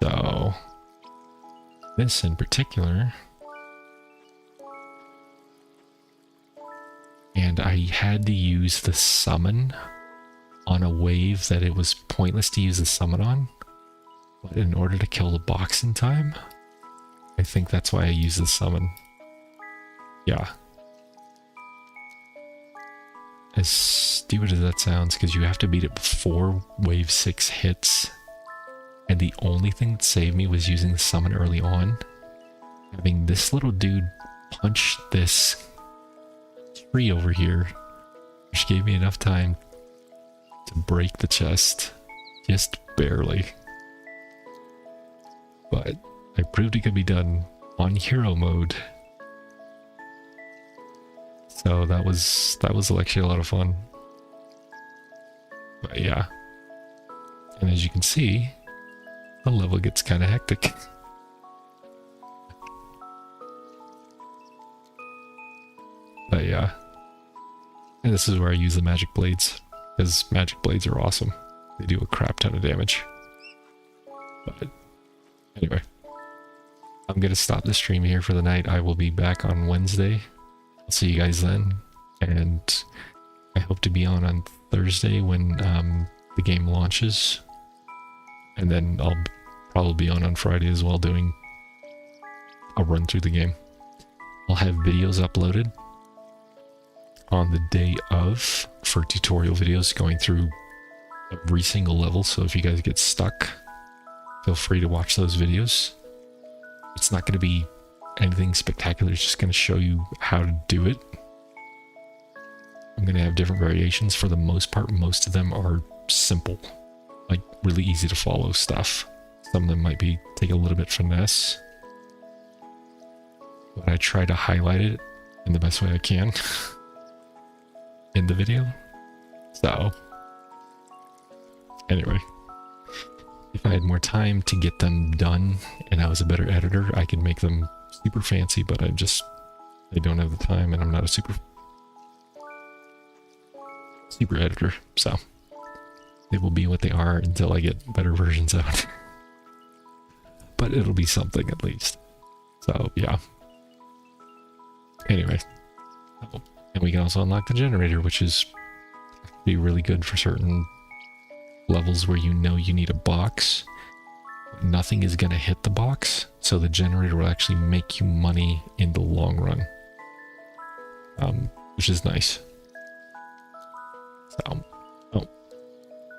So this in particular. And I had to use the summon on a wave that it was pointless to use the summon on. But in order to kill the box in time, I think that's why I use the summon. Yeah. As stupid as that sounds, because you have to beat it before wave 6 hits. And the only thing that saved me was using the summon early on. Having this little dude punch this tree over here, which gave me enough time to break the chest. Just barely. But I proved it could be done on hero mode. So that was actually a lot of fun. But yeah. And as you can see, the level gets kind of hectic. But yeah. And this is where I use the magic blades, because magic blades are awesome. They do a crap ton of damage. But anyway, I'm going to stop the stream here for the night. I will be back on Wednesday. I'll see you guys then. And I hope to be on Thursday when the game launches. And then I'll probably be on Friday as well doing a run through the game. I'll have videos uploaded on the day of for tutorial videos going through every single level. So if you guys get stuck, feel free to watch those videos. It's not going to be anything spectacular. It's just going to show you how to do it. I'm going to have different variations. For the most part, most of them are simple, like really easy to follow stuff. Some of them might be take a little bit finesse, but I try to highlight it in the best way I can in the video. So anyway, if I had more time to get them done and I was a better editor, I could make them super fancy, but I don't have the time, and I'm not a super editor, so they will be what they are until I get better versions out. But it'll be something at least. So yeah. Anyway. Oh, and we can also unlock the generator, which is be really good for certain levels where you know you need a box. Nothing is going to hit the box, so the generator will actually make you money in the long run. Which is nice. So, oh.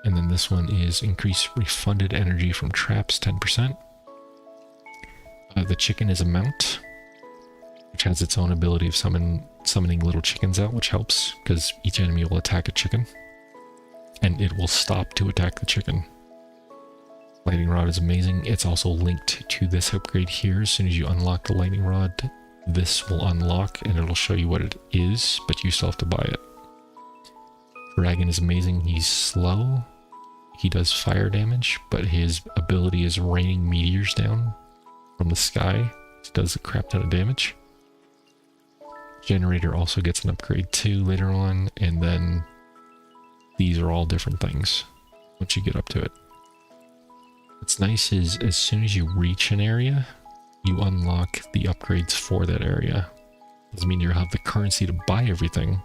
And then this one is increase refunded energy from traps 10%. The chicken is a mount, which has its own ability of summoning little chickens out, which helps because each enemy will attack a chicken and it will stop to attack the chicken. Lightning rod is amazing. It's also linked to this upgrade here. As soon as you unlock the lightning rod, this will unlock and it'll show you what it is, but you still have to buy it. Dragon is amazing. He's slow. He does fire damage, but his ability is raining meteors down from the sky. It does a crap ton of damage. Generator also gets an upgrade too later on, and then these are all different things once you get up to it. What's nice is as soon as you reach an area, you unlock the upgrades for that area. Doesn't mean you'll have the currency to buy everything,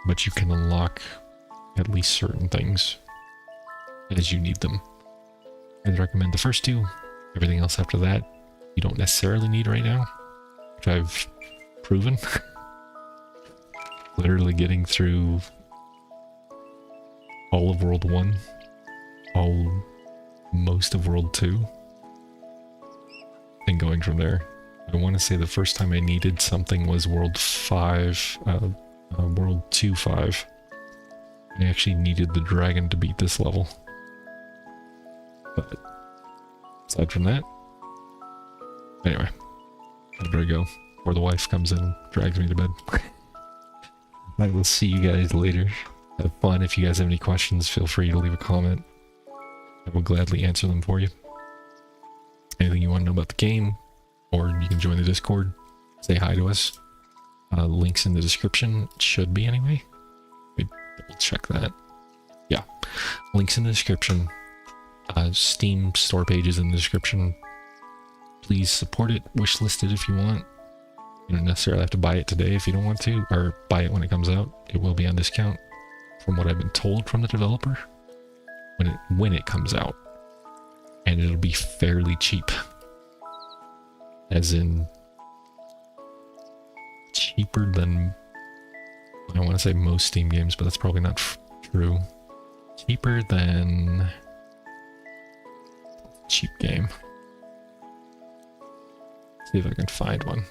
but you can unlock at least certain things as you need them. I'd recommend the first two. Everything else after that, you don't necessarily need right now, which I've proven. Literally getting through all of World 1, most of World 2, and going from there. I want to say the first time I needed something was World 5, World 2-5. I actually needed the dragon to beat this level. But aside from that, anyway, I better go before the wife comes in and drags me to bed. I will see you guys later. Have fun. If you guys have any questions, feel free to leave a comment. I will gladly answer them for you. Anything you want to know about the game, or you can join the Discord, say hi to us. Links in the description. Should be anyway. Let me double check that. Yeah. Links in the description. Steam store pages in the description. Please support it. Wishlist it if you want. You don't necessarily have to buy it today if you don't want to, or buy it when it comes out. It will be on discount from what I've been told from the developer when it comes out. and it'll be fairly cheap. As in cheaper than, I want to say most Steam games, but that's probably not true. Cheaper than cheap game. See if I can find one.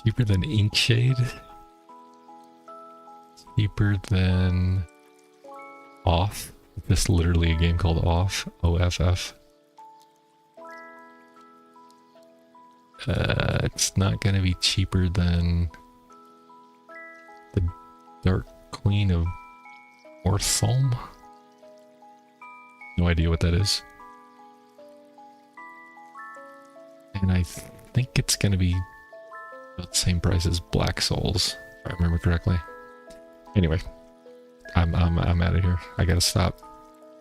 Cheaper than Inkshade? Cheaper than Off? This is literally a game called Off. OFF. It's not gonna be cheaper than the Dark Queen of Ortholm? No idea what that is. And I think it's gonna be about the same price as Black Souls, if I remember correctly. Anyway, I'm out of here. I gotta stop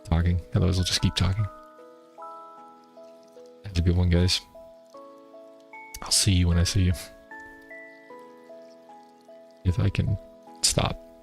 talking, otherwise I'll just keep talking. Have a good one, guys. I'll see you when I see you. If I can stop.